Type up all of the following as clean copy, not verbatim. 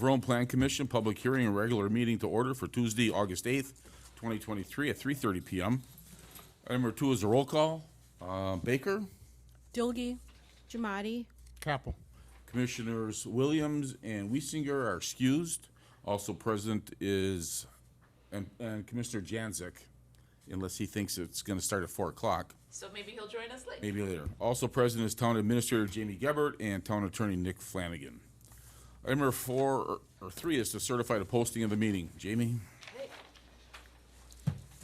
of Rome Plan Commission, public hearing and regular meeting to order for Tuesday, August 8th, 2023 at 3:30 p.m. Item number 2 is a roll call. Baker, Dilge, Jamadi, Capel. Commissioners Williams and Wiesinger are excused. Also present is and Commissioner Janzik, unless he thinks it's going to start at 4 o'clock. So maybe he'll join us later. Maybe later. Also present is Town Administrator Jamie Gebert and Town Attorney Nick Flanagan. Item number 3 is to certify the posting of the meeting. Jamie? Okay.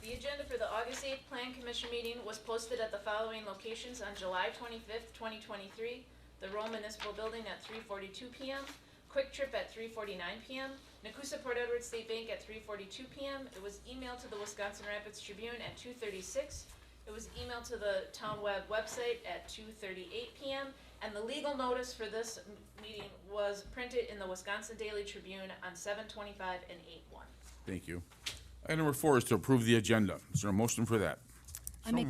The agenda for the August 8th Plan Commission meeting was posted at the following locations on July 25th, 2023. The Rome Municipal Building at 3:42 p.m., Quick Trip at 3:49 p.m., Nakusa Port Edward State Bank at 3:42 p.m. It was emailed to the Wisconsin Rapids Tribune at 2:36. It was emailed to the town website at 2:38 p.m. And the legal notice for this meeting was printed in the Wisconsin Daily Tribune on 7/25 and 8/1. Thank you. Item number 4 is to approve the agenda. Is there a motion for that? I make,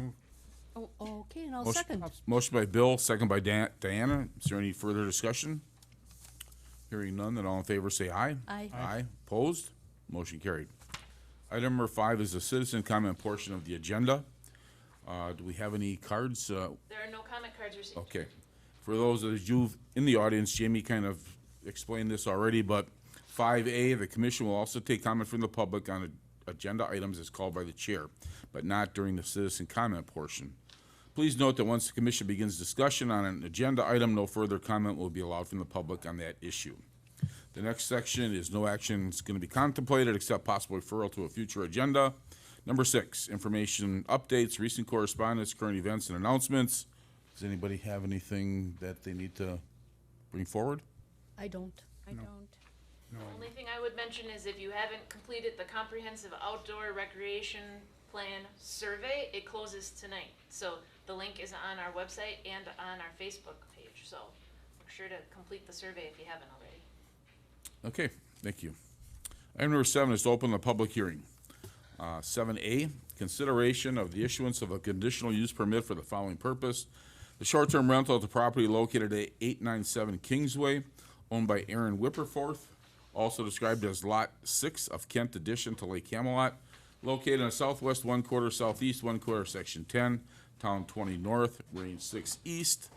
oh, okay, and I'll Motion- second. Motion by Bill, second by Diana. Is there any further discussion? Hearing none, then all in favor say aye. Aye. Aye. Opposed? Motion carried. Item number 5 is the citizen comment portion of the agenda. Do we have any cards? There are no comment cards received. Okay. For those of you in the audience, Jamie kind of explained this already, but 5A, the commission will also take comment from the public on agenda items as called by the chair, but not during the citizen comment portion. Please note that once the commission begins discussion on an agenda item, no further comment will be allowed from the public on that issue. The next section is no action is going to be contemplated except possible referral to a future agenda. Number 6, information updates, recent correspondence, current events, and announcements. Does anybody have anything that they need to bring forward? I don't. No. Only thing I would mention is if you haven't completed the comprehensive outdoor recreation plan survey, it closes tonight. So the link is on our website and on our Facebook page. So make sure to complete the survey if you haven't already. Okay, thank you. Item number 7 is to open the public hearing. 7A, consideration of the issuance of a conditional use permit for the following purpose. The short-term rental of the property located at 897 Kingsway, owned by Aaron Whipperforth, also described as Lot 6 of Kent Addition to Lake Camelot, located in the southwest 1/4, southeast 1/4, section 10, town 20 north, range 6 east,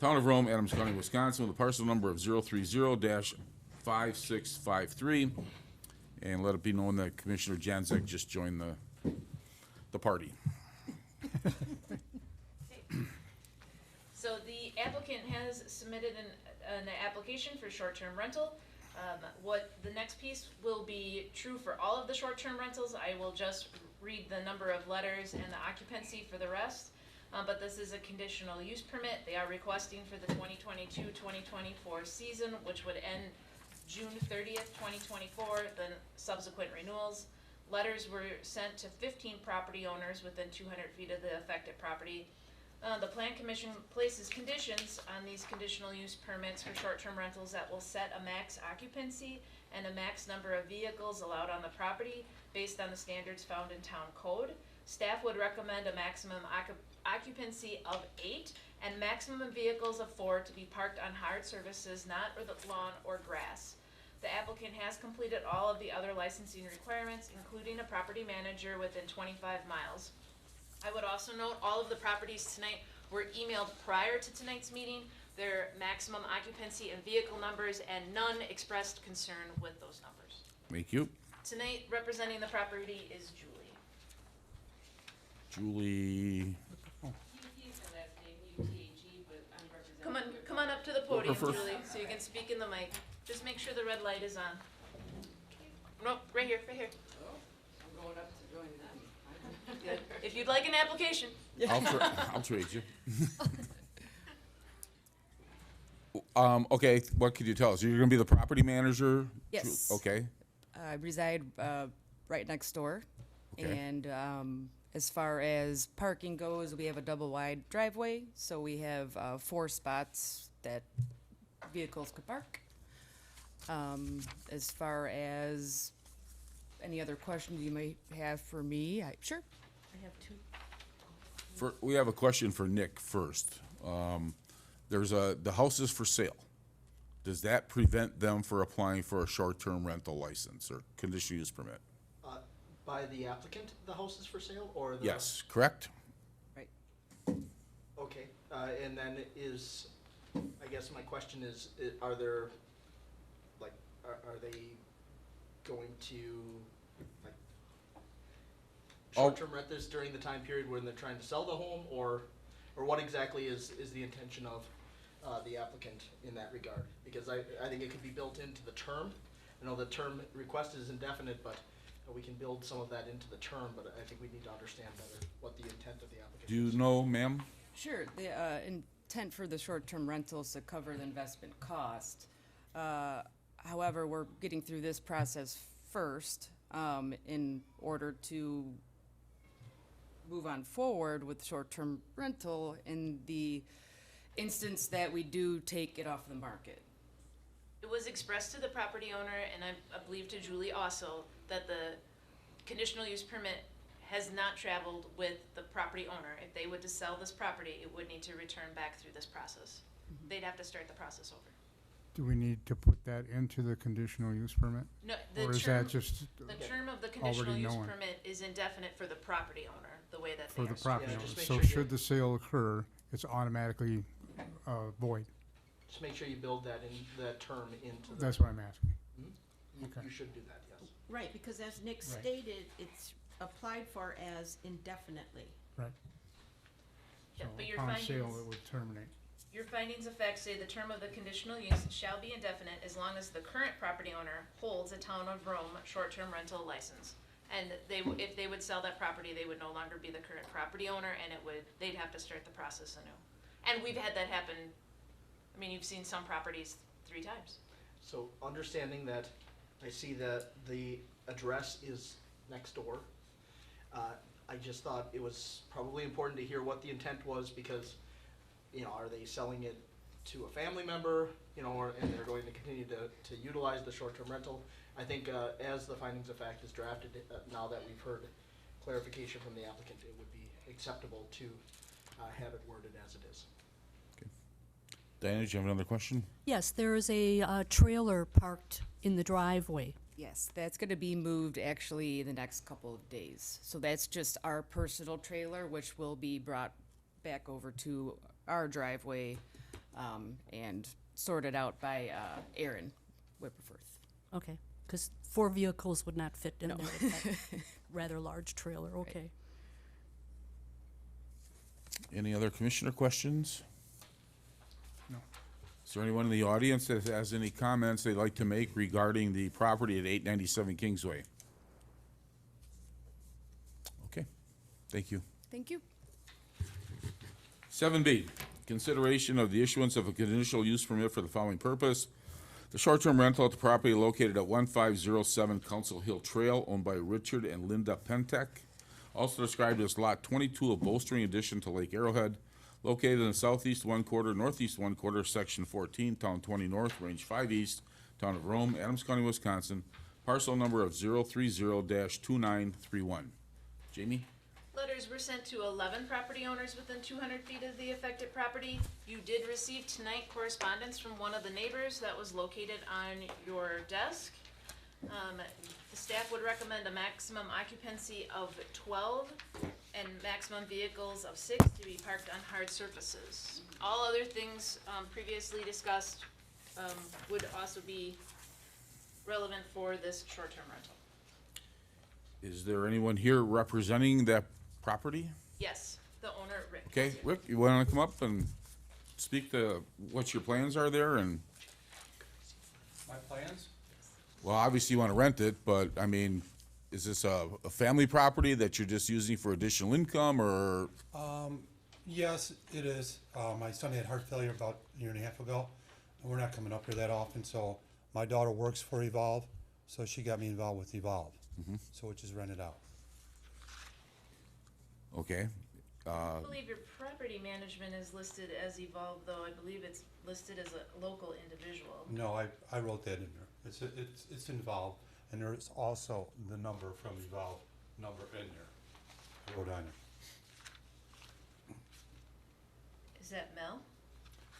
town of Rome, Adams County, Wisconsin, with a parcel number of 030-5653. And let it be known that Commissioner Janzik just joined the party. So the applicant has submitted an application for short-term rental. What the next piece will be true for all of the short-term rentals. I will just read the number of letters and the occupancy for the rest. But this is a conditional use permit. They are requesting for the 2022-2024 season, which would end June 30th, 2024, then subsequent renewals. Letters were sent to 15 property owners within 200 feet of the affected property. The Plan Commission places conditions on these conditional use permits for short-term rentals that will set a max occupancy and a max number of vehicles allowed on the property based on the standards found in town code. Staff would recommend a maximum occupancy of 8 and maximum vehicles of 4 to be parked on hard surfaces, not or the lawn or grass. The applicant has completed all of the other licensing requirements, including a property manager within 25 miles. I would also note all of the properties tonight were emailed prior to tonight's meeting, their maximum occupancy and vehicle numbers, and none expressed concern with those numbers. Thank you. Tonight, representing the property is Julie. Julie, Come on up to the podium, Whipperforth. Julie, so you can speak in the mic. Just make sure the red light is on. Nope, right here, right here. I'm going up to join them. Good. If you'd like an application. I'll trade you. Okay, what could you tell us? You're gonna be the property manager? Yes. Okay, I reside right next door. Okay. And as far as parking goes, we have a double wide driveway, so we have 4 spots that vehicles could park. As far as any other questions you might have for me, sure. I have 2. we have a question for Nick first. The house is for sale. does that prevent them for applying for a short-term rental license or conditional use permit? By the applicant, the house is for sale, or the? Yes, correct? Right. Okay, and then I guess my question is, are there, like, are they going to, like, short-term rent this during the time period when they're trying to sell the home, or what exactly is the intention of the applicant in that regard? Because I think it could be built into the term. I know the term request is indefinite, but we can build some of that into the term, but I think we need to understand better what the intent of the applicant Do you is. know, ma'am? Sure, the intent for the short-term rentals to cover the investment cost. However, we're getting through this process first in order to move on forward with short-term rental in the instance that we do take it off the market. It was expressed to the property owner, and I believe to Julie also, that the conditional use permit has not traveled with the property owner. If they would to sell this property, it would need to return back through this process. They'd have to start the process over. Do we need to put that into the conditional use permit? No, Or is that just the term of the conditional already use known? permit is indefinite for the property owner, the way that they for are. the property Yeah, owner? just make So sure you- should the sale occur, it's automatically void? Just make sure you build that term into the. That's what I'm asking. okay. You should do that, yes. Right, because as Nick Right. stated, it's applied for as indefinitely. Right. Yeah, So but your upon sale, findings- it would terminate. Your findings of fact say the term of the conditional use shall be indefinite as long as the current property owner holds a Town of Rome short-term rental license. And if they would sell that property, they would no longer be the current property owner, and they'd have to start the process anew. And we've had that happen, I mean, you've seen some properties 3 times. So understanding that, I see that the address is next door. I just thought it was probably important to hear what the intent was, because, are they selling it to a family member, and they're going to continue to utilize the short-term rental? I think as the findings of fact is drafted, now that we've heard clarification from the applicant, it would be acceptable to have it worded as it is. Diana, do you have another question? Yes, there is a trailer parked in the driveway. Yes, that's gonna be moved actually the next couple of days. So that's just our personal trailer, which will be brought back over to our driveway, and sorted out by, Aaron Whipperforth. Okay, because 4 vehicles would not fit in there with that rather large trailer, okay. Any other commissioner questions? No. Is there anyone in the audience that has any comments they'd like to make regarding the property at 897 Kingsway? Okay, thank you. Thank you. 7B, consideration of the issuance of a conditional use permit for the following purpose. The short-term rental at the property located at 1507 Council Hill Trail, owned by Richard and Linda Pentek, also described as Lot 22 of Bowstring addition to Lake Arrowhead, located in the southeast 1/4, northeast 1/4, section 14, town 20 north, range 5 east, town of Rome, Adams County, Wisconsin, parcel number of 030-2931. Jamie? Letters were sent to 11 property owners within 200 feet of the affected property. You did receive tonight correspondence from one of the neighbors that was located on your desk. The staff would recommend a maximum occupancy of 12 and maximum vehicles of 6 to be parked on hard surfaces. All other things previously discussed would also be relevant for this short-term rental. Is there anyone here representing that property? Yes, the owner, Rick. Okay, Rick, you want to come up and speak to what your plans are there? And, My plans? well, obviously you want to rent it, but, I mean, is this a family property that you're just using for additional income, or? Yes, it is. My son had heart failure about a year and a half ago, and we're not coming up here that often, so my daughter works for Evolve, so she got me involved with Evolve, so which is rented out. Okay, I believe your property management is listed as Evolve, though I believe it's listed as a local individual. No, I wrote that in there. It's involved, and there's also the number from Evolve number in there. I wrote on it. Is that Mel?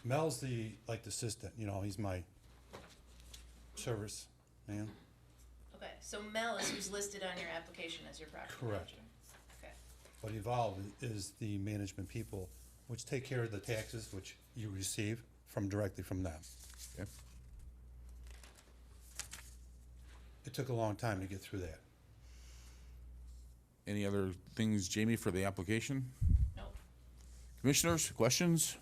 Mel's the assistant, he's my service, ma'am. Okay, so Mel is who's listed on your application as your property Correct. manager. Okay, But Evolve is the management people, which take care of the taxes which you receive directly from them. Okay. It took a long time to get through that. Any other things, Jamie, for the application? nope. Commissioners, questions?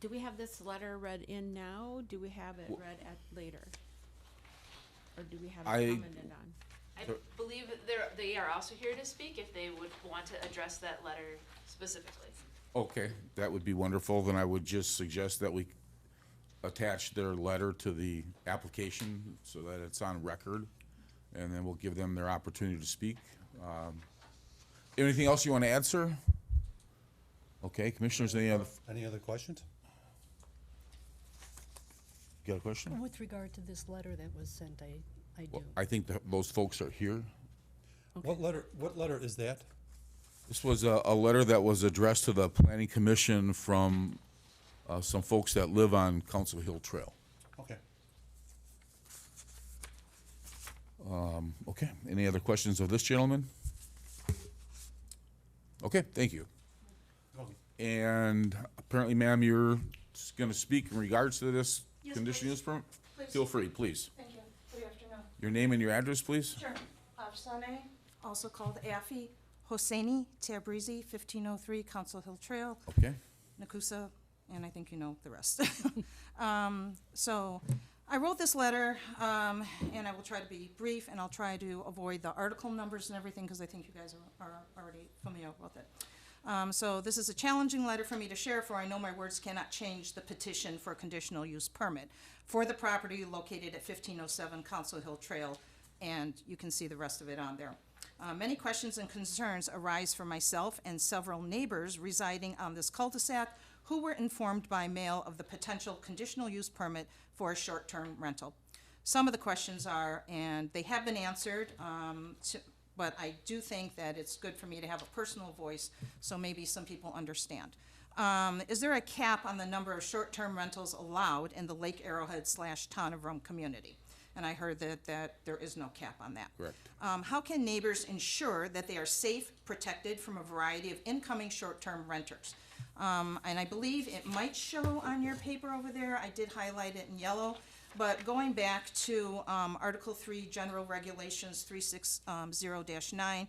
Do we have this letter read in now? Do we have it read at later? Or do we have it I- commented on? I believe that they are also here to speak if they would want to address that letter specifically. Okay, that would be wonderful. Then I would just suggest that we attach their letter to the application so that it's on record, and then we'll give them their opportunity to speak. Anything else you want to add, sir? Okay, commissioners, any other, Any other questions? you got a question? With regard to this letter that was sent, I do. Well, I think that those folks are here. What letter is that? This was a letter that was addressed to the planning commission from some folks that live on Council Hill Trail. Okay. Okay, any other questions of this gentleman? Okay, thank you. Okay. And apparently, ma'am, you're gonna speak in regards to this Yes, conditional please. use permit? Please. Feel free, please. Thank you. Good afternoon. Your name and your address, please? Sure. Afsane, also called Afi Hosseini Tabrizi, 1503 Council Hill Trail, Okay, Nakusa, and I think you know the rest. So I wrote this letter, and I will try to be brief, and I'll try to avoid the article numbers and everything, because I think you guys are already familiar with it. So this is a challenging letter for me to share, for I know my words cannot change the petition for a conditional use permit for the property located at 1507 Council Hill Trail, and you can see the rest of it on there. Many questions and concerns arise for myself and several neighbors residing on this cul-de-sac who were informed by mail of the potential conditional use permit for a short-term rental. Some of the questions are, and they have been answered, but I do think that it's good for me to have a personal voice, so maybe some people understand. Is there a cap on the number of short-term rentals allowed in the Lake Arrowhead / Town of Rome community? And I heard that there is no cap on that. correct. How can neighbors ensure that they are safe, protected from a variety of incoming short-term renters? And I believe it might show on your paper over there, I did highlight it in yellow, but going back to Article 3, General Regulations 360-9,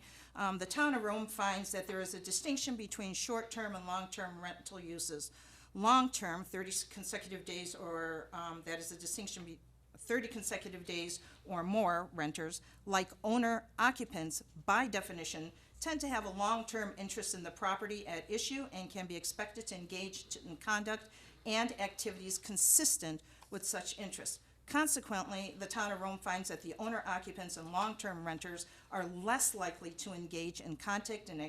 the Town of Rome finds that there is a distinction between short-term and long-term rental uses. Long-term, 30 consecutive days, or that is a distinction 30 consecutive days or more renters, like owner occupants, by definition, tend to have a long-term interest in the property at issue and can be expected to engage in conduct and activities consistent with such interests. Consequently, the Town of Rome finds that the owner occupants and long-term renters are less likely to engage in conduct and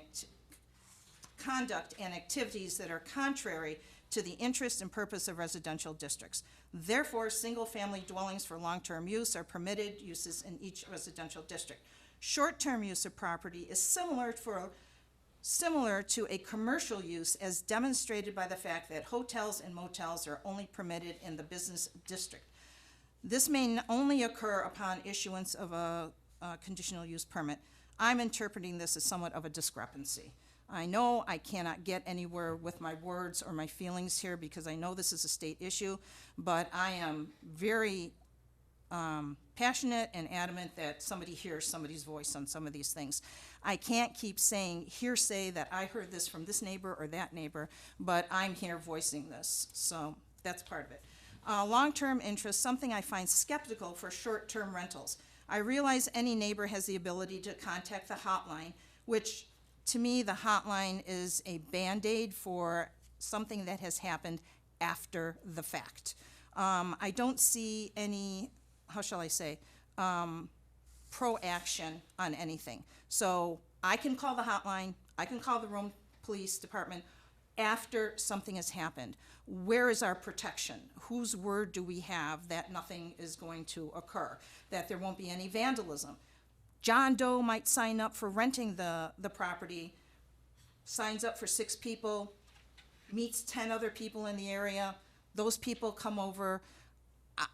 activities that are contrary to the interest and purpose of residential districts. Therefore, single-family dwellings for long-term use are permitted uses in each residential district. Short-term use of property is similar to a commercial use, as demonstrated by the fact that hotels and motels are only permitted in the business district. This may only occur upon issuance of a conditional use permit. I'm interpreting this as somewhat of a discrepancy. I know I cannot get anywhere with my words or my feelings here because I know this is a state issue, but I am very passionate and adamant that somebody hears somebody's voice on some of these things. I can't keep saying hearsay that I heard this from this neighbor or that neighbor, but I'm here voicing this, so that's part of it. Long-term interest, something I find skeptical for short-term rentals. I realize any neighbor has the ability to contact the hotline, which to me, the hotline is a Band-Aid for something that has happened after the fact. I don't see any, how shall I say, pro-action on anything. So I can call the hotline, I can call the Rome Police Department after something has happened. Where is our protection? Whose word do we have that nothing is going to occur, that there won't be any vandalism? John Doe might sign up for renting the property, signs up for 6 people, meets 10 other people in the area. those people come over.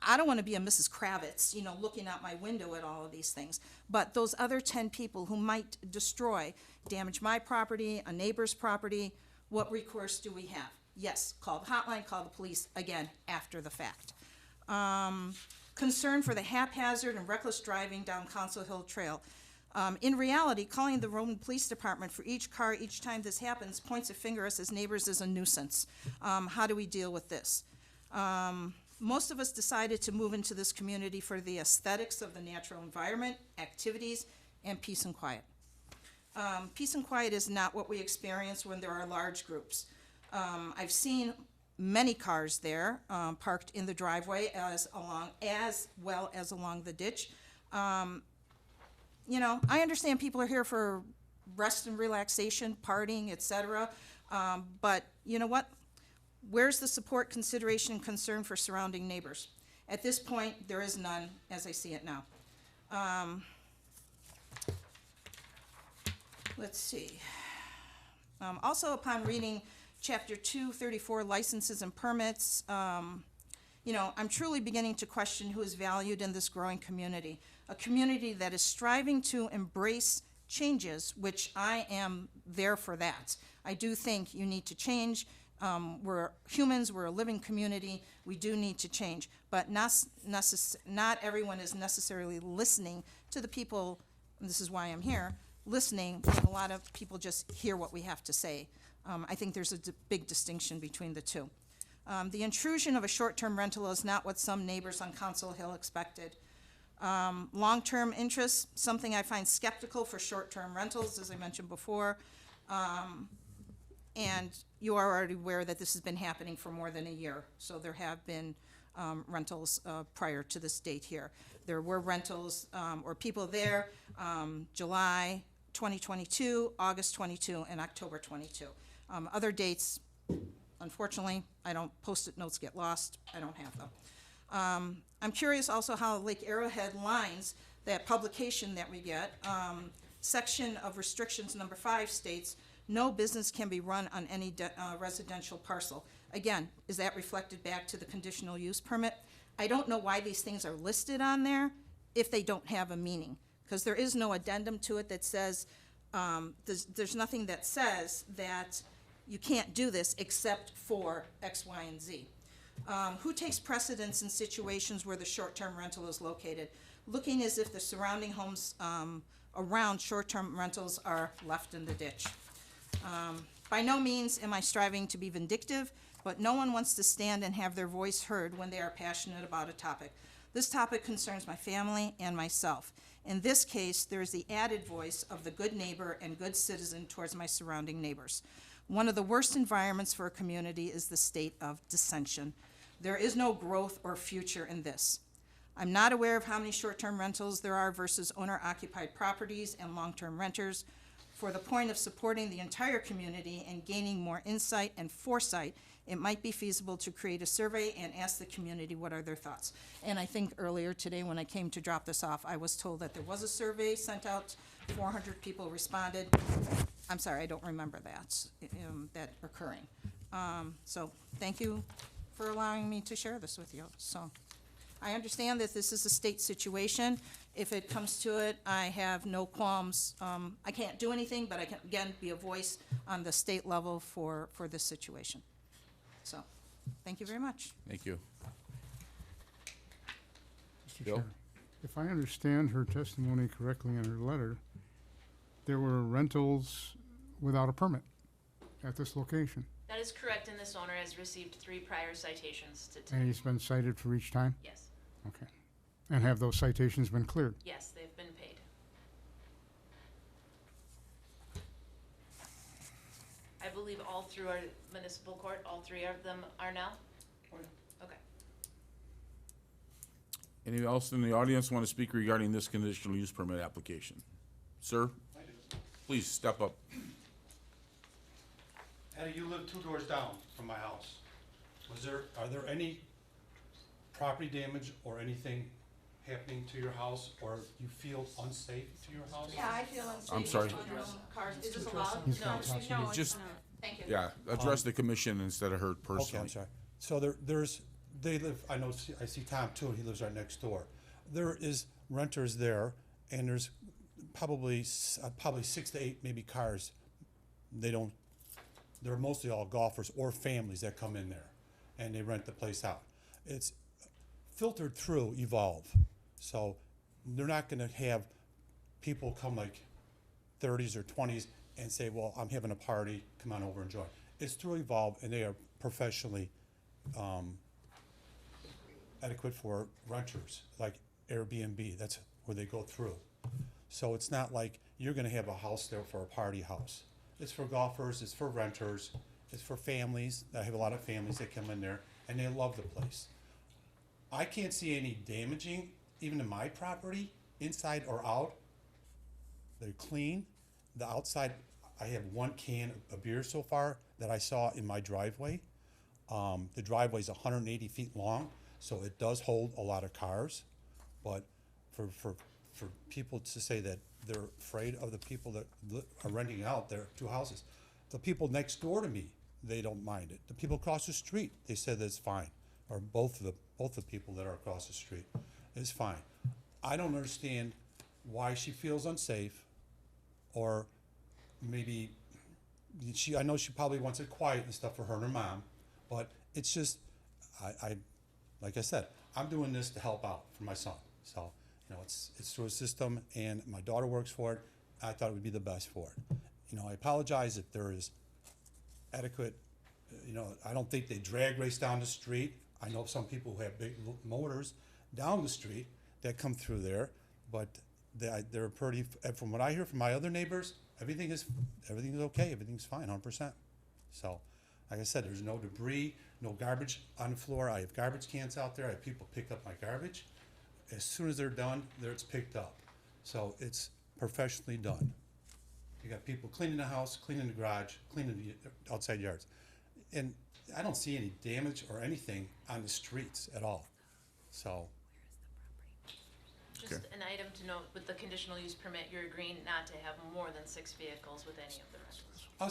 I don't want to be a Mrs. Kravitz, looking out my window at all of these things. But those other 10 people who might damage my property, a neighbor's property, what recourse do we have? Yes, call the hotline, call the police, again, after the fact. Concern for the haphazard and reckless driving down Council Hill Trail. In reality, calling the Roman Police Department for each car each time this happens points a finger at us as neighbors as a nuisance. How do we deal with this? Most of us decided to move into this community for the aesthetics of the natural environment, activities, and peace and quiet. Peace and quiet is not what we experience when there are large groups. I've seen many cars there parked in the driveway as well as along the ditch. I understand people are here for rest and relaxation, partying, etc. But you know what? Where's the support, consideration, and concern for surrounding neighbors? At this point, there is none, as I see it now. Let's see. Also, upon reading Chapter 234, Licenses and Permits, I'm truly beginning to question who is valued in this growing community. A community that is striving to embrace changes, which I am there for that. I do think you need to change. We're humans, we're a living community, we do need to change. But not everyone is necessarily listening to the people, and this is why I'm here, listening, when a lot of people just hear what we have to say. I think there's a big distinction between the two. The intrusion of a short-term rental is not what some neighbors on Council Hill expected. Long-term interest, something I find skeptical for short-term rentals, as I mentioned before. And you are already aware that this has been happening for more than a year. So there have been rentals prior to this date here. There were rentals or people there July 2022, August 22, and October 22. Other dates, unfortunately, I don't, Post-it notes get lost. I don't have them. I'm curious also how Lake Arrowhead lines, that publication that we get, section of restrictions number 5 states, no business can be run on any residential parcel. Again, is that reflected back to the conditional use permit? I don't know why these things are listed on there if they don't have a meaning, because there is no addendum to it that says, there's nothing that says that you can't do this except for X, Y, and Z. Who takes precedence in situations where the short-term rental is located? Looking as if the surrounding homes around short-term rentals are left in the ditch. By no means am I striving to be vindictive, but no one wants to stand and have their voice heard when they are passionate about a topic. This topic concerns my family and myself. In this case, there is the added voice of the good neighbor and good citizen towards my surrounding neighbors. One of the worst environments for a community is the state of dissension. There is no growth or future in this. I'm not aware of how many short-term rentals there are versus owner-occupied properties and long-term renters. For the point of supporting the entire community and gaining more insight and foresight, it might be feasible to create a survey and ask the community what are their thoughts. And I think earlier today when I came to drop this off, I was told that there was a survey sent out, 400 people responded. I'm sorry, I don't remember that occurring. So thank you for allowing me to share this with you. So I understand that this is a state situation. If it comes to it, I have no qualms. I can't do anything, but I can, again, be a voice on the state level for this situation. So, thank you very much. Thank you. Mr. Bill? Chair, if I understand her testimony correctly in her letter, there were rentals without a permit at this location, That is correct, and this owner has received 3 prior citations to and today. he's been cited for each time? Yes, Okay. And have those citations been cleared? yes, they've been paid. I believe all through our municipal court, all 3 of them are now? Okay. Anyone else in the audience want to speak regarding this conditional use permit application? Sir? Please step up. Eddie, you live 2 doors down from my house. Are there any property damage or anything happening to your house, or you feel unsafe to your house? Yeah, I feel unsafe. I'm sorry. Cars, is this allowed? He's No, not touching no, it. it's Just- not. Thank you. Yeah, address the commission instead of her Okay, personally. I'm sorry. So they live, I see Tom too, and he lives right next door. There is renters there, and there's probably 6 to 8 maybe cars. They're mostly all golfers or families that come in there, and they rent the place out. It's filtered through Evolve, so they're not gonna have people come like 30s or 20s and say, well, I'm having a party, come on over and join. It's through Evolve, and they are professionally adequate for renters, like Airbnb. That's where they go through. So it's not like you're gonna have a house there for a party house. It's for golfers, it's for renters, it's for families. I have a lot of families that come in there, and they love the place. I can't see any damaging, even to my property, inside or out. They're clean. The outside, I have 1 can of beer so far that I saw in my driveway. The driveway's 180 feet long, so it does hold a lot of cars. But for people to say that they're afraid of the people that are renting out their 2 houses, the people next door to me, they don't mind it. The people across the street, they said that's fine, or both the people that are across the street, is fine. I don't understand why she feels unsafe, or maybe I know she probably wants it quiet and stuff for her and her mom, but it's just, like I said, I'm doing this to help out for my son. So, it's through a system, and my daughter works for it. I thought it would be the best for it. I apologize if there is adequate, I don't think they drag race down the street. I know some people who have big motors down the street that come through there, but they're pretty, from what I hear from my other neighbors, everything is okay, everything's fine, 100%. So, like I said, there's no debris, no garbage on the floor. I have garbage cans out there. I have people pick up my garbage. As soon as they're done, it's picked up. So it's professionally done. You got people cleaning the house, cleaning the garage, cleaning the outside yards. And I don't see any damage or anything on the streets at all. So, Just an item to note, with the conditional use permit, you're agreeing not to have more than 6 vehicles with any of the rentals.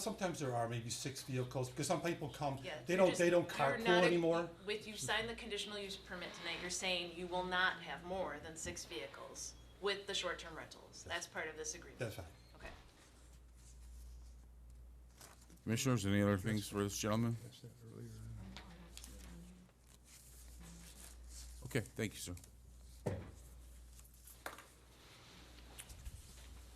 sometimes there are maybe 6 vehicles, because some people come, Yeah, they you're don't just- carpool you're not anymore. With, you signed the conditional use permit tonight, you're saying you will not have more than 6 vehicles with the short-term rentals. That's part of this agreement. That's fine. Okay. Commissioners, any other things for this gentleman? Okay, thank you, sir.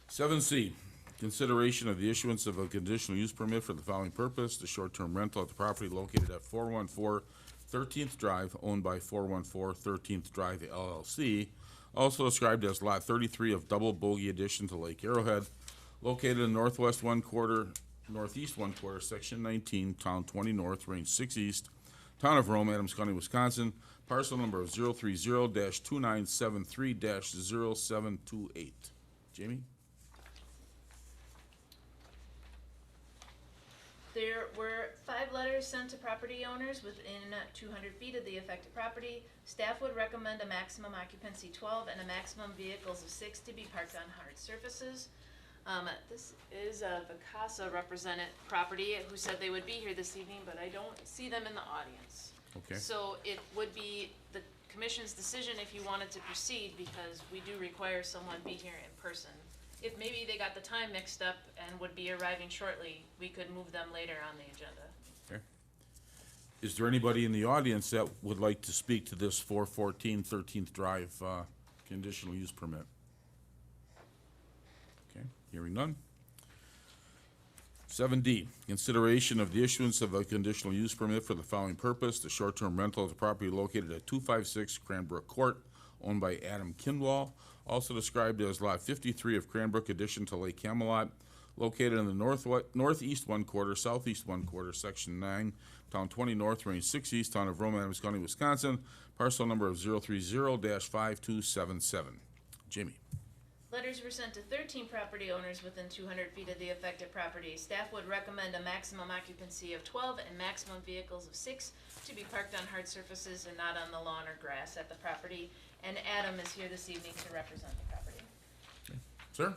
7C, consideration of the issuance of a conditional use permit for the following purpose: the short-term rental at the property located at 414 13th Drive, owned by 414 13th Drive LLC, also described as Lot 33 of Double Bogey addition to Lake Arrowhead, located in northeast one quarter, Section 19, Town 20 North, Range 6 East, Town of Rome, Adams County, Wisconsin, parcel number 030-2973-0728. Jamie? There were 5 letters sent to property owners within 200 feet of the affected property. Staff would recommend a maximum occupancy 12 and a maximum vehicles of 6 to be parked on hard surfaces. This is a Vacasa represented property who said they would be here this evening, but I don't see them in the audience. Okay. So it would be the commission's decision if you wanted to proceed, because we do require someone be here in person. If maybe they got the time mixed up and would be arriving shortly, we could move them later on the agenda. Okay. Is there anybody in the audience that would like to speak to this 414 13th Drive conditional use permit? Okay, hearing none. 7D, consideration of the issuance of a conditional use permit for the following purpose: the short-term rental of the property located at 256 Cranbrook Court, owned by Adam Kinwall, also described as Lot 53 of Cranbrook addition to Lake Camelot, located in the northeast one quarter, southeast one quarter, Section 9, Town 20 North, Range 6 East, Town of Rome, Adams County, Wisconsin, parcel number of 030-5277. Jamie? Letters were sent to 13 property owners within 200 feet of the affected property. Staff would recommend a maximum occupancy of 12 and maximum vehicles of 6 to be parked on hard surfaces and not on the lawn or grass at the property. And Adam is here this evening to represent the property. Sir?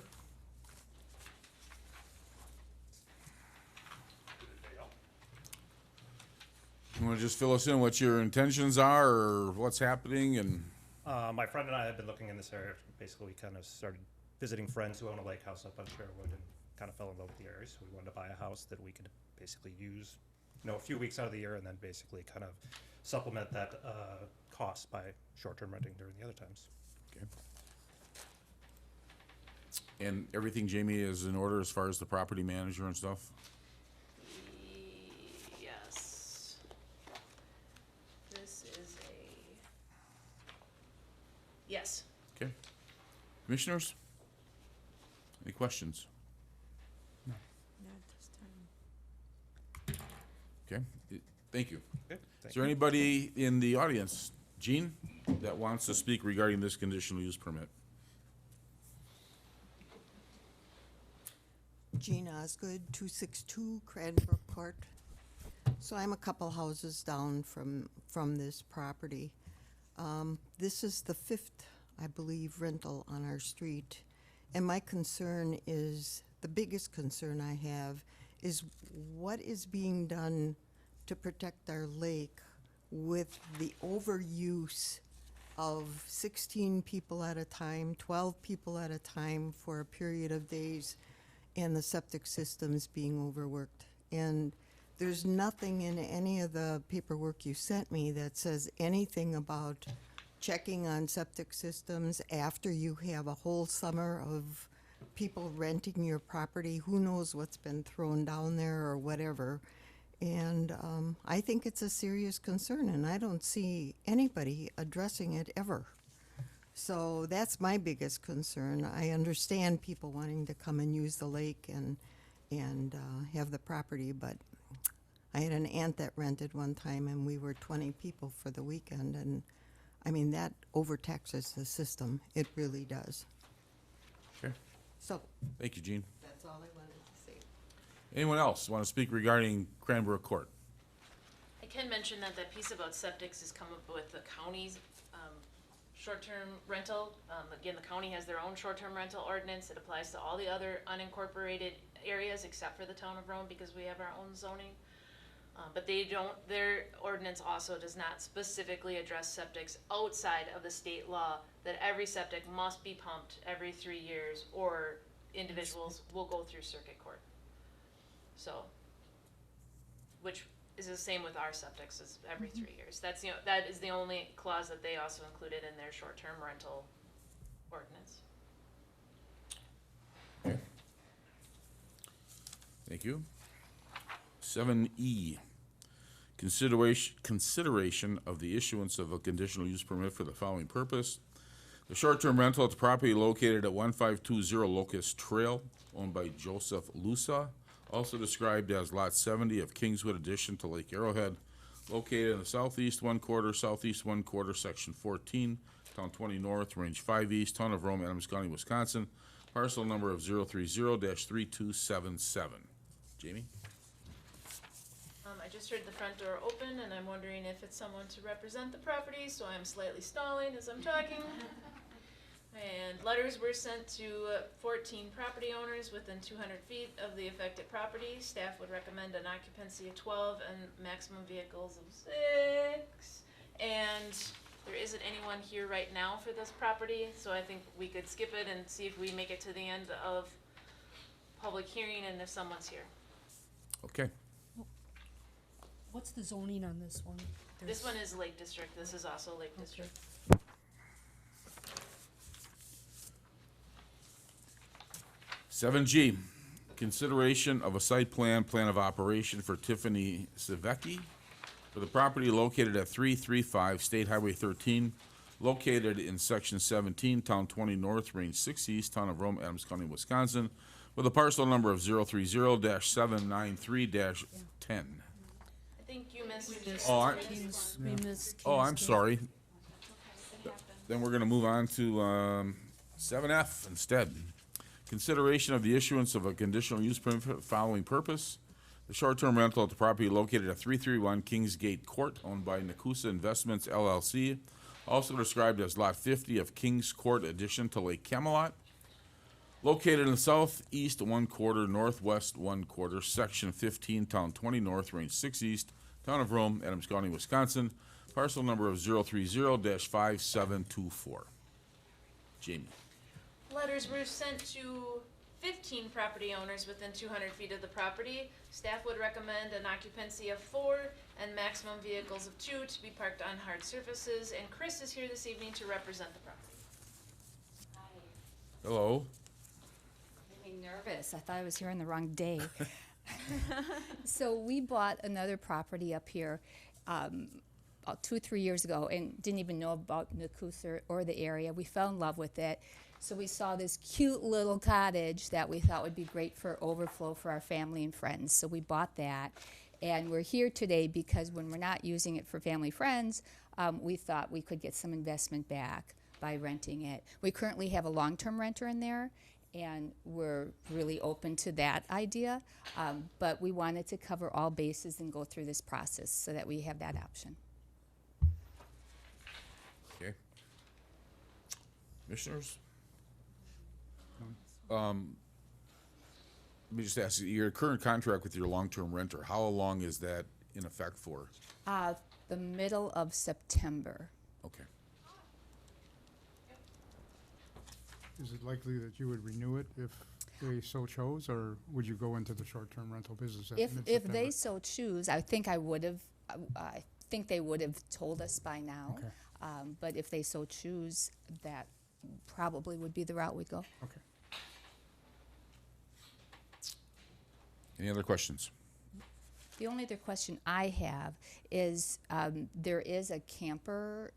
You wanna just fill us in what your intentions are, or what's happening, and, My friend and I have been looking in this area. Basically, we kind of started visiting friends who own a lake house up on Sherwood and kind of fell in love with the area. So we wanted to buy a house that we could basically use, a few weeks out of the year, and then basically kind of supplement that cost by short-term renting during the other times. okay. And everything, Jamie, is in order as far as the property manager and stuff? Yes. This is yes. Okay. Commissioners? Any questions? Not this time. Okay, thank you. Okay, Is thank there you. anybody in the audience, Gene, that wants to speak regarding this conditional use permit? Jean Osgood, 262 Cranbrook Court. So I'm a couple houses down from this property. This is the fifth, I believe, rental on our street. And my concern is, the biggest concern I have is what is being done to protect our lake with the overuse of 16 people at a time, 12 people at a time for a period of days, and the septic systems being overworked. And there's nothing in any of the paperwork you sent me that says anything about checking on septic systems after you have a whole summer of people renting your property. Who knows what's been thrown down there or whatever. And I think it's a serious concern, and I don't see anybody addressing it ever. So that's my biggest concern. I understand people wanting to come and use the lake and have the property, but I had an aunt that rented one time, and we were 20 people for the weekend, and I mean, that overtaxes the system. It really does. Okay, So thank you, Gene. that's all I wanted to say. Anyone else want to speak regarding Cranbrook Court? I can mention that that piece about septics has come up with the county's short-term rental. Again, the county has their own short-term rental ordinance. It applies to all the other unincorporated areas except for the town of Rome because we have our own zoning. But their ordinance also does not specifically address septics outside of the state law that every septic must be pumped every 3 years or individuals will go through circuit court. So, which is the same with our septics, is every 3 years. That is the only clause that they also included in their short-term rental ordinance. Okay. Thank you. 7E, consideration of the issuance of a conditional use permit for the following purpose. The short-term rental at the property located at 1520 Locust Trail, owned by Joseph Lusa, also described as Lot 70 of Kingswood addition to Lake Arrowhead, located in the southeast 1/4, Section 14, Town 20 North, Range 5 East, Town of Rome, Adams County, Wisconsin, parcel number of 030-3277. Jamie? I just heard the front door open, and I'm wondering if it's someone to represent the property, so I'm slightly stalling as I'm talking. And letters were sent to 14 property owners within 200 feet of the affected property. Staff would recommend an occupancy of 12 and maximum vehicles of 6. And there isn't anyone here right now for this property, so I think we could skip it and see if we make it to the end of public hearing and if someone's here. Okay. What's the zoning on this one? This one is Lake District. This is also Lake District. 7G, consideration of a site plan of operation for Tiffany Savecki for the property located at 335 State Highway 13, located in Section 17, Town 20 North, Range 6 East, Town of Rome, Adams County, Wisconsin, with a parcel number of 030-793-10. I think you missed just. Oh, We missed Oh, I'm King's sorry. It happened. Then we're gonna move on to 7F instead. Consideration of the issuance of a conditional use permit for the following purpose. The short-term rental at the property located at 331 Kingsgate Court, owned by Nakusa Investments LLC, also described as Lot 50 of Kings Court addition to Lake Camelot, located in the southeast 1/4, northwest 1/4, Section 15, Town 20 North, Range 6 East, Town of Rome, Adams County, Wisconsin, parcel number of 030-5724. Jamie. Letters were sent to 15 property owners within 200 feet of the property. Staff would recommend an occupancy of 4 and maximum vehicles of 2 to be parked on hard surfaces. And Chris is here this evening to represent the property. Hello. Getting nervous. I thought I was here on the wrong day. So we bought another property up here about 2 or 3 years ago and didn't even know about Nakusa or the area. We fell in love with it. So we saw this cute little cottage that we thought would be great for overflow for our family and friends. So we bought that. And we're here today because when we're not using it for family friends, we thought we could get some investment back by renting it. We currently have a long-term renter in there, and we're really open to that idea. But we wanted to cover all bases and go through this process so that we have that option. Okay. Commissioners? Let me just ask you, your current contract with your long-term renter, how long is that in effect for? The middle of September. Okay. Is it likely that you would renew it if they so chose, or would you go into the short-term rental business at If mid-September? they so choose, I think I would have. I think they would have told us by now. Okay. But if they so choose, that probably would be the route we'd go. Okay. Any other questions? The only other question I have is there is a camper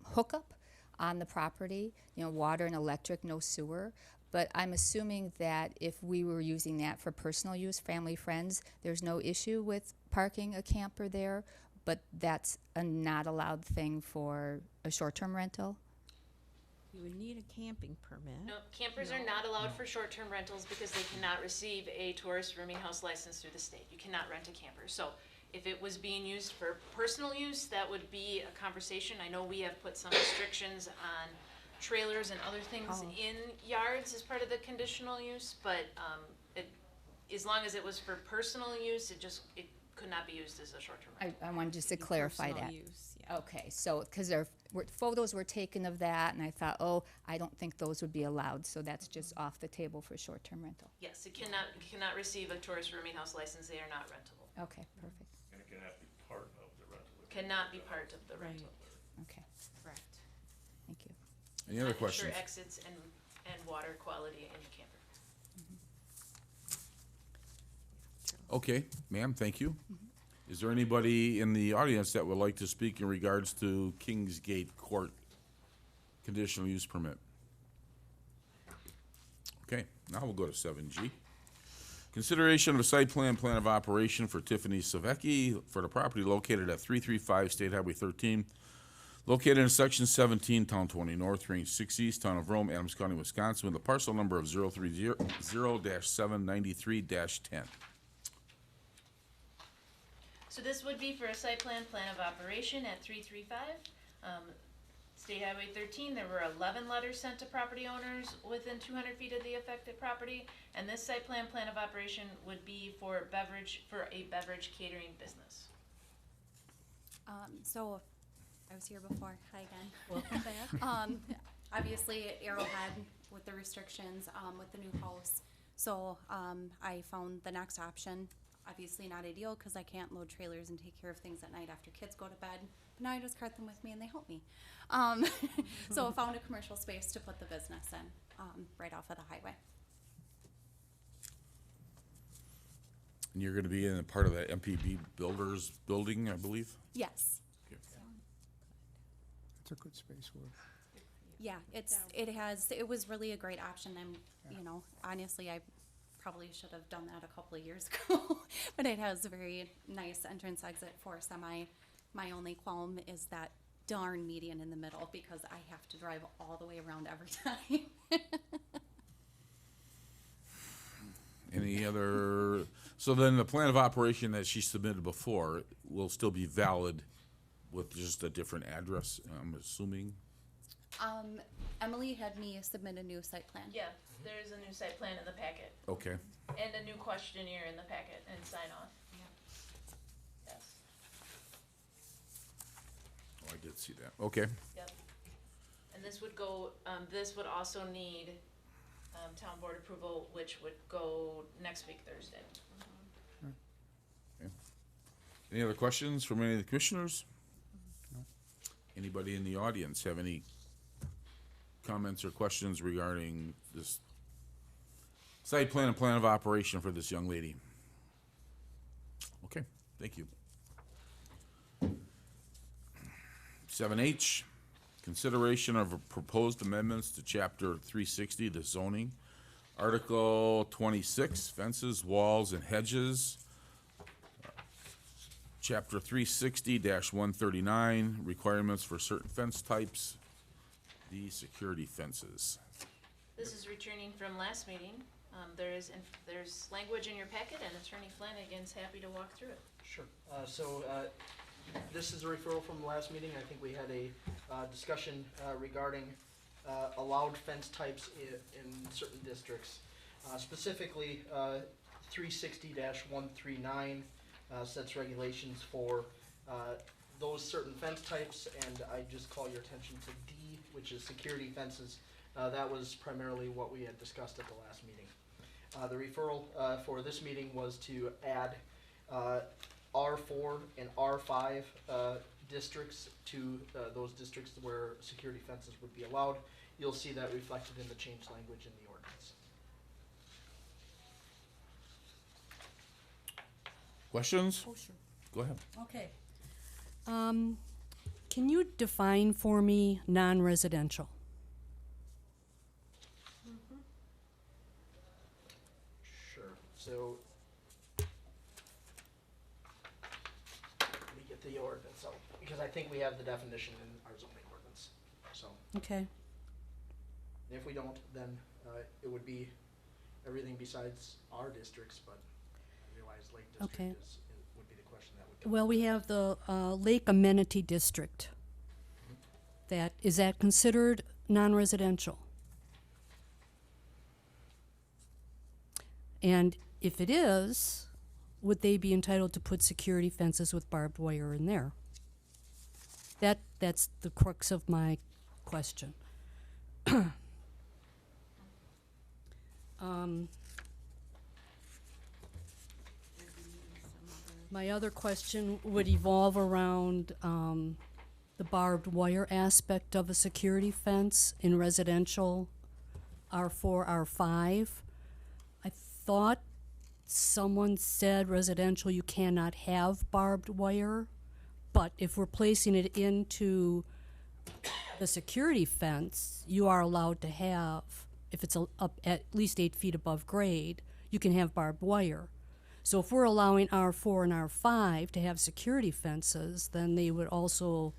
hookup on the property, you know, water and electric, no sewer. But I'm assuming that if we were using that for personal use, family, friends, there's no issue with parking a camper there, but that's a not allowed thing for a short-term rental? You would need a camping permit. No, campers are not allowed for short-term rentals because they cannot receive a tourist rooming house license through the state. You cannot rent a camper. So if it was being used for personal use, that would be a conversation. I know we have put some restrictions on trailers and other things in yards as part of the conditional use, but as long as it was for personal use, it could not be used as a short-term rental. I wanted just to clarify Personal that. use, yeah. Okay, so, because there were photos were taken of that, and I thought, oh, I don't think those would be allowed, so that's just off the table for short-term rental. Yes, it cannot receive a tourist rooming house license. They are not rentable. Okay, perfect. And it cannot be part of the rental. Cannot be part of the Right. rental. Okay, Correct. thank you. Any other Ensure questions? exits and water quality in the camper. Okay, ma'am, thank you. Is there anybody in the audience that would like to speak in regards to Kingsgate Court conditional use permit? Okay, now we'll go to 7G. Consideration of a site plan of operation for Tiffany Savecki for the property located at 335 State Highway 13, located in Section 17, Town 20 North, Range 6 East, Town of Rome, Adams County, Wisconsin, with a parcel number of 030-793-10. So this would be for a site plan of operation at 335 State Highway 13. There were 11 letters sent to property owners within 200 feet of the affected property, and this site plan of operation would be for a beverage catering business. So, I was here before. Hi again. Welcome back. Obviously, Arrowhead with the restrictions, with the new house. So, I found the next option. Obviously not ideal because I can't load trailers and take care of things at night after kids go to bed. But now I just cart them with me and they help me. So I found a commercial space to put the business in, right off of the highway. And you're gonna be in a part of that MPB Builders building, I believe? Yes. It's a good space for it. Yeah, it was really a great option. Honestly, I probably should have done that a couple of years ago. But it has a very nice entrance exit for semi. My only qualm is that darn median in the middle because I have to drive all the way around every time. Any other, so then the plan of operation that she submitted before will still be valid with just a different address, I'm assuming? Emily had me submit a new site plan. Yeah, there's a new site plan in the packet Okay, and a new questionnaire in the packet and sign off. Yes. did see that. Okay. Yep. And this would go, this would also need, town board approval, which would go next week, Thursday. Any other questions from any of the commissioners? Anybody in the audience have any comments or questions regarding this site plan and plan of operation for this young lady? Okay, thank you. 7H, consideration of proposed amendments to chapter 360, the zoning. Article 26, fences, walls, and hedges. Chapter 360-139, requirements for certain fence types. The security fences. This is returning from last meeting. There's language in your packet, and Attorney Flanagan's happy to walk through it. Sure. This is a referral from the last meeting. I think we had a discussion regarding allowed fence types in certain districts. Specifically, 360-139 sets regulations for those certain fence types, and I just call your attention to D, which is security fences. That was primarily what we had discussed at the last meeting. The referral for this meeting was to add R4 and R5 districts to those districts where security fences would be allowed. You'll see that reflected in the changed language in the ordinance. Questions? Oh, sure. Go ahead. Okay. Can you define for me non-residential? Sure. So, let me get the ordinance out, because I think we have the definition in our zoning ordinance. So, Okay. if we don't, then it would be everything besides our districts, but I realize Lake District Okay. would be the question that would come. Well, we have the Lake Amenity District. Is that considered non-residential? And if it is, would they be entitled to put security fences with barbed wire in there? That's the crux of my question. My other question would evolve around the barbed wire aspect of a security fence in residential R4, R5. I thought someone said residential you cannot have barbed wire, but if we're placing it into the security fence, you are allowed to have, if it's up at least 8 feet above grade, you can have barbed wire. So if we're allowing R4 and R5 to have security fences, then they would also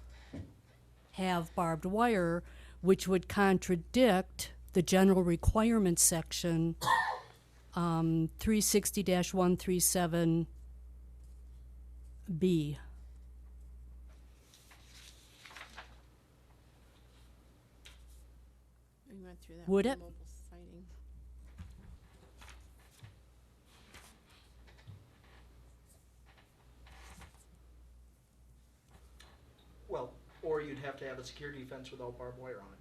have barbed wire, which would contradict the general requirements section 360-137B. We went through that. Would with it? Mobile sighting. Well, or you'd have to have a security fence without barbed wire on it.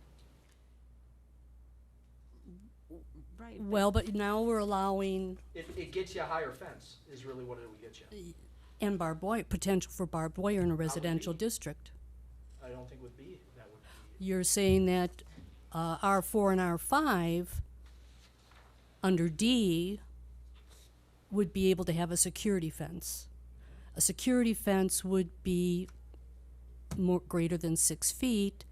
Right. Well, but now we're allowing It gets you a higher fence, is really what it would get you. and barbed wire, potential for barbed wire in a residential be. district. I don't think with B, that would be. You're saying that R4 and R5 under D would be able to have a security fence. A security fence would be greater than 6 feet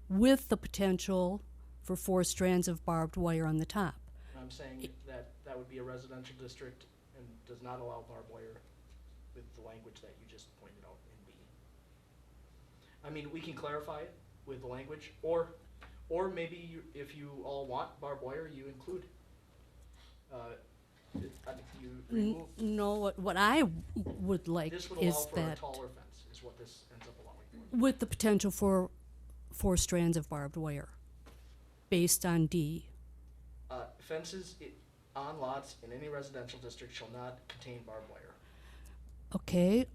with the potential for 4 strands of barbed wire on the top. I'm saying that that would be a residential district and does not allow barbed wire with the language that you just pointed out in B. I mean, we can clarify it with the language, or maybe if you all want barbed wire, you include, I think you remove. No, what I would like This would allow is for a that taller fence, is what this ends up allowing for. with the potential for 4 strands of barbed wire based on D. Fences on lots in any residential district shall not contain barbed wire. Okay,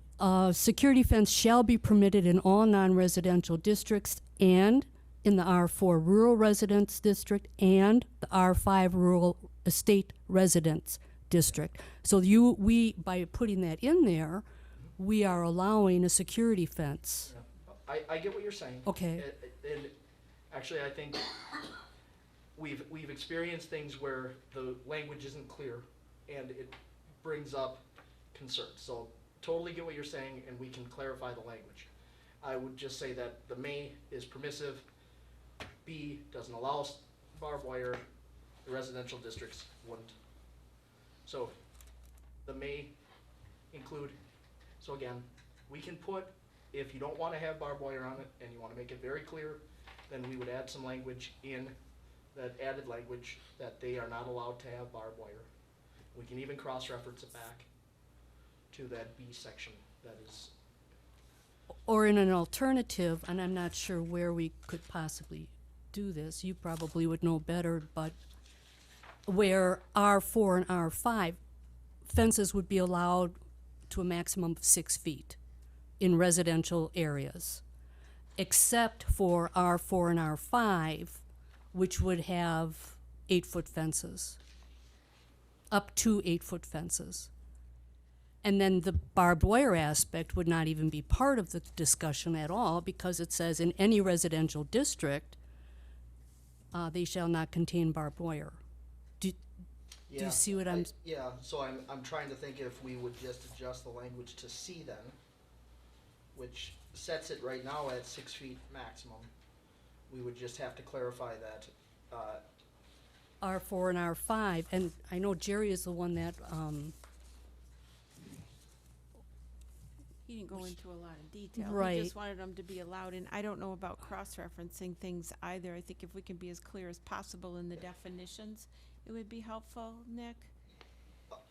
security fence shall be permitted in all non-residential districts and in the R4 rural residence district and the R5 rural estate residence district. So by putting that in there, we are allowing a security fence. I get what you're saying. Okay. And actually, I think we've experienced things where the language isn't clear and it brings up concerns. So totally get what you're saying, and we can clarify the language. I would just say that the may is permissive, B doesn't allow barbed wire, the residential districts wouldn't. So the may include, so again, we can put, if you don't want to have barbed wire on it and you want to make it very clear, then we would add some language in, that added language that they are not allowed to have barbed wire. We can even cross-reference it back to that B section that is, Or in an alternative, and I'm not sure where we could possibly do this, you probably would know better, but where R4 and R5 fences would be allowed to a maximum of 6 feet in residential areas, except for R4 and R5, which would have 8-foot fences, up to 8-foot fences. And then the barbed wire aspect would not even be part of the discussion at all, because it says in any residential district, they shall not contain barbed wire. Do you see what I'm? Yeah, so I'm trying to think if we would just adjust the language to C then, which sets it right now at 6 feet maximum. We would just have to clarify that, R4 and R5, and I know Jerry is the one that, He didn't go into a lot of detail. He Right. just wanted them to be allowed, and I don't know about cross-referencing things either. I think if we can be as clear as possible in the definitions, it would be helpful, Nick.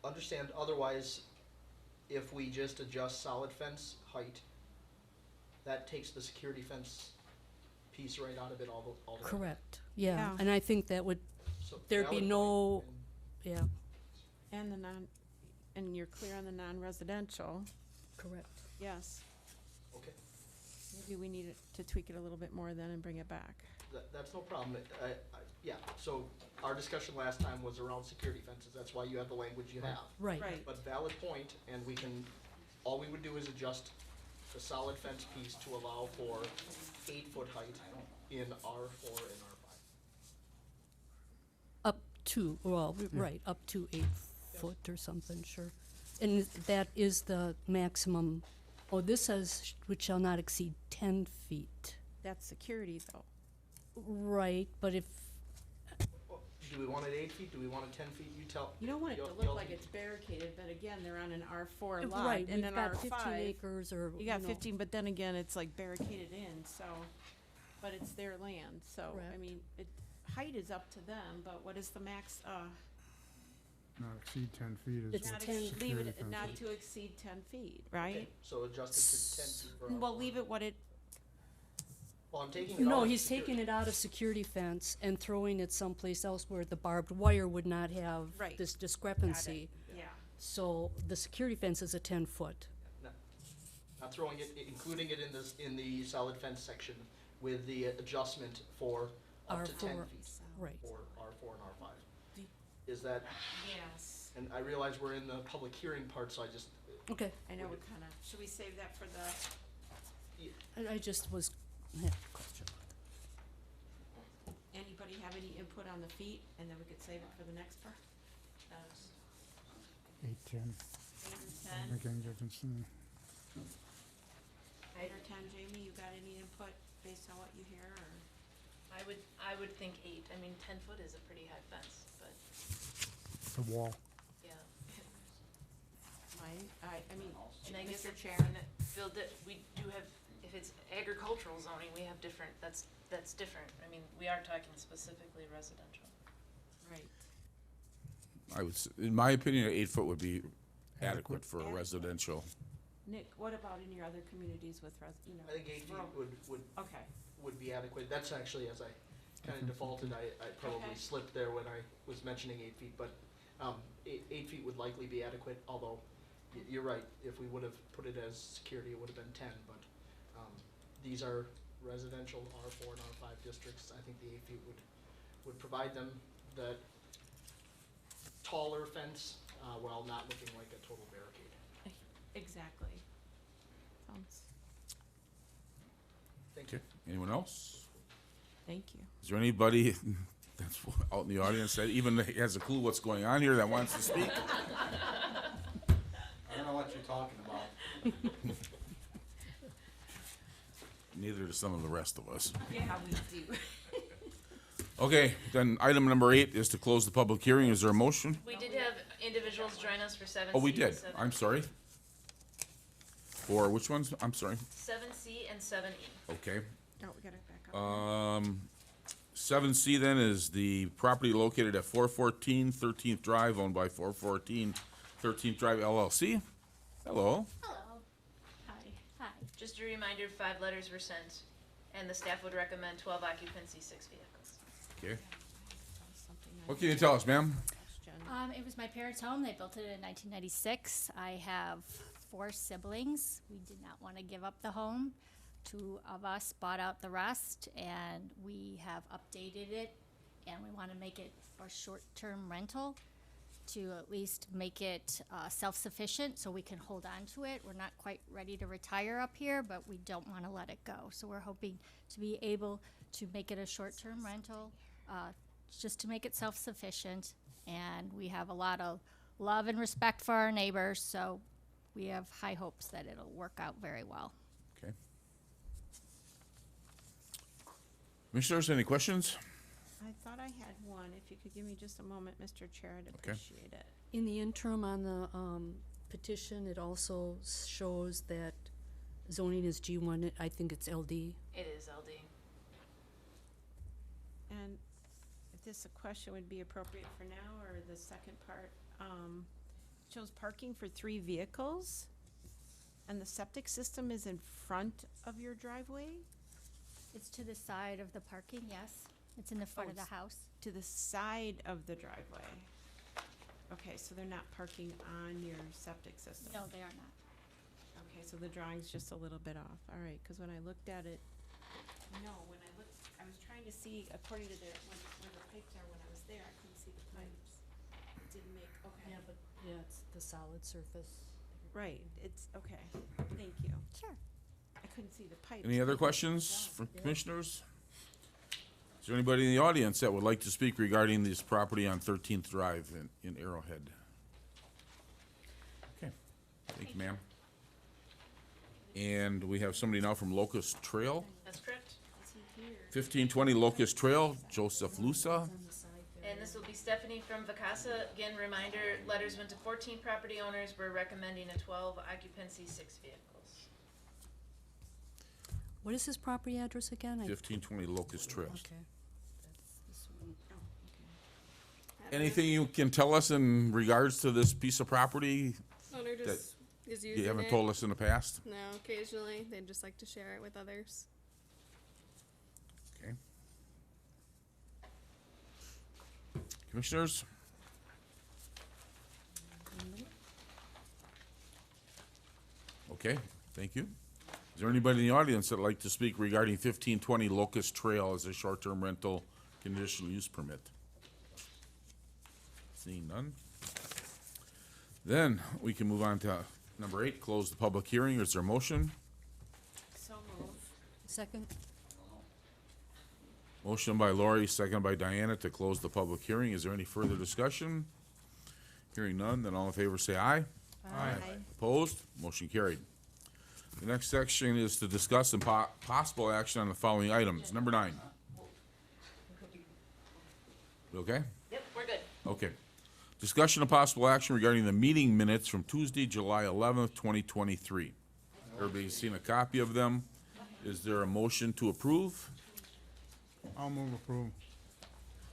understand, otherwise, if we just adjust solid fence height, that takes the security fence piece right out of it all the way. correct, yeah, Yeah. and I think that would, So there'd be valid no, point, yeah, And you're clear on the non-residential, correct. yes. okay, Maybe we need to tweak it a little bit more then and bring it back. that's no problem. Yeah, so our discussion last time was around security fences, that's why you have the language you have. Right. Right. But valid point, and we can, all we would do is adjust the solid fence piece to allow for 8-foot height in R4 and R5. Up to, well, right, up to 8 foot or something, sure. And that is the maximum, oh, this says which shall not exceed 10 feet. That's security though. Right, but if, Do we want it 8 feet, do we want it 10 feet, you tell. You don't want it to you'll- look you'll- like it's barricaded, but again, they're on an R4 lot, right, and we've then got 15 R5. acres or, You got know. 15, but then again, it's like barricaded in, so, but it's their land, so, I Correct. mean, height is up to them, but what is the max, Not exceed 10 feet is It's what 10 leave security it fence not is. to exceed 10 feet, Okay, right? so adjust it to 10 feet for Well, R4. leave it what it, Well, I'm taking it out No, of he's security. taking it out of security fence and throwing it someplace else where the barbed wire would not have Right. this discrepancy. yeah. So the security fence is a 10-foot. Not throwing it, including it in the solid fence section with the adjustment for up to 10 R4, feet right. for R4 and R5. Is that, Yes. and I realize we're in the public hearing part, so I just, Okay, I know we kinda, should we save that for the, I just was, had a question. anybody have any input on the feet, and then we could save it for the next part? 8, 10, 8 or doesn't 10? make any difference to me. 8 or 10, Jamie, you got any input based on what you hear, or? I would think 8. I mean, 10 foot is a pretty high fence, but The wall. yeah. I mean, And I guess Mr. it's, Chairman, Phil, we do have, if it's agricultural zoning, we have different, that's different. I mean, we are talking specifically residential. right. I would, in my opinion, 8 foot would be adequate for a residential. Nick, what about in your other communities with I think 8 feet rural- would Okay, be adequate. That's actually, as I kind of defaulted, I probably Okay. slipped there when I was mentioning 8 feet, but 8 feet would likely be adequate, although you're right, if we would have put it as security, it would have been 10, but, these are residential R4 and R5 districts. I think the 8 feet would provide them that taller fence, while not looking like a total barricade. Exactly. Sounds, Thank you. Okay, anyone else? thank you. Is there anybody that's out in the audience that even has a clue what's going on here that wants to speak? I don't know what you're talking about. Neither do some of the rest of us. Yeah, we do. Okay, then item number 8 is to close the public hearing. Is there a motion? We did have individuals join us for 7C. Oh, we and did. 7 I'm sorry. For which ones? I'm sorry. 7C and 7E. Okay. Oh, we got it back up. 7C then is the property located at 414 13th Drive, owned by 414 13th Drive LLC. Hello. Hello. Hi. Hi. Just a reminder, 5 letters were sent, and the staff would recommend 12 occupancy, 6 vehicles. Okay. Something What can you tell us, ma'am? question. It was my parents' home. They built it in 1996. I have 4 siblings. We did not want to give up the home. 2 of us bought out the rest, and we have updated it, and we want to make it for short-term rental to at least make it self-sufficient so we can hold on to it. We're not quite ready to retire up here, but we don't want to let it go. So we're hoping to be able to make it a short-term rental, just to make it self-sufficient. And we have a lot of love and respect for our neighbors, so we have high hopes that it'll work out very well. Okay. Commissioners, any questions? I thought I had one. If you could give me just a moment, Mr. Chair, I'd appreciate it. In the interim on the petition, it also shows that zoning is G1, I think it's LD. It is LD. And if this a question would be appropriate for now, or the second part, shows parking for 3 vehicles, and the septic system is in front of your driveway? It's to the side of the parking, yes. It's in the front of the it's house. To the side of the driveway? Okay, so they're not parking on your septic system? No, they are not. Okay, so the drawing's just a little bit off, all right, because when I looked at it, no, when I looked, I was trying to see, according to their, where the pipes are, when I was there, I couldn't see the pipes. It didn't make, okay. Yeah, it's the solid surface. Right, it's, okay, thank you. Sure. I couldn't see the pipes. Any other questions from commissioners? Is there anybody in the audience that would like to speak regarding this property on 13th Drive in Arrowhead? Okay, thank you, ma'am. And we have somebody now from Locust Trail, That's correct. 1520 Locust Trail, Joseph Lusa. And this will be Stephanie from Vacasa. Again, reminder, letters went to 14 property owners. We're recommending a 12 occupancy, 6 vehicles. What is his property address again? 1520 Locust Trail. Okay. Anything you can tell us in regards to this piece of property Owner just is using you haven't it. told us in the past? No, occasionally they'd just like to share it with others. Okay. Commissioners? Okay, thank you. Is there anybody in the audience that'd like to speak regarding 1520 Locust Trail as a short-term rental conditional use permit? Seeing none. Then we can move on to number 8, close the public hearing. Is there a motion? So move. Second? Motion by Lori, second by Diana to close the public hearing. Is there any further discussion? Hearing none, then all in favor say aye. Aye. Opposed? Motion carried. The next section is to discuss and possible action on the following items. Number 9. You okay? Yep, we're good. Okay. Discussion of possible action regarding the meeting minutes from Tuesday, July 11th, 2023. Everybody's seen a copy of them. Is there a motion to approve? I'll move approve.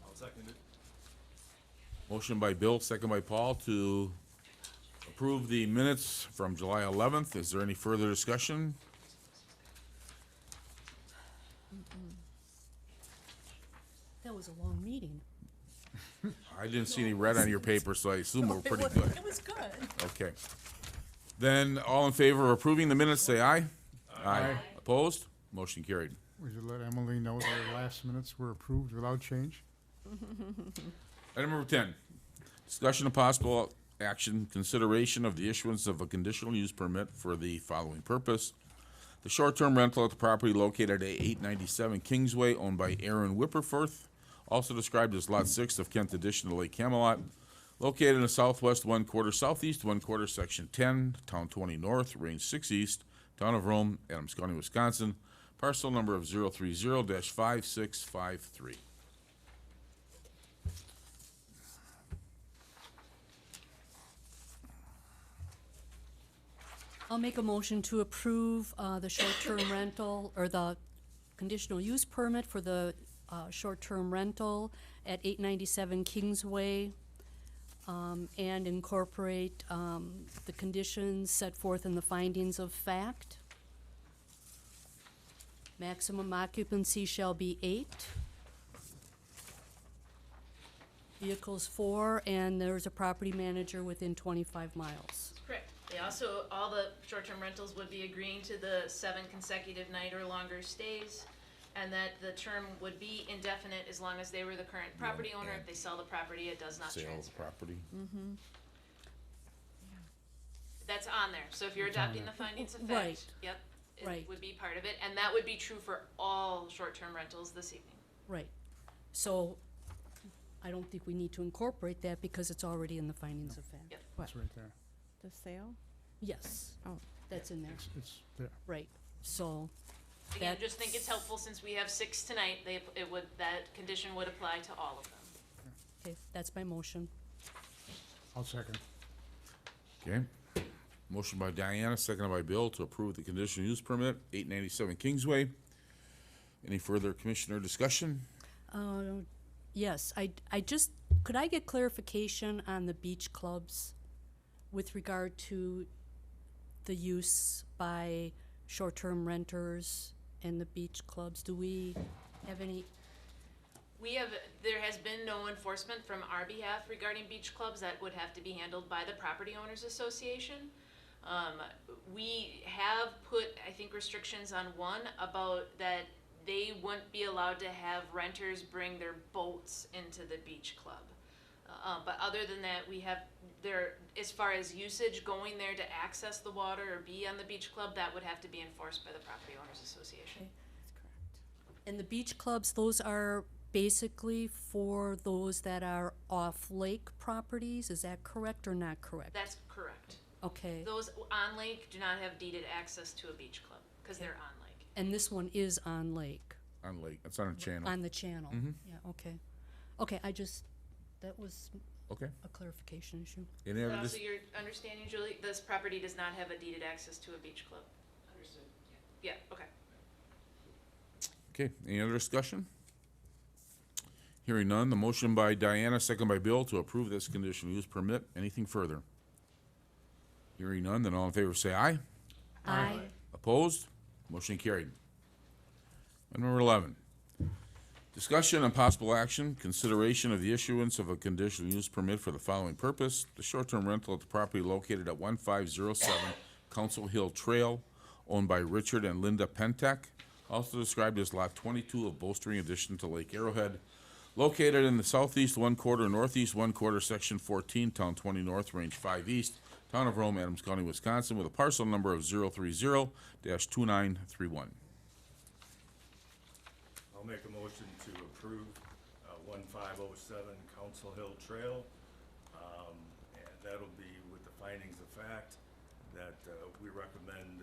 I'll second it. Motion by Bill, second by Paul to approve the minutes from July 11th. Is there any further discussion? That was a long meeting. I didn't see any red on your paper, so I assume we're pretty good. It was good. Okay. Then, all in favor of approving the minutes, say aye. Aye. Opposed? Motion carried. Would you let Emily know that her last minutes were approved without change? Item number 10, discussion of possible action, consideration of the issuance of a conditional use permit for the following purpose. The short-term rental at the property located at 897 Kingsway, owned by Aaron Whipperforth, also described as Lot 6 of Kent Addition to Lake Camelot, located in the southwest 1/4, southeast 1/4, Section 10, Town 20 North, Range 6 East, Town of Rome, Adams County, Wisconsin, parcel number of 030-5653. I'll make a motion to approve the short-term rental, or the conditional use permit for the short-term rental at 897 Kingsway, and incorporate the conditions set forth in the findings of fact. Maximum occupancy shall be 8. Vehicles 4, and there's a property manager within 25 miles. Correct. They also, all the short-term rentals would be agreeing to the 7 consecutive night or longer stays, and that the term would be indefinite as long as they were the current property owner. If they sell the property, it does not Sale of transfer. property. That's on there. So if you're adopting the findings of fact, Right. yep, it Right. would be part of it, and that would be true for all short-term rentals this evening. Right. So I don't think we need to incorporate that because it's already in the findings of fact. Yep. It's right there. The sale? Yes, Oh. that's in there, It's there. right. So Again, That- just think it's helpful since we have 6 tonight, that condition would apply to all of them. okay, that's my motion. I'll second. Okay. Motion by Diana, seconded by Bill to approve the conditional use permit, 897 Kingsway. Any further commissioner discussion? Yes, could I get clarification on the beach clubs with regard to the use by short-term renters and the beach clubs? Do we have any, There has been no enforcement from our behalf regarding beach clubs. That would have to be handled by the Property Owners Association. We have put, I think, restrictions on one about that they wouldn't be allowed to have renters bring their boats into the beach club. But other than that, we have as far as usage going there to access the water or be on the beach club, that would have to be enforced by the Property Owners Association. and the beach clubs, those are basically for those that are off-lake properties, is that correct or not correct? That's correct. Okay, Those on lake do not have deeded access to a beach club, because they're on lake. and this one is on lake, On Lake, it's on a channel. on the channel? Mhm. Yeah, okay. Okay, that was Okay. a clarification issue. Any But other, also, your understanding, Julie, this property does not have a deeded access to a beach club. Understood. Yeah, okay. okay, any other discussion? Hearing none, the motion by Diana, second by Bill to approve this conditional use permit. Anything further? Hearing none, then all in favor say aye. Aye. Opposed? Motion carried. Item number 11, discussion and possible action, consideration of the issuance of a conditional use permit for the following purpose. The short-term rental at the property located at 1507 Council Hill Trail, owned by Richard and Linda Pentek, also described as Lot 22 of Bolstering Addition to Lake Arrowhead, located in the southeast 1/4, northeast 1/4, Section 14, Town 20 North, Range 5 East, Town of Rome, Adams County, Wisconsin, with a parcel number of 030-2931. I'll make a motion to approve 1507 Council Hill Trail. And that'll be with the findings of fact that we recommend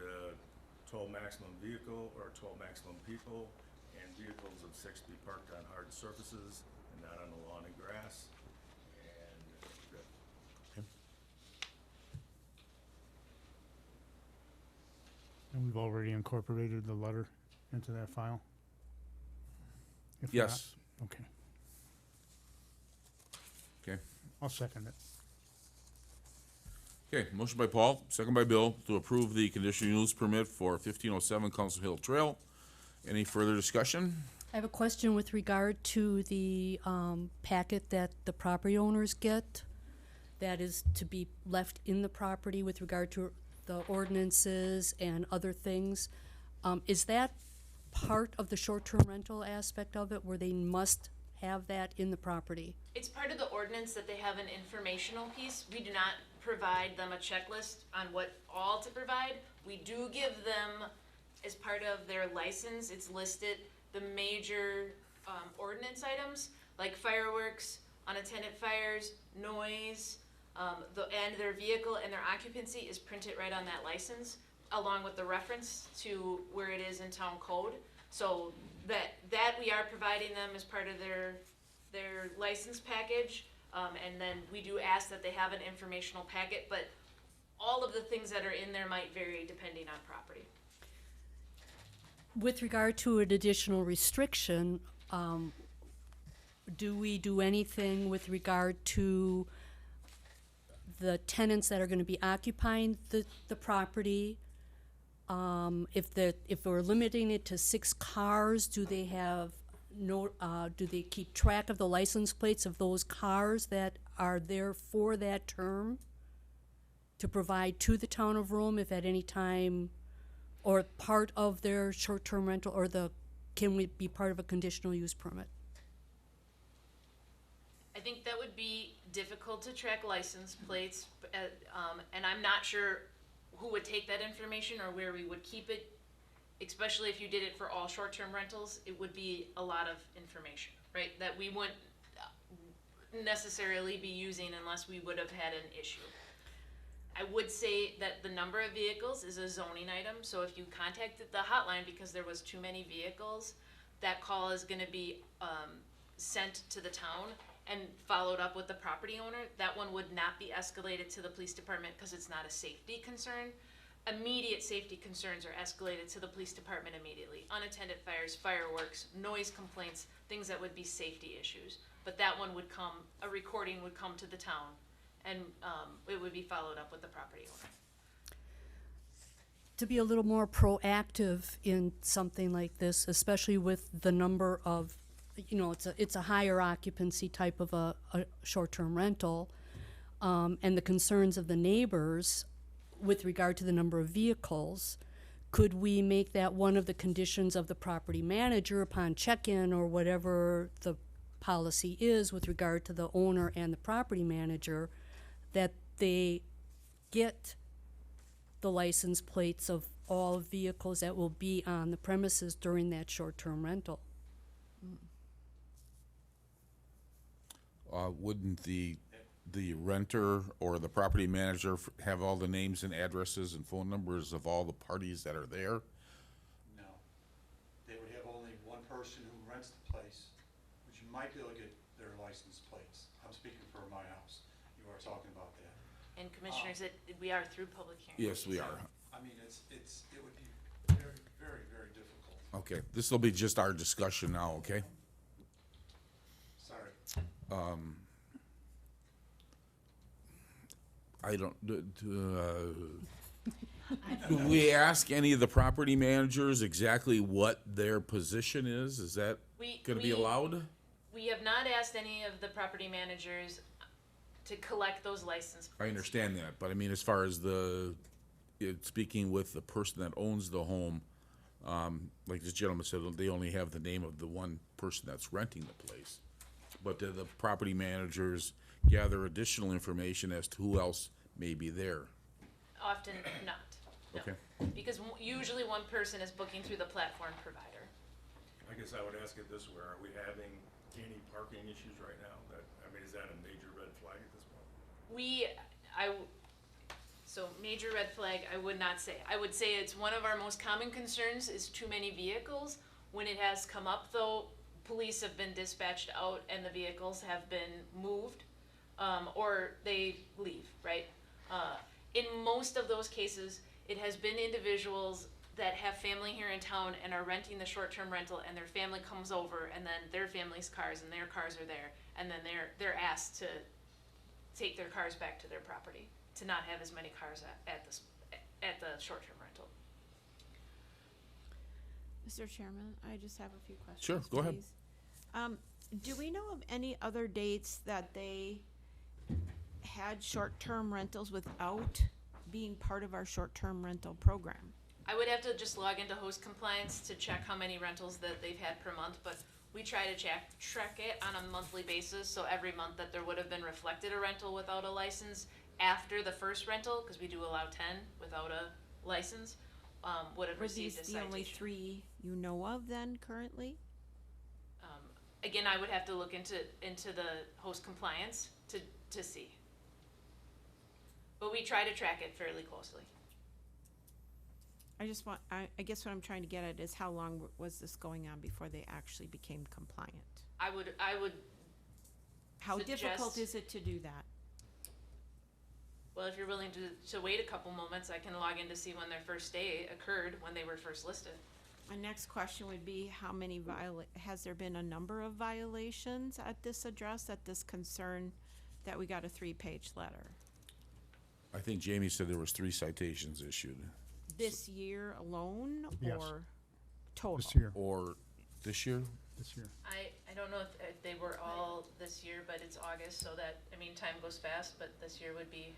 12 maximum vehicle or 12 maximum people, and vehicles of 6 be parked on hard surfaces and not on the lawn and grass. And that- And we've already incorporated the letter into that file? If not- Yes. Okay, Okay. I'll second it. Okay, motion by Paul, second by Bill, to approve the conditional use permit for 1507 Council Hill Trail. Any further discussion? I have a question with regard to the packet that the property owners get that is to be left in the property with regard to the ordinances and other things. Is that part of the short-term rental aspect of it, where they must have that in the property? It's part of the ordinance that they have an informational piece. We do not provide them a checklist on what all to provide. We do give them, as part of their license, it's listed the major ordinance items, like fireworks, unattended fires, noise, and their vehicle and their occupancy is printed right on that license, along with the reference to where it is in town code. So that we are providing them as part of their license package. And then we do ask that they have an informational packet, but all of the things that are in there might vary depending on property. With regard to an additional restriction, do we do anything with regard to the tenants that are gonna be occupying the property? If we're limiting it to 6 cars, do they have do they keep track of the license plates of those cars that are there for that term to provide to the town of Rome if at any time, or part of their short-term rental, or can we be part of a conditional use permit? I think that would be difficult to track license plates, and I'm not sure who would take that information or where we would keep it, especially if you did it for all short-term rentals. It would be a lot of information, right, that we wouldn't necessarily be using unless we would have had an issue. I would say that the number of vehicles is a zoning item, so if you contacted the hotline because there was too many vehicles, that call is gonna be sent to the town and followed up with the property owner. That one would not be escalated to the police department because it's not a safety concern. Immediate safety concerns are escalated to the police department immediately. Unattended fires, fireworks, noise complaints, things that would be safety issues. But that one would come, a recording would come to the town, and it would be followed up with the property owner. To be a little more proactive in something like this, especially with the number of, it's a higher occupancy type of a short-term rental, and the concerns of the neighbors with regard to the number of vehicles, could we make that one of the conditions of the property manager upon check-in, or whatever the policy is with regard to the owner and the property manager, that they get the license plates of all vehicles that will be on the premises during that short-term rental? Wouldn't the renter or the property manager have all the names and addresses and phone numbers of all the parties that are there? No. They would have only one person who rents the place, which you might be able to get their license plates. I'm speaking for my house. You are talking about that. And commissioners, we are through public hearing. Yes, we are. I mean, it would be very, very, very difficult. Okay, this will be just our discussion now, okay? Sorry. I don't, do we ask any of the property managers exactly what their position is? Is that gonna be allowed? We have not asked any of the property managers to collect those license plates. I understand that, but I mean, as far as speaking with the person that owns the home, like this gentleman said, they only have the name of the one person that's renting the place. But do the property managers gather additional information as to who else may be there? Often not, no. Okay. Because usually one person is booking through the platform provider. I guess I would ask it this way, are we having any parking issues right now? Is that a major red flag at this point? So major red flag, I would not say. I would say it's one of our most common concerns is too many vehicles. When it has come up though, police have been dispatched out and the vehicles have been moved, or they leave, right? In most of those cases, it has been individuals that have family here in town and are renting the short-term rental, and their family comes over, and then their family's cars and their cars are there, and then they're asked to take their cars back to their property, to not have as many cars at the short-term rental. Mr. Chairman, I just have a few questions. Sure, go ahead. Please. Do we know of any other dates that they had short-term rentals without being part of our short-term rental program? I would have to just log into host compliance to check how many rentals that they've had per month, but we try to track it on a monthly basis, so every month that there would have been reflected a rental without a license after the first rental, because we do allow 10 without a license, would have Were received these a the only citation. 3 you know of then currently? Again, I would have to look into the host compliance to see. But we try to track it fairly closely. I just want, I guess what I'm trying to get at is how long was this going on before they actually became compliant? I would How difficult suggest- is it to do that? Well, if you're willing to wait a couple moments, I can log in to see when their first day occurred, when they were first listed. My next question would be, how many has there been a number of violations at this address, at this concern that we got a 3-page letter? I think Jamie said there was 3 citations issued. This year alone, Yes. or total? This year, Or this year? this year. I don't know if they were all this year, but it's August, so that, I mean, time goes fast, but this year would be.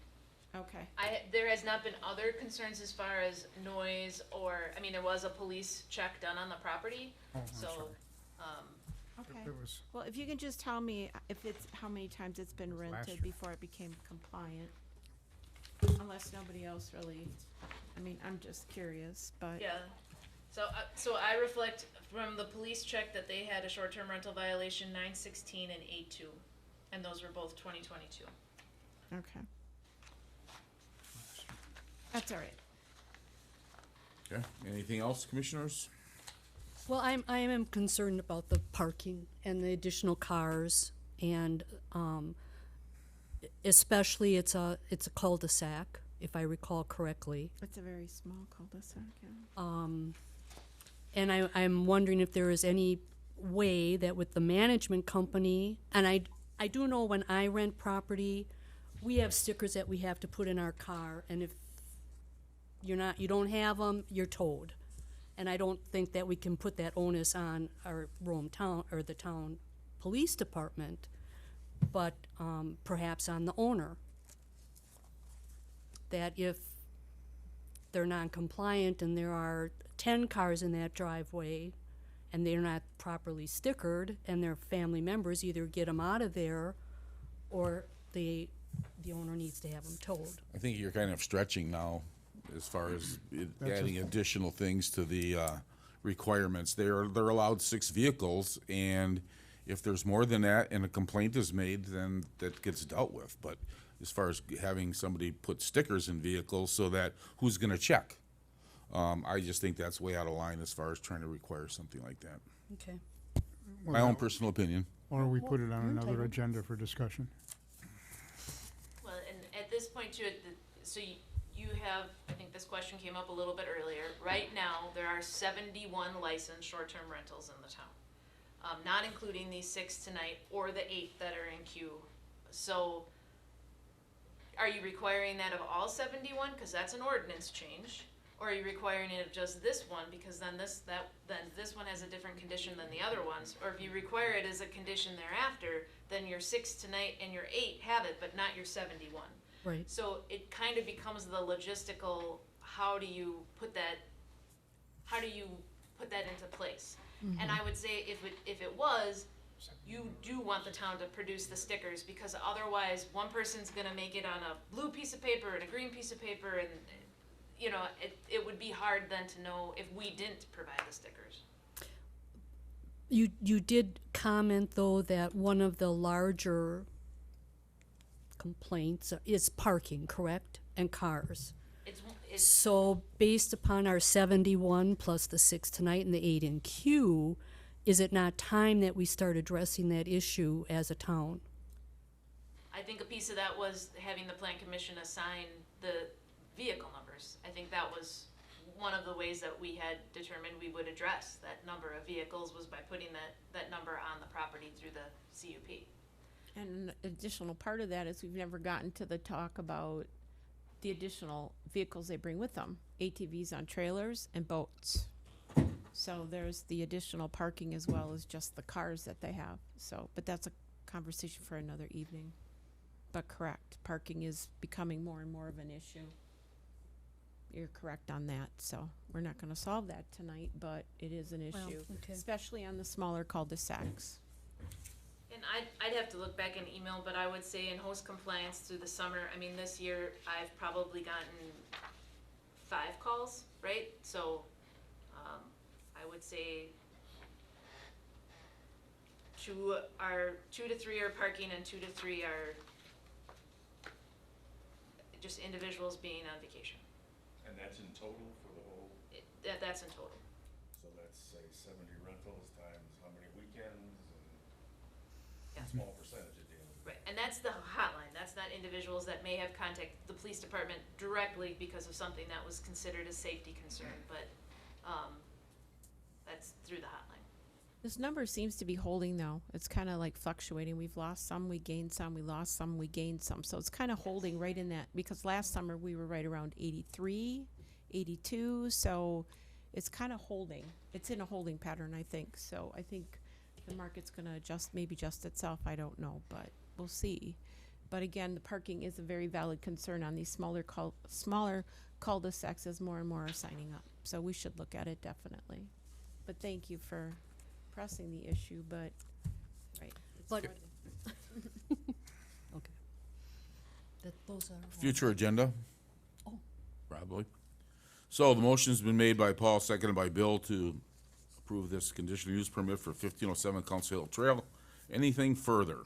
Okay. There has not been other concerns as far as noise or, I mean, there was a police check done on the property, Oh, I'm so, sorry. Okay. It was, Well, if you can just tell me if it's, how many times it's been was last rented year. before it became compliant? Unless nobody else really, I mean, I'm just curious, but. yeah. So I reflect from the police check that they had a short-term rental violation 9/16 and 8/2, and those were both 2022. Okay. That's all right. Okay, anything else, commissioners? Well, I am concerned about the parking and the additional cars, and especially it's a cul-de-sac, if I recall correctly. It's a very small cul-de-sac, yeah. And I'm wondering if there is any way that with the management company, and I do know when I rent property, we have stickers that we have to put in our car, and if you don't have them, you're towed. And I don't think that we can put that onus on our Rome town, or the town police department, but perhaps on the owner. That if they're non-compliant and there are 10 cars in that driveway and they're not properly stickered and their family members, either get them out of there or the owner needs to have them towed. I think you're kind of stretching now as far as That's adding additional things to the requirements. They're allowed 6 vehicles, and if there's more than that and a complaint is made, then that gets dealt with. But as far as having somebody put stickers in vehicles so that who's gonna check? I just think that's way out of line as far as trying to require something like that. Okay. My own personal opinion. Or we put it on you're another entitled. agenda for discussion. Well, and at this point too, so you have, I think this question came up a little bit earlier. Right now, there are 71 licensed short-term rentals in the town, not including these 6 tonight or the 8 that are in queue. So, are you requiring that of all 71? Because that's an ordinance change. Or are you requiring it of just this one? Because then this one has a different condition than the other ones. Or if you require it as a condition thereafter, then your 6 tonight and your 8 have it, but not your 71. Right. So it kind of becomes the logistical, how do you put that into place? And I would say if it was, you do want the town to produce the stickers, because otherwise one person's gonna make it on a blue piece of paper and a green piece of paper, and you know, it would be hard then to know if we didn't provide the stickers. You did comment, though, that one of the larger complaints is parking, correct? And cars. It's So based upon our 71 plus the 6 tonight and the 8 in queue, is it not time that we start addressing that issue as a town? I think a piece of that was having the plan commission assign the vehicle numbers. I think that was one of the ways that we had determined we would address that number of vehicles, was by putting that number on the property through the CUP. And an additional part of that is we've never gotten to the talk about the additional vehicles they bring with them, ATVs on trailers and boats. So there's the additional parking as well as just the cars that they have. So, but that's a conversation for another evening. But correct, parking is becoming more and more of an issue. you're correct on that, so we're not gonna solve that tonight, but it is an Well, issue, okay. especially on the smaller cul-de-sacs. And I'd have to look back in email, but I would say in host compliance through the summer, I mean, this year, I've probably gotten 5 calls, right? So, I would say 2 to 3 are parking and 2 to 3 are just individuals being on vacation. And that's in total for the whole, That's in total. so let's say 70 rentals times how many weekends Yeah. and small percentage at the end of the day. Right, and that's the hotline, that's not individuals that may have contacted the police department directly because of something that was considered a safety concern, but, that's through the hotline. This number seems to be holding though. It's kind of like fluctuating. We've lost some, we gained some, we lost some, we gained some. So it's kind of holding right in that, because last summer we were right around 83, 82. So it's kind of holding. It's in a holding pattern, I think. So I think the market's going to maybe adjust itself. I don't know, but we'll see. But again, the parking is a very valid concern on these smaller cul-de-sacs as more and more are signing up. So we should look at it definitely. But thank you for pressing the issue, but, right. it's But- more than- Okay. Those are. all- Future agenda? Oh. Probably. So the motion's been made by Paul, seconded by Bill to approve this conditional use permit for 1507 Council Hill Trail. Anything further?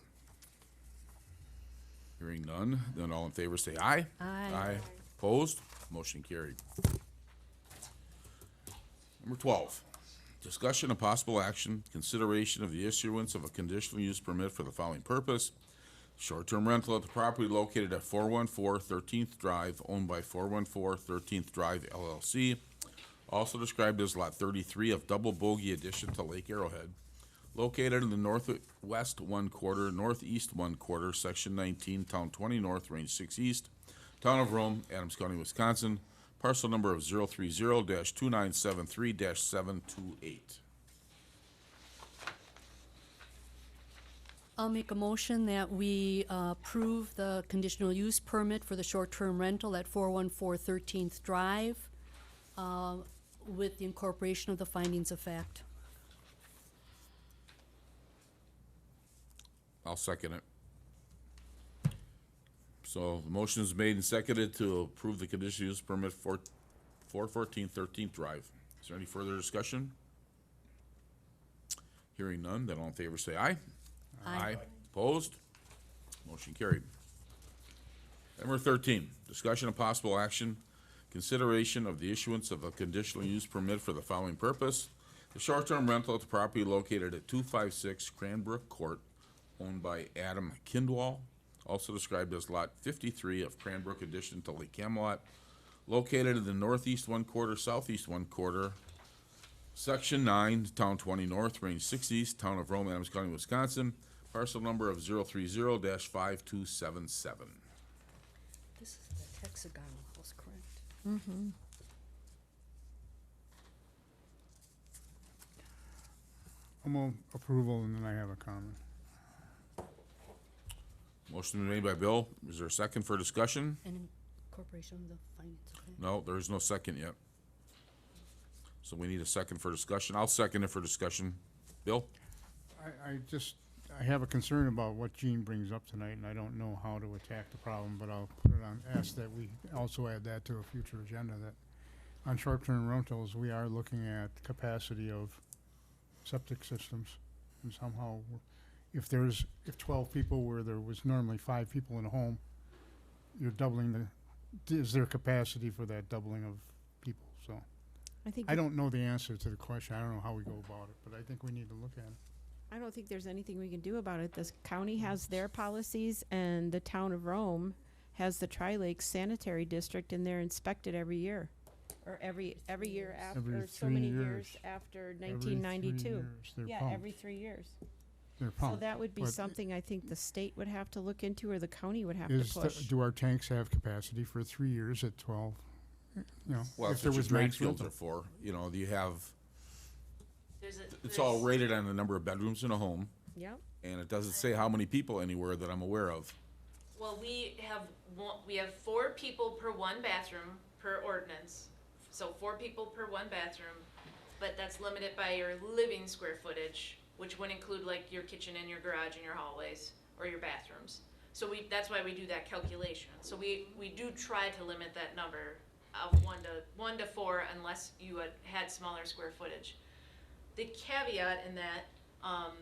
Hearing none, then all in favor say aye. Aye. Opposed? Motion carried. Number 12, discussion of possible action, consideration of the issuance of a conditional use permit for the following purpose. Short-term rental at the property located at 414 13th Drive, owned by 414 13th Drive LLC, also described as Lot 33 of Double Bogey addition to Lake Arrowhead, located in the northwest 1/4, northeast 1/4, Section 19, Town 20 North, Range 6 East, Town of Rome, Adams County, Wisconsin, parcel number of 030-2973-728. I'll make a motion that we approve the conditional use permit for the short-term rental at 414 13th Drive with the incorporation of the findings of fact. I'll second it. So the motion is made and seconded to approve the conditional use permit for 414 13th Drive. Is there any further discussion? Hearing none, then all in favor say aye. Aye. Opposed? Motion carried. Number 13, discussion of possible action, consideration of the issuance of a conditional use permit for the following purpose. The short-term rental at the property located at 256 Cranbrook Court, owned by Adam Kindwall, also described as Lot 53 of Cranbrook addition to Lake Camelot, located in the northeast 1/4, southeast 1/4, Section 9, Town 20 North, Range 6 East, Town of Rome, Adams County, Wisconsin, parcel number of 030-5277. This is the hexagonal house, correct? I'm on approval, and then I have a comment. Motion been made by Bill. Is there a second for discussion? And incorporation of the findings of fact. No, there is no second yet. So we need a second for discussion. I'll second it for discussion. Bill? I have a concern about what Gene brings up tonight, and I don't know how to attack the problem, but I'll put it on, ask that we also add that to a future agenda, that on short-term rentals, we are looking at capacity of septic systems, and somehow, if 12 people where there was normally 5 people in a home, you're doubling is there capacity for that doubling of people, so. I think I don't know the answer to the question, I don't know how we go about it, but I think we need to look at it. I don't think there's anything we can do about it. The county has their policies, and the town of Rome has the Tri-Lakes Sanitary District, and they're inspected every year, or every year Every after, so 3 many years. years after Every 1992. 3 years, they're Yeah, pumped. every 3 years. They're So pumped. that would be but something I think the state would have to look into, or the county would have to push. Do our tanks have capacity for 3 years at 12? You know, Well, if that's there what your was drain max fields rental. are for. You know, you have, There's it's all rated on the number of bedrooms in a home, Yep. and it doesn't say how many people anywhere that I'm aware of. Well, we have 4 people per 1 bathroom per ordinance. So 4 people per 1 bathroom, but that's limited by your living square footage, which would include like your kitchen and your garage and your hallways, or your bathrooms. So that's why we do that calculation. So we do try to limit that number of 1 to 4 unless you had smaller square footage. The caveat in that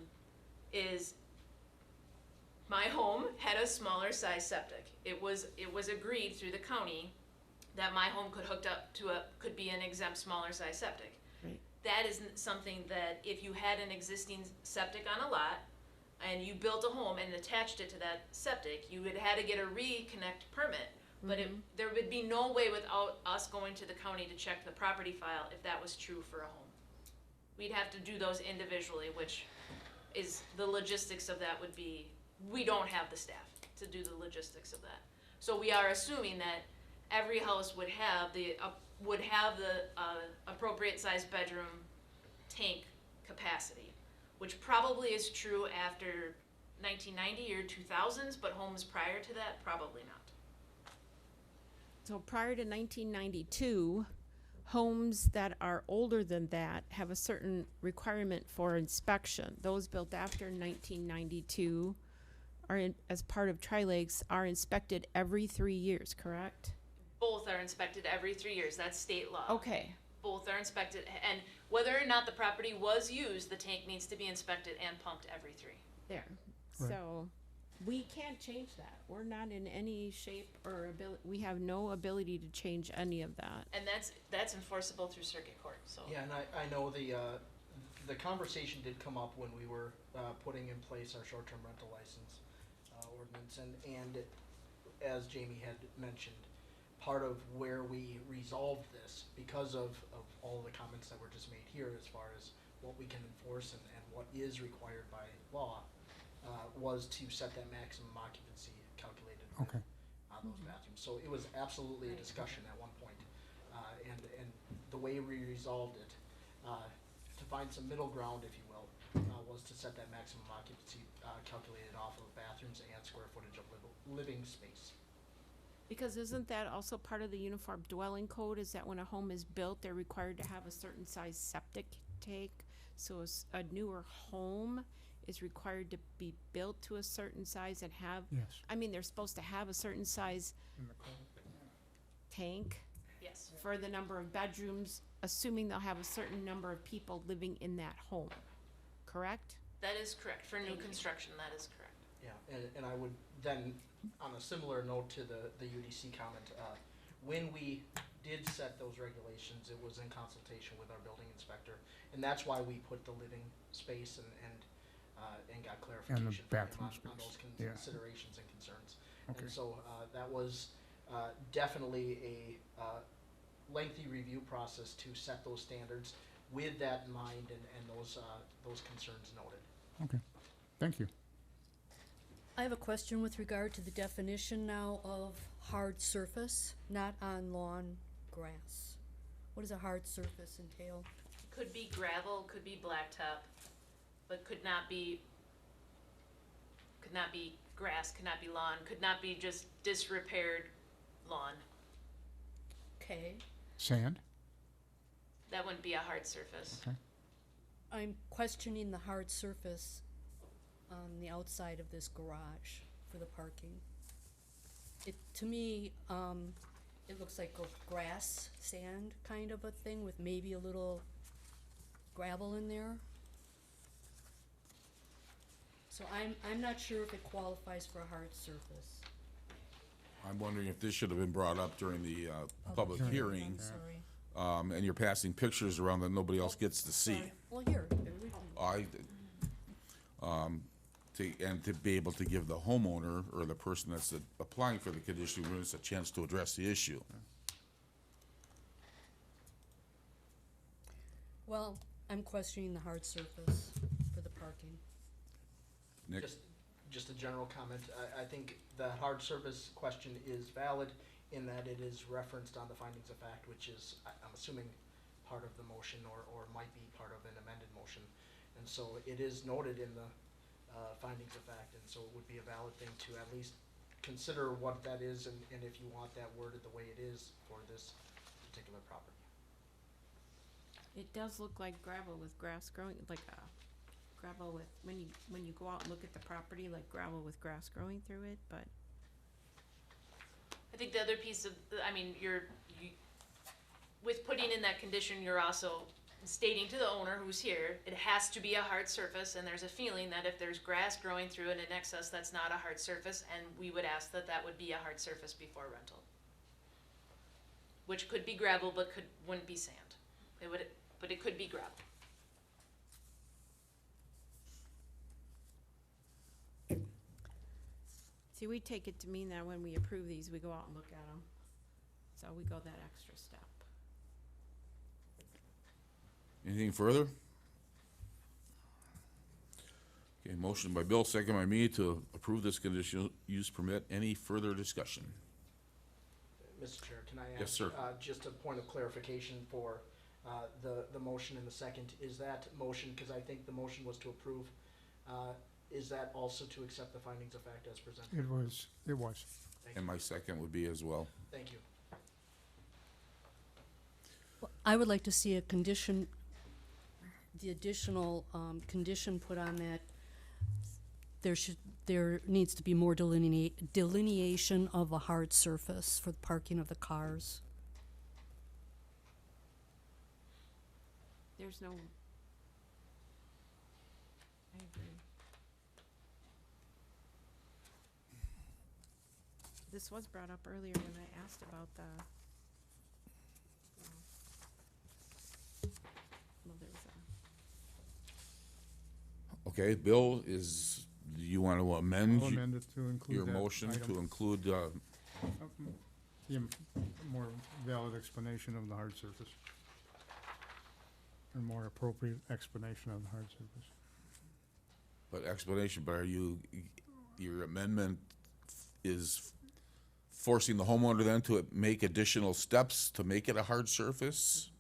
is my home had a smaller size septic. It was agreed through the county that my home could be an exempt smaller size septic. Right. That isn't something that if you had an existing septic on a lot and you built a home and attached it to that septic, you would have to get a reconnect permit. But there would be no way without us going to the county to check the property file if that was true for a home. We'd have to do those individually, which is the logistics of that would be, we don't have the staff to do the logistics of that. So we are assuming that every house would have the appropriate size bedroom tank capacity, which probably is true after 1990 or 2000s, but homes prior to that, probably not. So prior to 1992, homes that are older than that have a certain requirement for inspection. Those built after 1992 as part of Tri-Lakes are inspected every 3 years, correct? Both are inspected every 3 years. That's state law. Okay. Both are inspected, and whether or not the property was used, the tank needs to be inspected and pumped every 3. There. Right. So we can't change that. We're not in any shape or we have no ability to change any of that. And that's enforceable through circuit court, so. Yeah, and I know the conversation did come up when we were putting in place our short-term rental license ordinance, and as Jamie had mentioned, part of where we resolved this, because of all the comments that were just made here as far as what we can enforce and what is required by law, was to set that maximum occupancy calculated Okay. on those bathrooms. So it was absolutely a discussion at one point, and the way we resolved it, to find some middle ground, if you will, was to set that maximum occupancy calculated off of bathrooms and square footage of living space. Because isn't that also part of the Uniform Dwelling Code, is that when a home is built, they're required to have a certain size septic tank? So a newer home is required to be built to a certain size and have, Yes. I mean, they're supposed to have a certain size In the code. tank Yes. for the number of bedrooms, assuming they'll have a certain number of people living in that home, correct? That is correct. For new construction, that is correct. Yeah, and I would then, on a similar note to the UDC comment, when we did set those regulations, it was in consultation with our building inspector, and that's why we put the living space and got clarification from him bathroom on those space, yeah. considerations and concerns. Okay. And so that was definitely a lengthy review process to set those standards with that in mind and those concerns noted. Okay. Thank you. I have a question with regard to the definition now of hard surface, not on lawn grass. What does a hard surface entail? Could be gravel, could be blacktop, but could not be grass, could not be lawn, could not be just disrepaired lawn. Okay. Sand? That wouldn't be a hard surface. Okay. I'm questioning the hard surface on the outside of this garage for the parking. To me, it looks like a grass, sand kind of a thing with maybe a little gravel in there. So I'm not sure if it qualifies for a hard surface. I'm wondering if this should have been brought up during the public hearing, I'm sorry. and you're passing pictures around that nobody else gets to see. Sorry. Well, here, To be able to give the homeowner or the person that's applying for the conditional use a chance to address the issue. well, I'm questioning the hard surface for the parking. Nick? Just a general comment, I think the hard surface question is valid in that it is referenced on the findings of fact, which is, I'm assuming, part of the motion or might be part of an amended motion. And so it is noted in the findings of fact, and so it would be a valid thing to at least consider what that is, and if you want that worded the way it is for this particular property. It does look like gravel with grass growing, like, gravel with, when you go out and look at the property, like gravel with grass growing through it, but I think the other piece of, I mean, with putting in that condition, you're also stating to the owner who's here, it has to be a hard surface, and there's a feeling that if there's grass growing through it in excess, that's not a hard surface, and we would ask that that would be a hard surface before rental. Which could be gravel, but wouldn't be sand. But it could be gravel. see, we take it to mean that when we approve these, we go out and look at them. So we go that extra step. Anything further? Okay, motion by Bill, second by me to approve this conditional use permit. Any further discussion? Mr. Chair, can I ask? Yes, sir. Just a point of clarification for the motion in the second. Is that motion, because I think the motion was to approve, is that also to accept the findings of fact as presented? It was. Thank And you. my second would be as well. Thank you. I would like to see a condition, the additional condition put on that. There needs to be more delineation of a hard surface for the parking of the cars. There's no. I agree. This was brought up earlier when I asked about the. Well, there was a. Okay, Bill, do you want to amend I'll amend it to include your that motion item. to include, The more valid explanation of the hard surface. A more appropriate explanation of the hard surface. but are your amendment is forcing the homeowner then to make additional steps to make it a hard surface?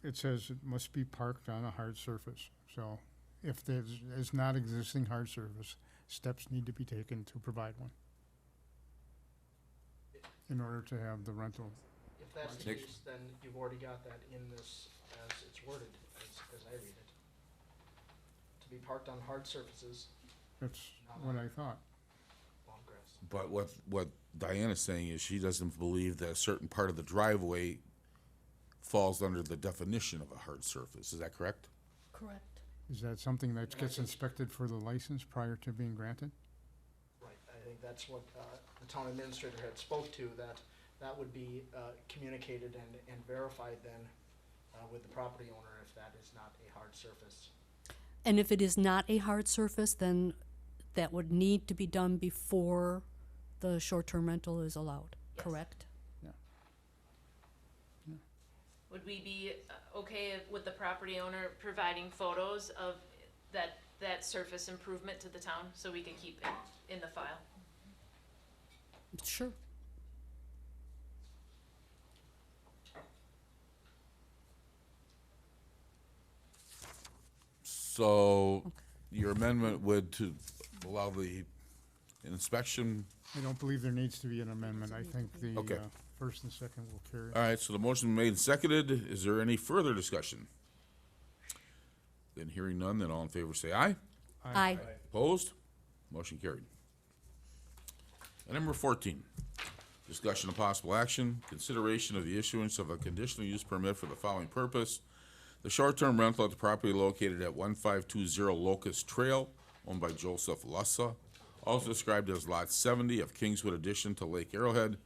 It says it must be parked on a hard surface, so if there's not existing hard surface, steps need to be taken to provide one in order to have the rental. If that's the Nick? case, then you've already got that in this as it's worded, as I read it. To be parked on hard surfaces, That's what I thought. lawn grass. But what Diana's saying is she doesn't believe that a certain part of the driveway falls under the definition of a hard surface. Is that correct? Correct. Is that something that gets inspected for the license prior to being granted? Right, I think that's what the town administrator had spoke to, that would be communicated and verified then with the property owner if that is not a hard surface. And if it is not a hard surface, then that would need to be done before the short-term rental is allowed, Yes. correct? Would we be okay with the property owner providing photos of that surface improvement to the town so we can keep it in the file? Sure. So your amendment would to allow the inspection. I don't believe there needs to be an amendment. I think the Okay. First and second will carry. All right, so the motion made and seconded. Is there any further discussion? Then hearing none, then all in favor say aye. Aye. Opposed? Motion carried. And number 14, discussion of possible action, consideration of the issuance of a conditional use permit for the following purpose. The short-term rental at the property located at 1520 Locust Trail, owned by Joseph Lussa, also described as Lot 70 of Kingswood addition to Lake Arrowhead,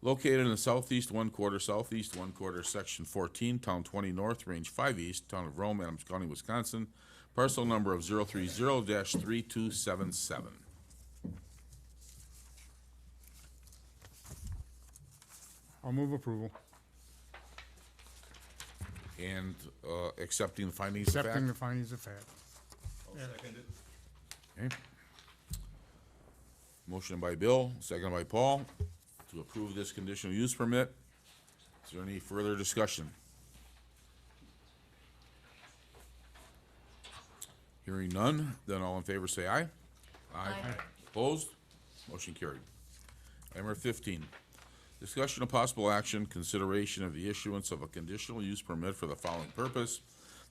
located in the southeast 1/4, section 14, town 20 north, range 5 east, town of Rome, Adams County, Wisconsin, parcel number of 030-3277. I'll move approval. And accepting the findings of fact. Accepting the findings of fact. I'll second it. Okay. Motion by Bill, second by Paul, to approve this conditional use permit. Is there any further discussion? Hearing none, then all in favor say aye. Aye. Opposed? Motion carried. Item number 15, Discussion of possible action, consideration of the issuance of a conditional use permit for the following purpose.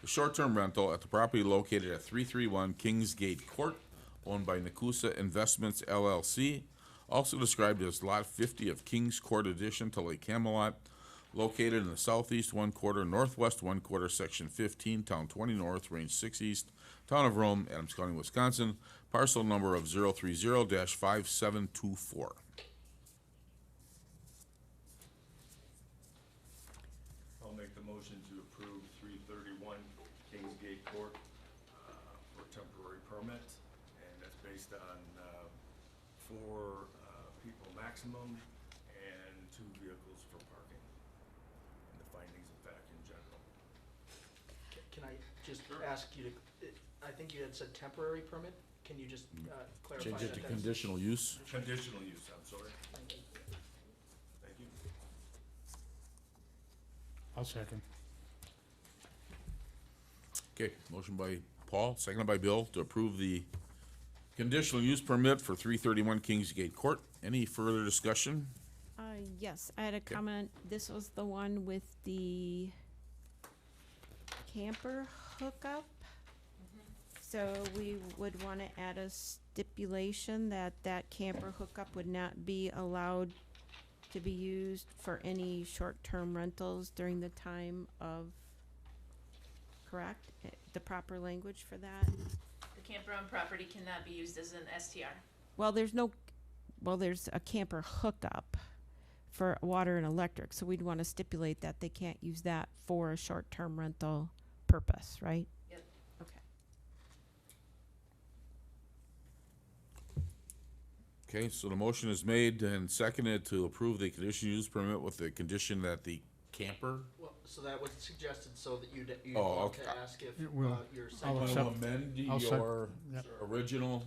The short-term rental at the property located at 331 Kingsgate Court, owned by Nakusa Investments LLC, also described as Lot 50 of Kings Court addition to Lake Camelot, located in the southeast 1/4, northwest 1/4, section 15, town 20 north, range 6 east, town of Rome, Adams County, Wisconsin, parcel number of 030-5724. I'll make the motion to approve 331 Kingsgate Court for temporary permit, and that's based on 4 people maximum and 2 vehicles for parking, and the findings of fact in general. Can I just ask you to, I think you had said temporary permit? Can you just clarify that? Change it to conditional use. Conditional use, I'm sorry. Thank you. Thank you. I'll second. Okay, motion by Paul, seconded by Bill to approve the conditional use permit for 331 Kingsgate Court. Any further discussion? Yes, I had a comment. This was the one with the camper hookup. So we would want to add a stipulation that that camper hookup would not be allowed to be used for any short-term rentals during the time of, correct? The proper language for that? The camper on property cannot be used as an STR. Well, there's a camper hookup for water and electric, so we'd want to stipulate that they can't use that for a short-term rental purpose, right? Yep. Okay. Okay, so the motion is made and seconded to approve the conditional use permit with the condition that the camper. Well, so that was suggested so that you'd Oh, want okay. to ask if It will. your I'll You second. want accept- to amend I'll sec- your yep. original,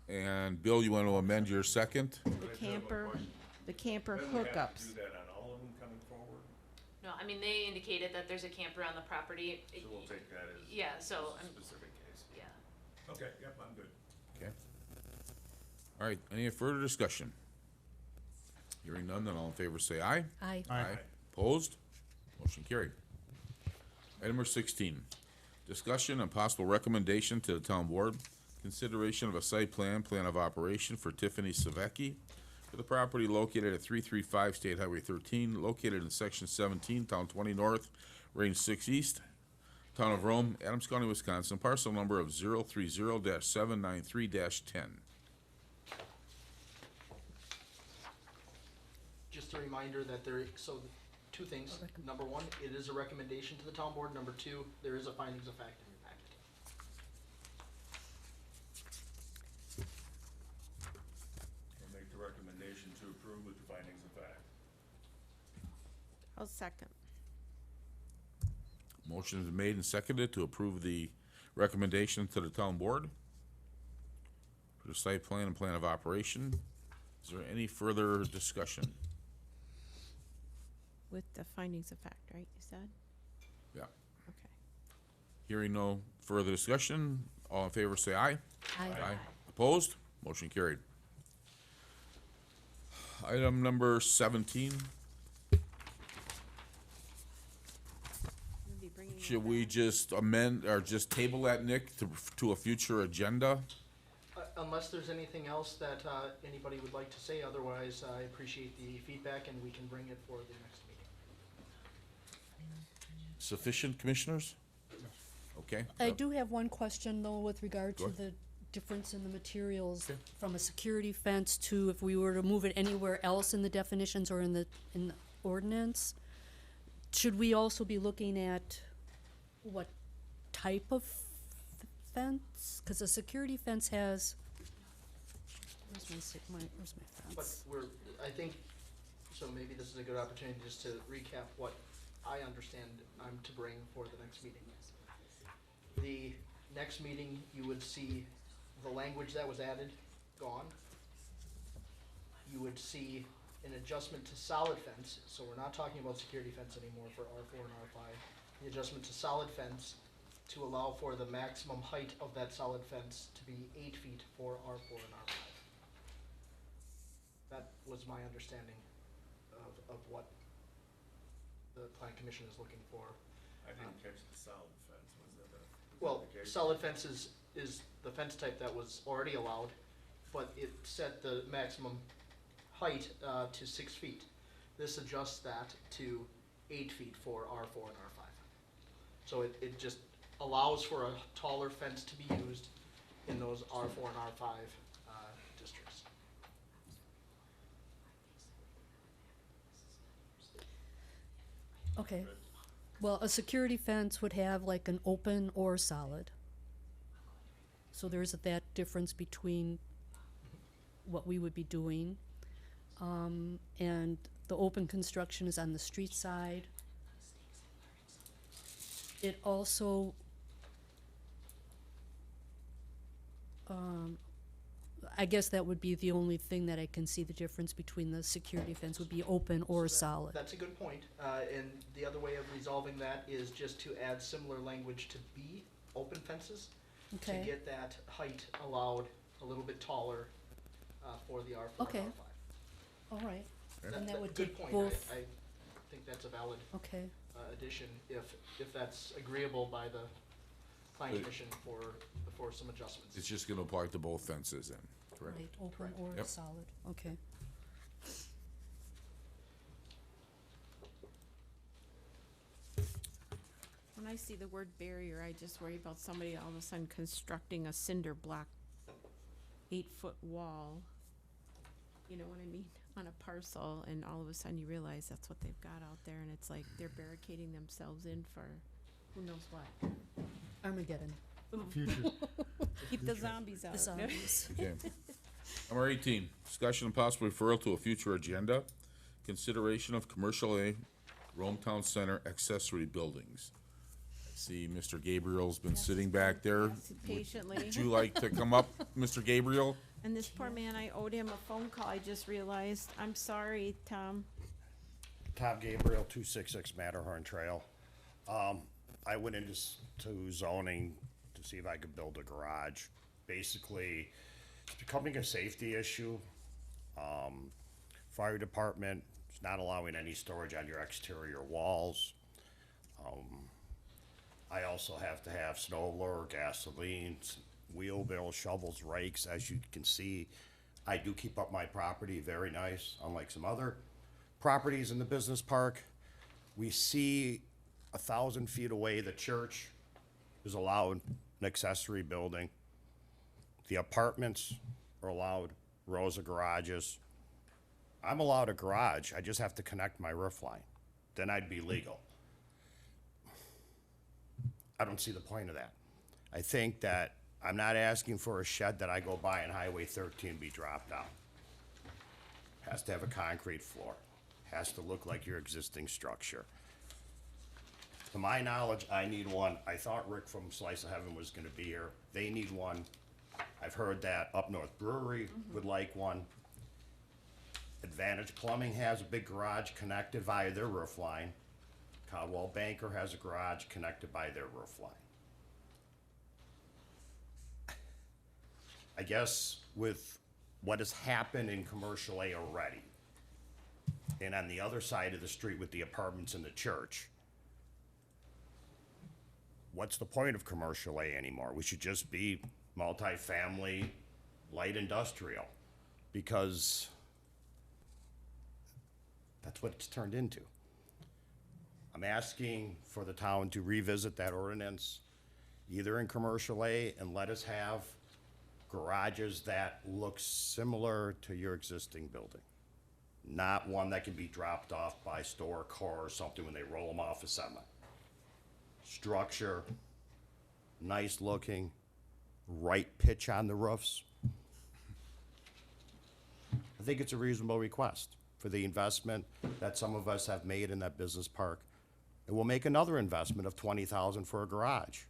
and Bill, you want to amend your second? The camper Then we have to hookups. do that on all of them coming forward, No, I mean, they indicated that there's a camper on the property. so we'll take that as Yeah, so, a specific case. yeah. Okay, yep, I'm good. Okay. All right, any further discussion? Hearing none, then all in favor say aye. Aye. Aye. Opposed? Motion carried. Item number 16, discussion and possible recommendation to the town board, consideration of a site plan of operation for Tiffany Savecki for the property located at 335 State Highway 13, located in section 17, town 20 north, range 6 east, town of Rome, Adams County, Wisconsin, parcel number of 030-793-10. Just a reminder that so 2 things. Number 1, it is a recommendation to the town board. Number 2, there is a findings of fact in your packet. I'll make the recommendation to approve with the findings of fact. I'll second. Motion is made and seconded to approve the recommendation to the town board for the site plan and plan of operation. Is there any further discussion? With the findings of fact, right, you said? Yeah. Okay. Hearing no further discussion, all in favor say aye. Aye. Opposed? Motion carried. Item number 17, We'll be bringing that should we back. just amend, or just table that, Nick, to a future agenda? Unless there's anything else that anybody would like to say, otherwise I appreciate the feedback and we can bring it for the next meeting. Sufficient, commissioners? Okay. I do have one question, though, with regard Go to ahead. the difference in the materials from a security fence to if we were to move it anywhere else in the definitions or in the ordinance. Should we also be looking at what type of fence? Because a security fence has, where's my But fence? I think, so maybe this is a good opportunity just to recap what I understand I'm to bring for the next meeting. The next meeting, you would see the language that was added gone. You would see an adjustment to solid fence, so we're not talking about security fence anymore for R4 and R5. The adjustment to solid fence to allow for the maximum height of that solid fence to be 8 feet for R4 and R5. That was my understanding of what the plan commission is looking for. I didn't catch the solid fence, was that a? Well, the case? solid fence is the fence type that was already allowed, but it set the maximum height to 6 feet. This adjusts that to 8 feet for R4 and R5. So it just allows for a taller fence to be used in those R4 and R5 districts. Okay. Well, a security fence would have like an open or solid. So there's that difference between what we would be doing. And the open construction is on the street side. It also, I guess that would be the only thing that I can see the difference between the security fence would be open or solid. That's a good point. And the other way of resolving that is just to add similar language to B, open fences, to Okay. get that height allowed a little bit taller for the R4 Okay. and R5. All right. And that would Good take point. both, I think that's a valid okay. addition if that's agreeable by the plan But- commission for some adjustments. It's just gonna apply to both fences then, correct? Right, open or Yep. solid, okay. When I see the word barrier, I just worry about somebody all of a sudden constructing a cinder block 8-foot wall. You know what I mean? On a parcel, and all of a sudden you realize that's what they've got out there, and it's like they're barricading themselves in for who knows what. Armageddon, Future, Keep the zombies out. the zombies. Okay. Number 18, discussion and possible referral to a future agenda. Consideration of commercial A, Rome Town Center accessory buildings. I see Mr. Gabriel's been sitting back there. Patiently. Would you like to come up, Mr. Gabriel? And this poor man, I owed him a phone call, I just realized. I'm sorry, Tom. Tom Gabriel, 266 Matterhorn Trail. I went into to zoning to see if I could build a garage. Basically, it's becoming a safety issue. Fire department is not allowing any storage on your exterior walls. I also have to have snow blower, gasoline, wheelbarrow, shovels, rakes. As you can see, I do keep up my property very nice, unlike some other properties in the business park. We see 1,000 feet away, the church is allowed an accessory building. The apartments are allowed rows of garages. I'm allowed a garage, I just have to connect my roof line. Then I'd be legal. I don't see the point of that. I think that I'm not asking for a shed that I go by on Highway 13 be dropped down. Has to have a concrete floor. Has to look like your existing structure. To my knowledge, I need one. I thought Rick from Slice of Heaven was gonna be here. They need one. I've heard that Up North Brewery would like one. Advantage Plumbing has a big garage connected via their roof line. Caldwell Banker has a garage connected by their roof line. I guess with what has happened in commercial A already, and on the other side of the street with the apartments and the church, what's the point of commercial A anymore? We should just be multifamily, light industrial, because that's what it's turned into. I'm asking for the town to revisit that ordinance, either in commercial A, and let us have garages that look similar to your existing building. Not one that can be dropped off by store car or something when they roll them off a semi. Structure, nice looking, right pitch on the roofs. I think it's a reasonable request for the investment that some of us have made in that business park. And we'll make another investment of $20,000 for a garage.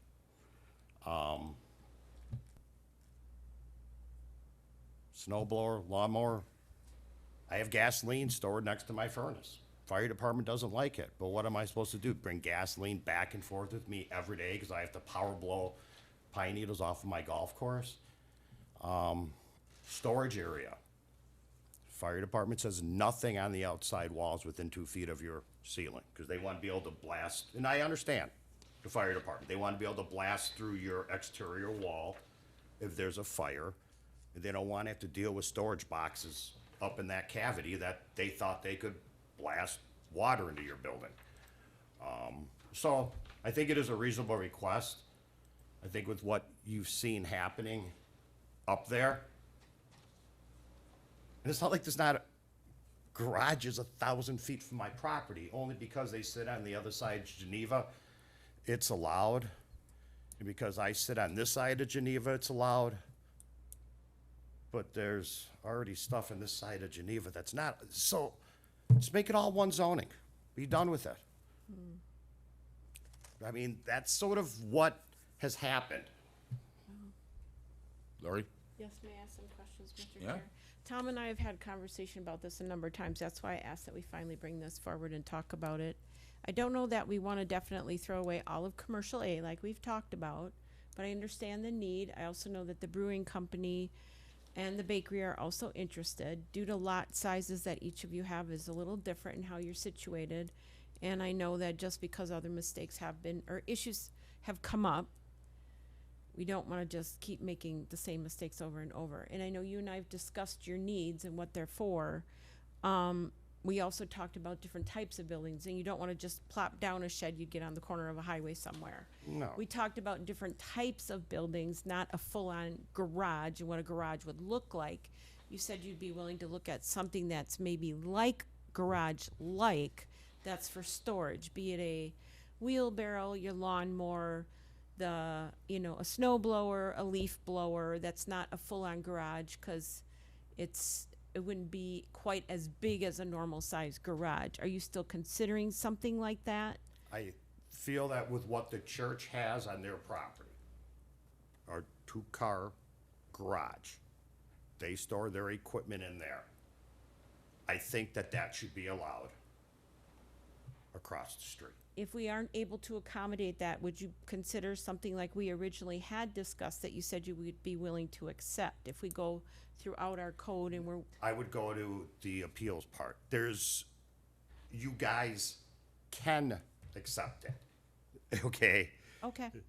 Snow blower, lawnmower. I have gasoline stored next to my furnace. Fire department doesn't like it, but what am I supposed to do? Bring gasoline back and forth with me every day because I have to power blow pine needles off of my golf course? Storage area. Fire department says nothing on the outside walls within 2 feet of your ceiling, because they want to be able to blast, and I understand the fire department, they want to be able to blast through your exterior wall if there's a fire, and they don't want to have to deal with storage boxes up in that cavity that they thought they could blast water into your building. So I think it is a reasonable request. I think with what you've seen happening up there, and it's not like there's not a garage is 1,000 feet from my property, only because they sit on the other side of Geneva, it's allowed. And because I sit on this side of Geneva, it's allowed. But there's already stuff in this side of Geneva that's not. So just make it all one zoning. Be done with it. I mean, that's sort of what has happened. Laurie? Yes, may I ask some questions, Mr. Yeah. Chair? Tom and I have had conversation about this a number of times. That's why I asked that we finally bring this forward and talk about it. I don't know that we want to definitely throw away all of commercial A like we've talked about, but I understand the need. I also know that the brewing company and the bakery are also interested. Due to lot sizes that each of you have is a little different in how you're situated. And I know that just because other mistakes have been, or issues have come up, we don't want to just keep making the same mistakes over and over. And I know you and I have discussed your needs and what they're for. We also talked about different types of buildings, and you don't want to just plop down a shed you'd get on the corner of a highway somewhere. No. We talked about different types of buildings, not a full-on garage and what a garage would look like. You said you'd be willing to look at something that's maybe like garage-like, that's for storage, be it a wheelbarrow, your lawnmower, a snow blower, a leaf blower. That's not a full-on garage, because it wouldn't be quite as big as a normal size garage. Are you still considering something like that? I feel that with what the church has on their property, our 2-car garage, they store their equipment in there. I think that that should be allowed across the street. If we aren't able to accommodate that, would you consider something like we originally had discussed that you said you would be willing to accept? If we go throughout our code and we're, I would go to the appeals part. You guys can accept it, okay? okay. I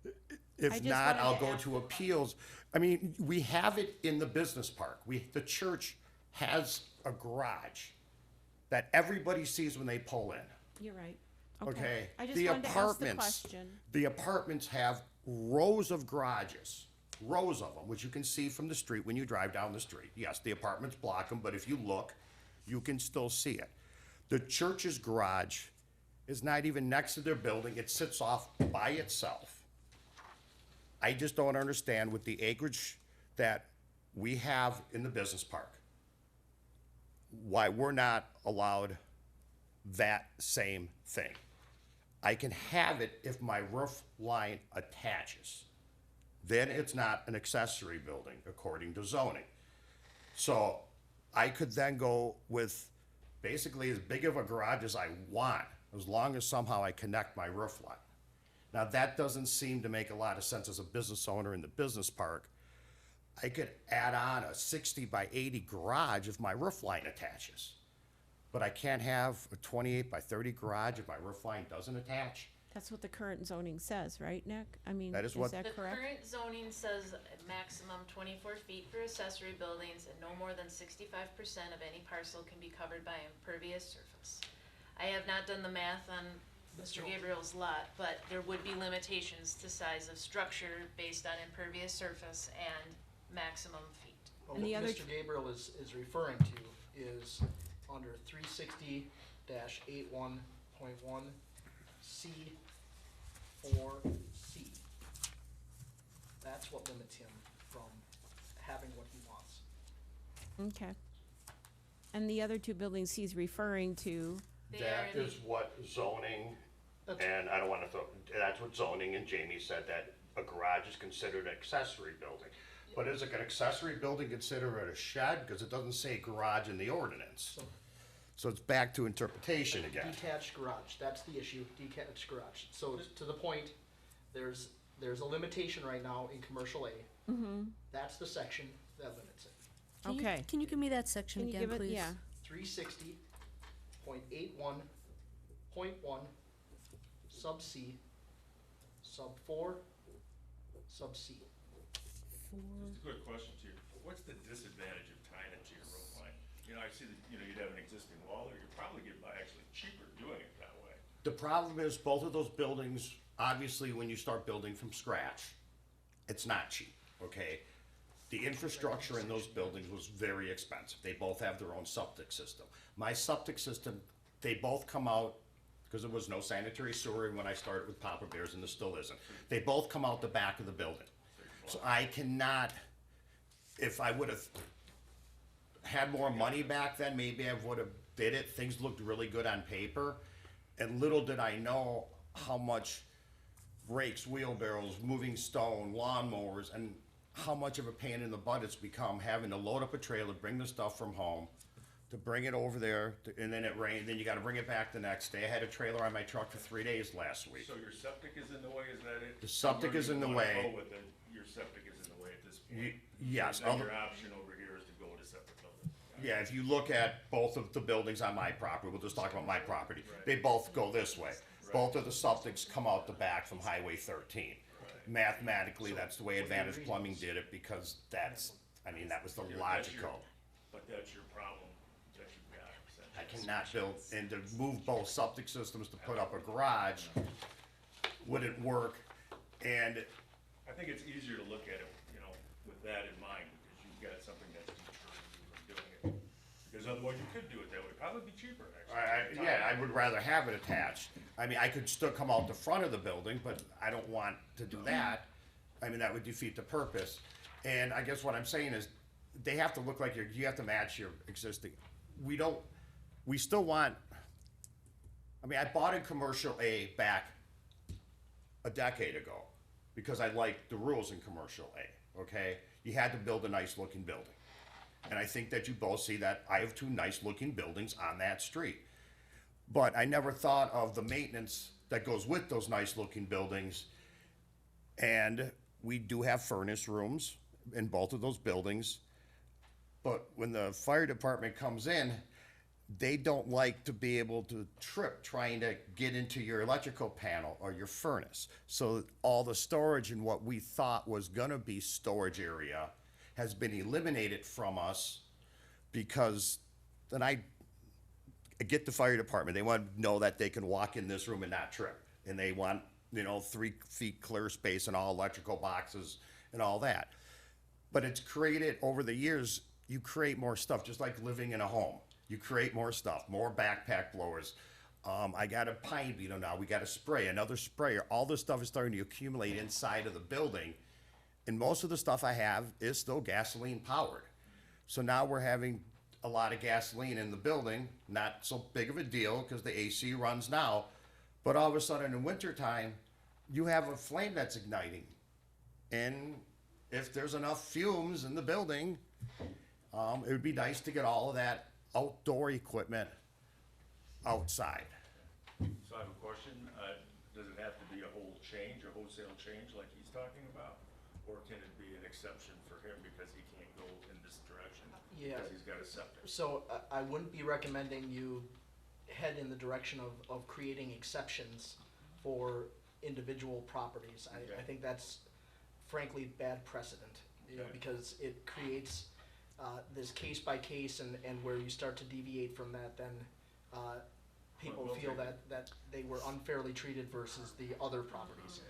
If just not, wanted I'll to go ask to appeals. I mean, we have it in the business park. The church has a garage that everybody sees when they pull in, You're right. okay? I just The wanted to ask the apartments- question. The apartments have rows of garages, rows of them, which you can see from the street when you drive down the street. Yes, the apartments block them, but if you look, you can still see it. The church's garage is not even next to their building. It sits off by itself. I just don't understand with the acreage that we have in the business park, why we're not allowed that same thing. I can have it if my roof line attaches. Then it's not an accessory building according to zoning. So I could then go with basically as big of a garage as I want, as long as somehow I connect my roof line. Now, that doesn't seem to make a lot of sense as a business owner in the business park. I could add on a 60 by 80 garage if my roof line attaches. But I can't have a 28 by 30 garage if my roof line doesn't attach. That's what the current zoning says, right, Nick? I mean, That is is what- that The correct? current zoning says a maximum 24 feet for accessory buildings, and no more than 65% of any parcel can be covered by impervious surface. I have not done the math on Mr. Gabriel's lot, but there would be limitations to size of structure based on impervious surface and maximum feet. Well, And what the other Mr. Gabriel is referring to is under 360-81.1 C4C. That's what limits him from having what he wants. Okay. And the other two buildings he's referring to, They That are is what zoning, and I don't wanna that's what zoning, and Jamie said that a garage is considered an accessory building. But is an accessory building considered a shed? Because it doesn't say garage in the ordinance. So it's back to interpretation again. Detached garage, that's the issue, detached garage. So to the point, there's a limitation right now in commercial A. That's the section that limits it. Okay. Can you give me that section Can you again, give it, please? yeah, 360.81.1, sub C, sub 4, sub C. Just a quick question to you. What's the disadvantage of tying it to your roof line? You know, I see that, you know, you'd have an existing wall there, you'd probably get by actually cheaper doing it that way. The problem is both of those buildings, obviously, when you start building from scratch, it's not cheap, okay? The infrastructure in those buildings was very expensive. They both have their own septic system. My septic system, they both come out, because there was no sanitary sewer when I started with Papa Bears, and there still isn't. They both come out the back of the building. So I cannot, if I would have had more money back then, maybe I would have did it. Things looked really good on paper. And little did I know how much rakes, wheelbarrows, moving stone, lawnmowers, and how much of a pain in the butt it's become having to load up a trailer, bring the stuff from home, to bring it over there, and then it rained, then you gotta bring it back the next day. I had a trailer on my truck for 3 days last week. So your septic is in the way, is that it? The septic is in the Where you way. wanna go with it, your septic is in the way at this point. Yes. Then your option over here is to go with a separate building. Yeah, if you look at both of the buildings on my property, we'll just talk about my property, they both go this way. Both of the septics come out the back from Highway 13. Mathematically, that's the way Advantage Plumbing did it, because that's, I mean, that was the logical. But that's your problem that you've got. I cannot build, and to move both septic systems to put up a garage wouldn't work, and I think it's easier to look at it, you know, with that in mind, because you've got something that's deterring you from doing it. Because otherwise you could do it that way, probably be cheaper, actually. I would rather have it attached. I mean, I could still come out the front of the building, but I don't want to do that. I mean, that would defeat the purpose. And I guess what I'm saying is, they have to look like you have to match your existing. We still want, I mean, I bought in commercial A back a decade ago, because I liked the rules in commercial A, okay? You had to build a nice looking building. And I think that you both see that I have two nice looking buildings on that street. But I never thought of the maintenance that goes with those nice looking buildings. And we do have furnace rooms in both of those buildings. But when the fire department comes in, they don't like to be able to trip trying to get into your electrical panel or your furnace. So all the storage in what we thought was gonna be storage area has been eliminated from us, because then I get the fire department, they want to know that they can walk in this room and not trip. And they want, 3 feet clear space and all electrical boxes and all that. But it's created, over the years, you create more stuff, just like living in a home. You create more stuff, more backpack blowers. I got a pine beetle now, we got a spray, another sprayer. All this stuff is starting to accumulate inside of the building. And most of the stuff I have is still gasoline powered. So now we're having a lot of gasoline in the building, not so big of a deal because the AC runs now. But all of a sudden in wintertime, you have a flame that's igniting. And if there's enough fumes in the building, it would be nice to get all of that outdoor equipment outside. So I have a question, does it have to be a whole change, a wholesale change like he's talking about? Or can it be an exception for him because he can't go in this direction? Yeah. Because he's got a septic? So I wouldn't be recommending you head in the direction of creating exceptions for individual properties. I think that's frankly bad precedent, because it creates this case by case, and where you start to deviate from that, then people feel that they were unfairly treated versus the other properties.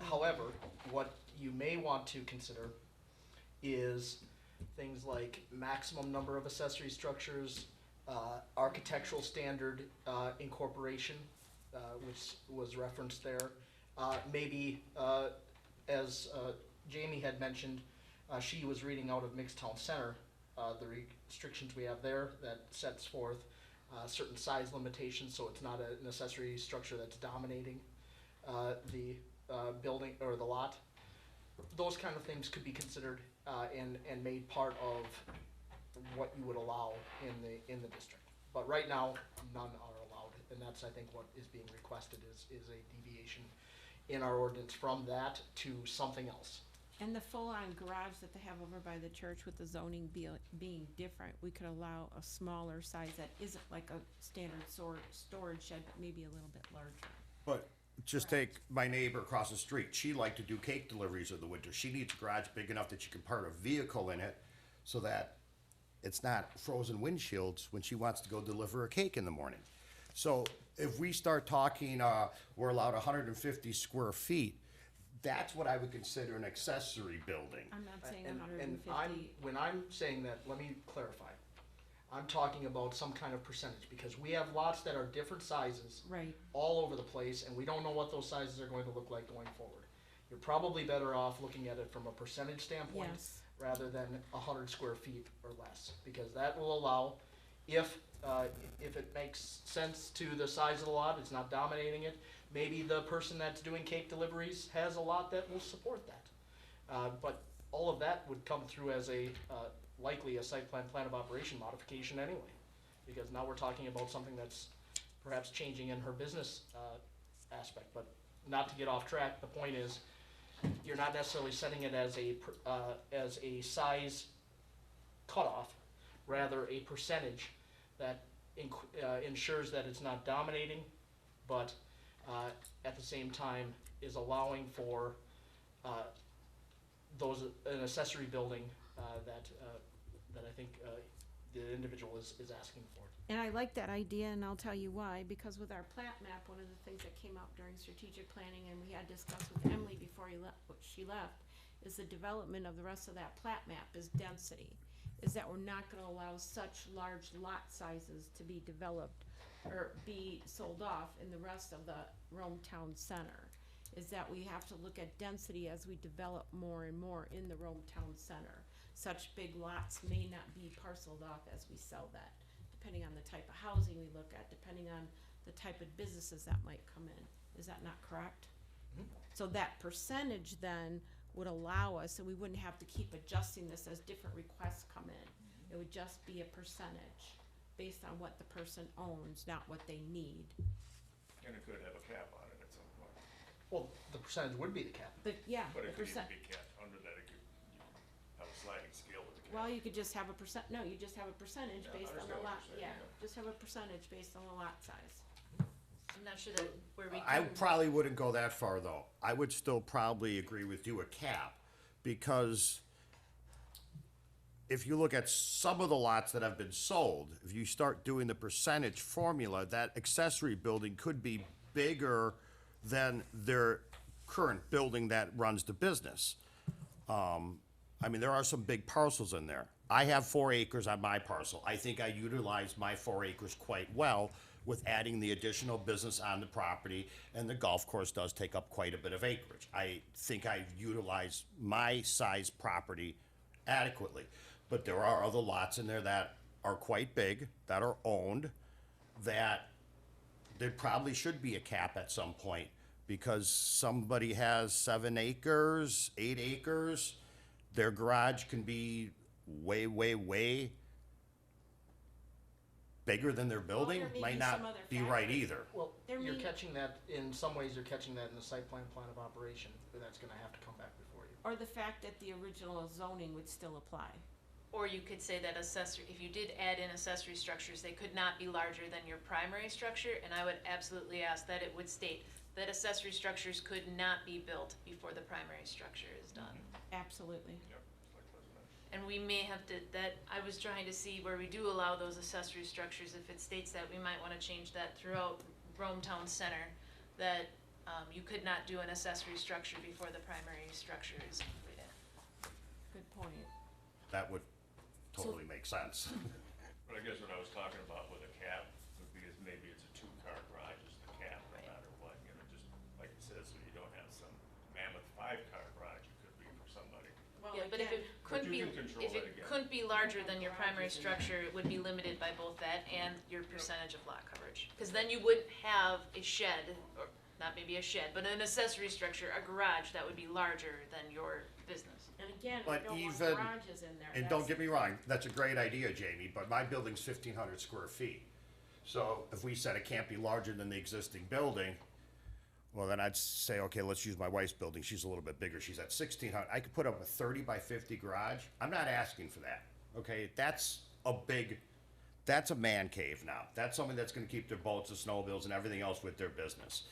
However, what you may want to consider is things like maximum number of accessory structures, architectural standard incorporation, which was referenced there. Maybe, as Jamie had mentioned, she was reading out of Mixtown Center, the restrictions we have there that sets forth certain size limitations, so it's not an accessory structure that's dominating the building or the lot. Those kind of things could be considered and made part of what you would allow in the district. But right now, none are allowed, and that's, I think, what is being requested is a deviation in our ordinance from that to something else. And the full-on garage that they have over by the church with the zoning being different, we could allow a smaller size that isn't like a standard storage shed, but maybe a little bit larger. But just take my neighbor across the street. She liked to do cake deliveries in the winter. She needs a garage big enough that she can park a vehicle in it so that it's not frozen windshields when she wants to go deliver a cake in the morning. So if we start talking, we're allowed 150 square feet, that's what I would consider an accessory building. I'm not saying And- hundred and And fifty. when I'm saying that, let me clarify. I'm talking about some kind of percentage, because we have lots that are different sizes. Right. All over the place, and we don't know what those sizes are going to look like going forward. You're probably better off looking at it from a percentage standpoint. Yes. Rather than 100 square feet or less, because that will allow, if it makes sense to the size of the lot, it's not dominating it, maybe the person that's doing cake deliveries has a lot that will support that. But all of that would come through as likely a site plan of operation modification anyway, because now we're talking about something that's perhaps changing in her business aspect. But not to get off track, the point is, you're not necessarily setting it as a size cutoff, rather a percentage that ensures that it's not dominating, but at the same time is allowing for an accessory building that I think the individual is asking for. And I like that idea, and I'll tell you why, because with our plat map, one of the things that came up during strategic planning, and we had discussed with Emily before she left, is the development of the rest of that plat map is density. Is that we're not gonna allow such large lot sizes to be developed or be sold off in the rest of the Rome Town Center. Is that we have to look at density as we develop more and more in the Rome Town Center. Such big lots may not be parceled off as we sell that, depending on the type of housing we look at, depending on the type of businesses that might come in. Is that not correct? So that percentage then would allow us, and we wouldn't have to keep adjusting this as different requests come in. It would just be a percentage based on what the person owns, not what they need. And it could have a cap on it at some point. Well, the percentage would be the cap. But yeah, But the it could even percent, be capped under that, it could, you have a sliding scale with the cap. well, you could just have a no, you just have a percentage Yeah, I based on the understand what lot, you're saying, yeah, yeah. just have a percentage based on the lot size. I'm not sure that where we I can. probably wouldn't go that far, though. I would still probably agree with you, a cap, because if you look at some of the lots that have been sold, if you start doing the percentage formula, that accessory building could be bigger than their current building that runs the business. I mean, there are some big parcels in there. I have 4 acres on my parcel. I think I utilize my 4 acres quite well with adding the additional business on the property, and the golf course does take up quite a bit of acreage. I think I utilize my size property adequately. But there are other lots in there that are quite big, that are owned, that there probably should be a cap at some point, because somebody has 7 acres, 8 acres, their garage can be way, way, way bigger than their building, there may might be not some other be right factors. either. Well, There you're may- catching that, in some ways, you're catching that in the site plan of operation, but that's gonna have to come back before you. Or the fact that the original zoning would still apply. Or you could say that if you did add in accessory structures, they could not be larger than your primary structure, and I would absolutely ask that it would state that accessory structures could not be built before the primary structure is done. Absolutely. Yep, it's like residential. And we may have to, I was trying to see where we do allow those accessory structures, if it states that, we might wanna change that throughout Rome Town Center, that, you could not do an accessory structure before the primary structure is completed. Good point. That would totally make sense. But I guess what I was talking about with a cap would be is maybe it's a 2-car garage is the cap, no matter what, you know, just like it says, so you don't have some mammoth 5-car garage, it could be for somebody. Well, Yeah, but if it again, couldn't you be, can control if that it again. couldn't be larger than your primary structure, it would be limited by both that and your percentage of lot coverage. Cause then you wouldn't have a shed, or not maybe a shed, but an accessory structure, a garage that would be larger than your business. And again, we But don't want even- garages in there. And don't get me wrong, that's a great idea, Jamie, but my building's 1,500 square feet. So if we said it can't be larger than the existing building, Well, then I'd say, okay, let's use my wife's building. She's a little bit bigger. She's at 1,600. I could put up a 30 by 50 garage. I'm not asking for that. Okay, that's a man cave now. That's something that's gonna keep their boats and snowmobiles and everything else with their business.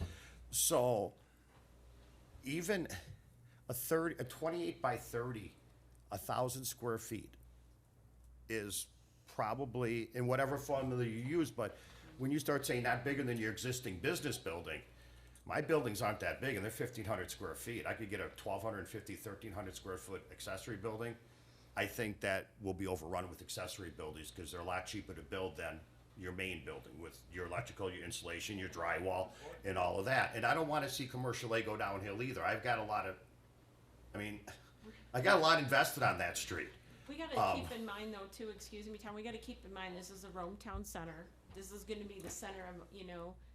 So even a 28 by 30, 1,000 square feet is probably, in whatever formula you use, but when you start saying not bigger than your existing business building, my buildings aren't that big and they're 1,500 square feet. I could get a 1,250, 1,300 square foot accessory building. I think that will be overrun with accessory buildings because they're a lot cheaper to build than your main building with your electrical, your insulation, your drywall, and all of that. And I don't want to see commercial A go downhill either. I got a lot invested on that street. We gotta keep in mind though, too, excuse me, Tom, we gotta keep in mind, this is a Rome Town Center. This is gonna be the center of,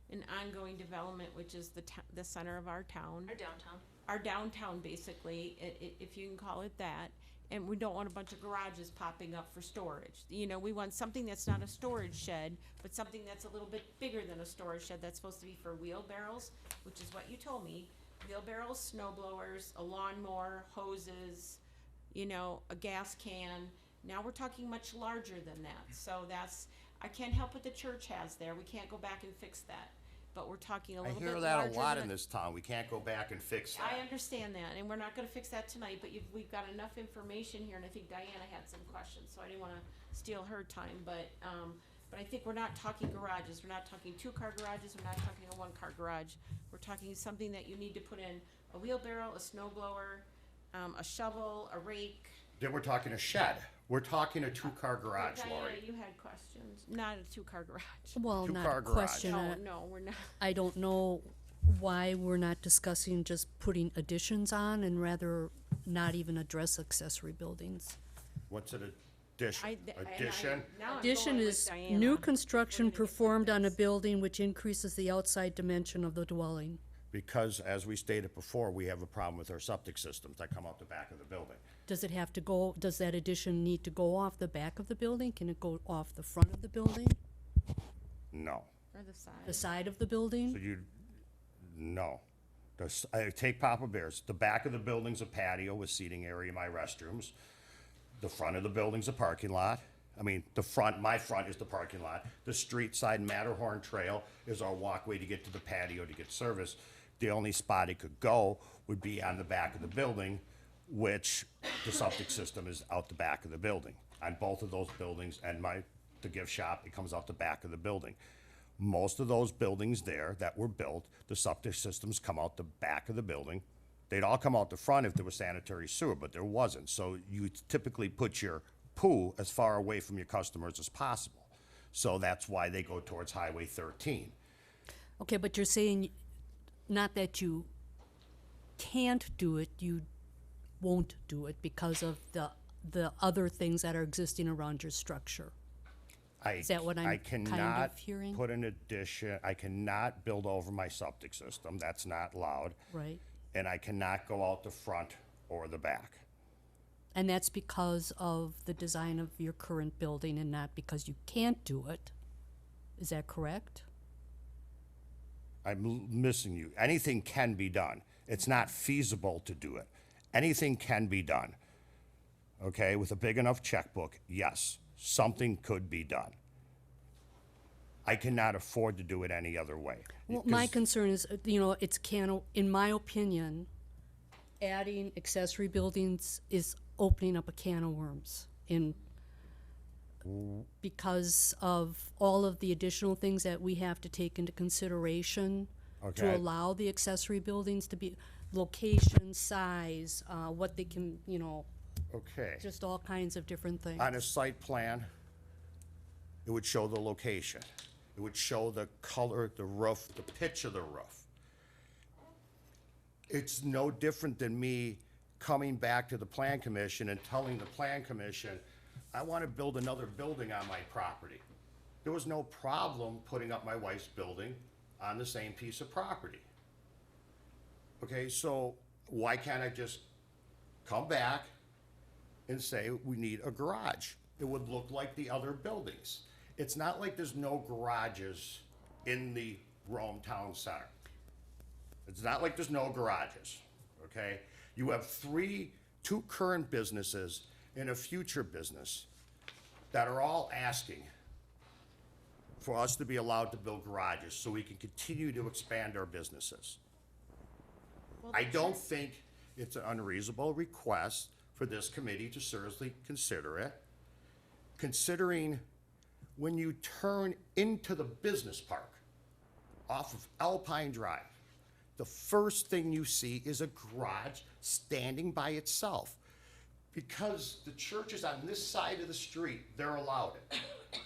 an ongoing development, which is the center of our town. Our downtown. Our downtown, basically, if you can call it that. And we don't want a bunch of garages popping up for storage. We want something that's not a storage shed, but something that's a little bit bigger than a storage shed. That's supposed to be for wheelbarrows, which is what you told me. Wheelbarrows, snow blowers, a lawnmower, hoses, a gas can. Now we're talking much larger than that. So I can't help what the church has there. We can't go back and fix that. But we're talking a I little bit hear larger. that a lot than in this town. We can't go back and fix that. I understand that, and we're not gonna fix that tonight, but we've got enough information here, and I think Diana had some questions, so I didn't wanna steal her time, but I think we're not talking garages, we're not talking 2-car garages, we're not talking a 1-car garage. We're talking something that you need to put in a wheelbarrow, a snow blower, a shovel, a rake. Then we're talking a shed. We're talking a 2-car garage, Diana, Lori. you had questions, not a 2-car garage. Well, not Two-car a garage. question. No, we're not. I don't know why we're not discussing just putting additions on and rather not even address accessory buildings. What's an addition? Addition? Now I'm Addition going with is Diana. new construction performed on a building which increases the outside dimension of the dwelling. Because, as we stated before, we have a problem with our septic systems that come out the back of the building. Does that addition need to go off the back of the building? Can it go off the front of the building? No. Or the side. The side of the building? No. I take Papa Bear's. The back of the building's a patio with seating area, my restrooms. The front of the building's a parking lot. My front is the parking lot. The street side Matterhorn Trail is our walkway to get to the patio to get service. The only spot it could go would be on the back of the building, which the septic system is out the back of the building. On both of those buildings and the gift shop, it comes out the back of the building. Most of those buildings there that were built, the septic systems come out the back of the building. They'd all come out the front if there was sanitary sewer, but there wasn't. So you typically put your poo as far away from your customers as possible. So that's why they go towards Highway 13. Okay, but you're saying not that you can't do it, you won't do it because of the other things that are existing around your structure. Is that what I'm kind of hearing? Put an addition, I cannot build over my septic system, that's not allowed. Right. And I cannot go out the front or the back. And that's because of the design of your current building and not because you can't do it. Is that correct? I'm missing you. Anything can be done. It's not feasible to do it. Anything can be done. Okay, with a big enough checkbook, yes, something could be done. I cannot afford to do it any other way. Well, my concern is, in my opinion, adding accessory buildings is opening up a can of worms because of all of the additional things that we have to take into consideration to Okay. allow the accessory buildings to be location, size, what they can, Okay. just all kinds of different things. On a site plan, it would show the location. It would show the color, the roof, the pitch of the roof. It's no different than me coming back to the Plan Commission and telling the Plan Commission, I want to build another building on my property. There was no problem putting up my wife's building on the same piece of property. Okay, so why can't I just come back and say we need a garage? It would look like the other buildings. It's not like there's no garages in the Rome Town Center. It's not like there's no garages, okay? You have two current businesses and a future business that are all asking for us to be allowed to build garages so we can continue to expand our businesses. I don't think it's an unreasonable request for this committee to seriously consider it, considering when you turn into the business park off of Alpine Drive, the first thing you see is a garage standing by itself. Because the church is on this side of the street, they're allowed it.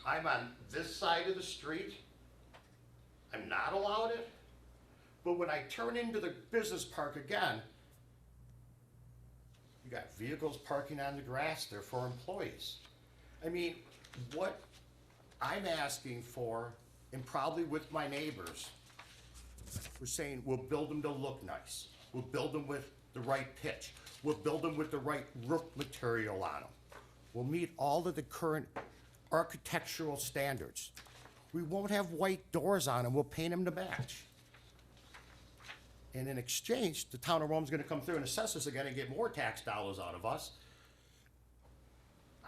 I'm on this side of the street, I'm not allowed it. But when I turn into the business park again, you got vehicles parking on the grass there for employees. I mean, what I'm asking for, and probably with my neighbors, we're saying we'll build them to look nice. We'll build them with the right pitch. We'll build them with the right roof material on them. We'll meet all of the current architectural standards. We won't have white doors on them. We'll paint them to match. And in exchange, the town of Rome's gonna come through and assess us again and get more tax dollars out of us.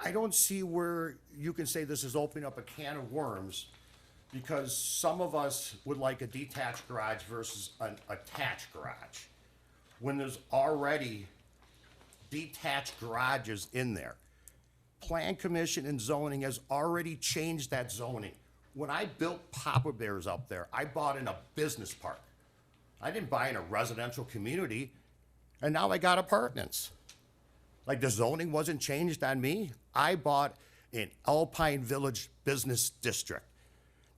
I don't see where you can say this is opening up a can of worms, because some of us would like a detached garage versus an attached garage, when there's already detached garages in there. Plan Commission and zoning has already changed that zoning. When I built Papa Bears up there, I bought in a business park. I didn't buy in a residential community, and now I got apartments. Like, the zoning wasn't changed on me. I bought an Alpine Village business district.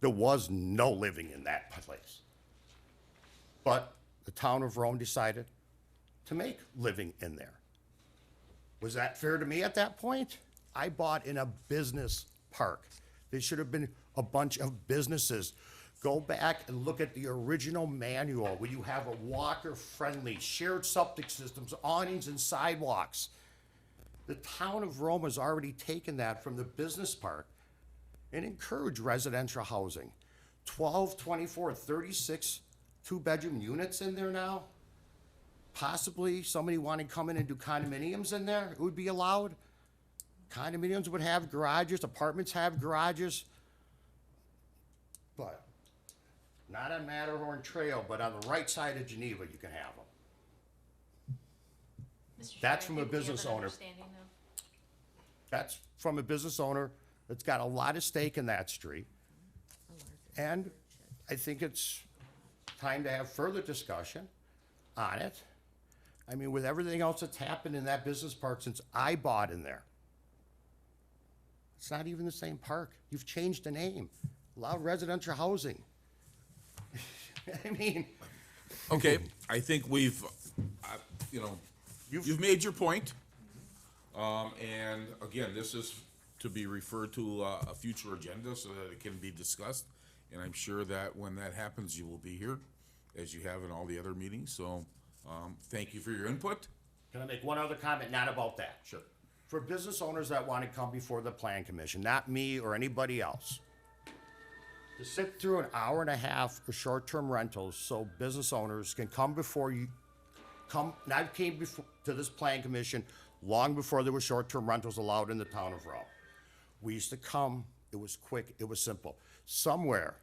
There was no living in that place. But the town of Rome decided to make living in there. Was that fair to me at that point? I bought in a business park. There should have been a bunch of businesses. Go back and look at the original manual where you have a walker-friendly, shared septic systems, awnings and sidewalks. The town of Rome has already taken that from the business park and encouraged residential housing. 12, 24, 36 two-bedroom units in there now. Possibly somebody wanting to come in and do condominiums in there, it would be allowed. Condominiums would have garages, apartments have garages. But not on Matterhorn Trail, but on the right side of Geneva, you can have them. Mr. Chair, That's I from a think we have business an owner. understanding, though. That's from a business owner that's got a lot of stake in that street. And I think it's time to have further discussion on it. I mean, with everything else that's happened in that business park since I bought in there, it's not even the same park. You've changed the name. Allow residential housing. I mean, Okay, I think we've, you know, you've made your point. And again, this is to be referred to a future agenda so that it can be discussed. And I'm sure that when that happens, you will be here, as you have in all the other meetings. So, thank you for your input. can I make one other comment, not about that? Sure. For business owners that want to come before the Plan Commission, not me or anybody else, to sit through an hour and a half of short-term rentals so business owners can come before you, and I came before, to this Plan Commission long before there were short-term rentals allowed in the town of Rome. We used to come, it was quick, it was simple. Somewhere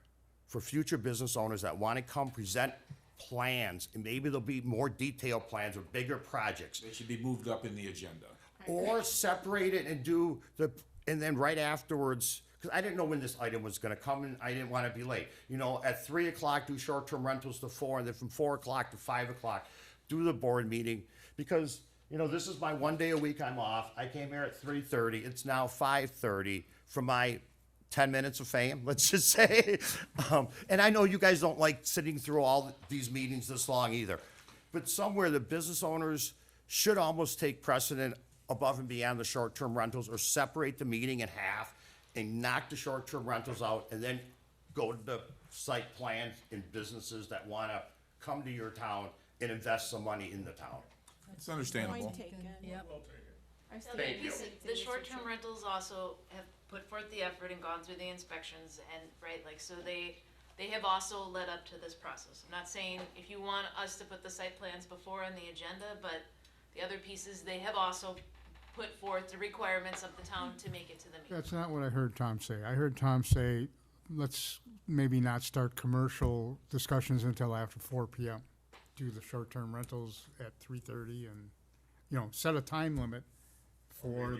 for future business owners that want to come present plans, and maybe there'll be more detailed plans or bigger projects. They should be moved up in the agenda. Or separate it and do and then right afterwards, because I didn't know when this item was gonna come and I didn't wanna be late. You know, at 3 o'clock, do short-term rentals to 4, and then from 4 o'clock to 5 o'clock, do the board meeting. Because, you know, this is my one day a week I'm off. I came here at 3:30, it's now 5:30 for my 10 minutes of fame, let's just say. And I know you guys don't like sitting through all these meetings this long either. But somewhere the business owners should almost take precedent above and beyond the short-term rentals, or separate the meeting in half and knock the short-term rentals out, and then go to the site plans and businesses that wanna come to your town and invest some money in the town. It's understandable. Point taken. Yep. Thank you. The short-term rentals also have put forth the effort and gone through the inspections and, right, like, so they they have also led up to this process. I'm not saying if you want us to put the site plans before on the agenda, but the other pieces, they have also put forth the requirements of the town to make it to the meeting. That's not what I heard Tom say. I heard Tom say, let's maybe not start commercial discussions until after 4 PM. Do the short-term rentals at 3:30 and, you know, set a time limit for,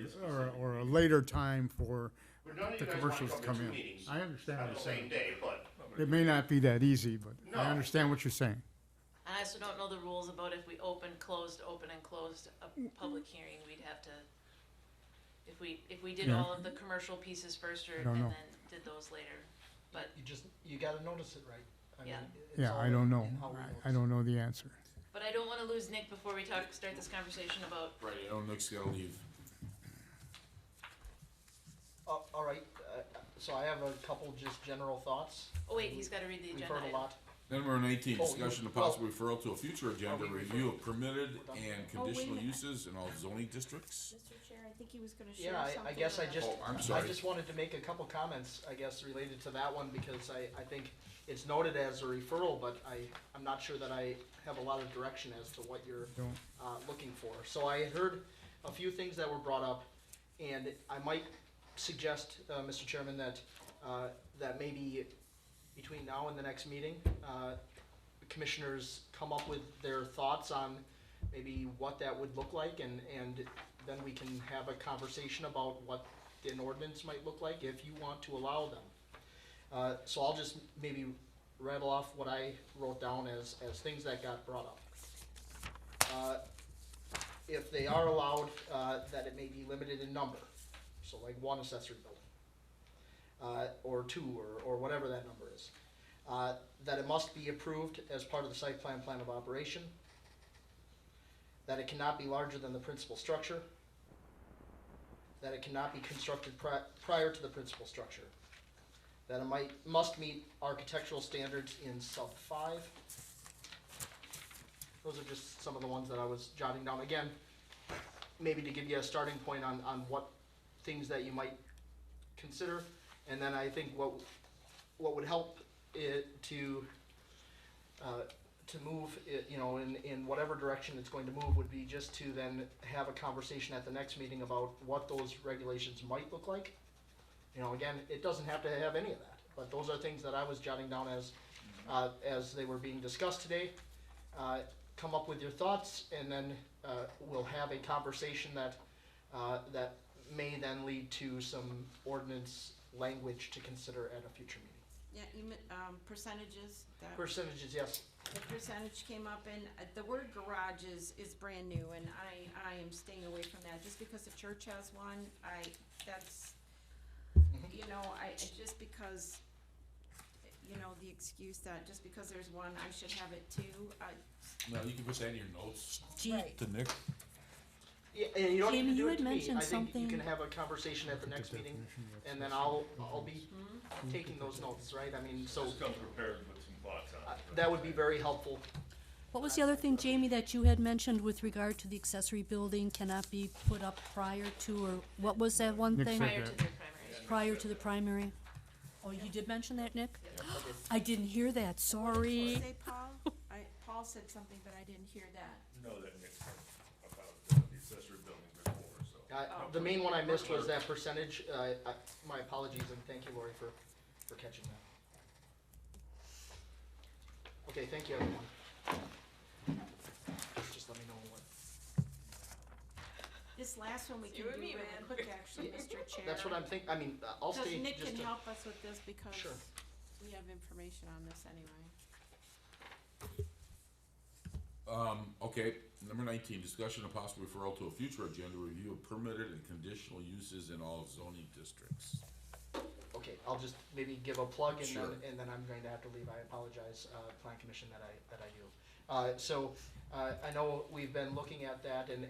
or a later time for But none of the you guys wanna commercials to come come to two in. meetings I understand on what the you're same saying. day, but It may not be that easy, but No. I understand what you're saying. I also don't know the rules about if we open and closed a public hearing, we'd have to, if we did Yeah. all of the commercial pieces first or, I and don't then know. did those later. But You gotta notice it right. I Yeah. mean, it's Yeah, all I don't know. in how we I notice. don't know the answer. But I don't wanna lose Nick before we start this conversation about, Right, I know Nick's gotta leave. All right, so I have a couple just general thoughts. oh wait, he's gotta read the We've agenda heard a item. lot. Number 19, Oh, discussion of well- possible referral to a future agenda, we review of permitted We're done. and Oh, wait a conditional minute. uses in all zoning districts. Mr. Chair, I think he was gonna share Yeah, something. I guess I with just, us. Oh, I'm I sorry. just wanted to make a couple comments, I guess, related to that one, because I think it's noted as a referral, but I'm not sure that I have a lot of direction as to what you're Don't. looking for. So I had heard a few things that were brought up, and I might suggest, Mr. Chairman, that maybe between now and the next meeting, commissioners come up with their thoughts on maybe what that would look like, and then we can have a conversation about what an ordinance might look like if you want to allow them. So I'll just maybe rattle off what I wrote down as things that got brought up. If they are allowed, that it may be limited in number, so like one accessory building, or two, or whatever that number is. That it must be approved as part of the site plan of operation, that it cannot be larger than the principal structure, that it cannot be constructed prior to the principal structure, that it must meet architectural standards in sub 5. Those are just some of the ones that I was jotting down. Again, maybe to give you a starting point on what things that you might consider, and then I think what would help it to move it, you know, in whatever direction it's going to move, would be just to then have a conversation at the next meeting about what those regulations might look like. You know, again, it doesn't have to have any of that, but those are things that I was jotting down as they were being discussed today. Come up with your thoughts, and then we'll have a conversation that may then lead to some ordinance language to consider at a future meeting. Yeah, percentages, that, Percentages, yes. the percentage came up, and the word garage is brand new, and I am staying away from that, just because the church has one, that's, you know, just because, you know, the excuse that just because there's one, I should have it too, No, you can put that in your notes Right. to Nick. Yeah, and you don't Jamie, need to do you it had to me. mentioned I think you something- can have a conversation at the next meeting, and then I'll be taking those notes, right? I mean, so Just come prepared with some thoughts on it. that would be very helpful. What was the other thing, Jamie, that you had mentioned with regard to the accessory building cannot be put up prior to, or what was that one Nick thing? said prior to that. their primary. Prior to the primary? Oh, you did mention that, Nick? I didn't hear that, What did sorry. you say, Paul? Paul said something, but I didn't hear that. Know that Nick said about the accessory buildings before, so. The main one I missed was that percentage. My apologies, and thank you, Lori, for catching that. Okay, thank you, everyone. Just let me know what. This last one we can You do and me, really man. quick, actually, Mr. Chair. That's what I'm I mean, I'll Because stay Nick just can to. help us with this, because Sure. we have information on this anyway. Okay, number 19, discussion of possible referral to a future agenda, review of permitted and conditional uses in all zoning districts. Okay, I'll just maybe give a plug, and Sure. then I'm going to have to leave. I apologize, Plan Commission, that I do. So I know we've been looking at that, and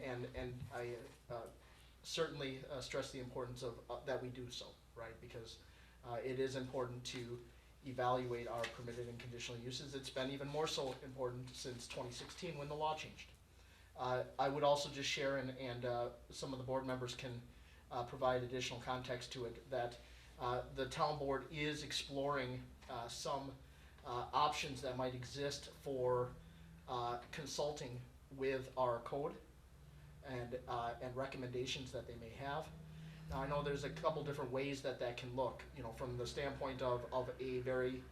I certainly stress the importance of that we do so, right? Because it is important to evaluate our permitted and conditional uses. It's been even more so important since 2016 when the law changed. I would also just share, and some of the board members can provide additional context to it, that the town board is exploring some options that might exist for consulting with our code and recommendations that they may have. Now, I know there's a couple different ways that can look, you know, from the standpoint of a very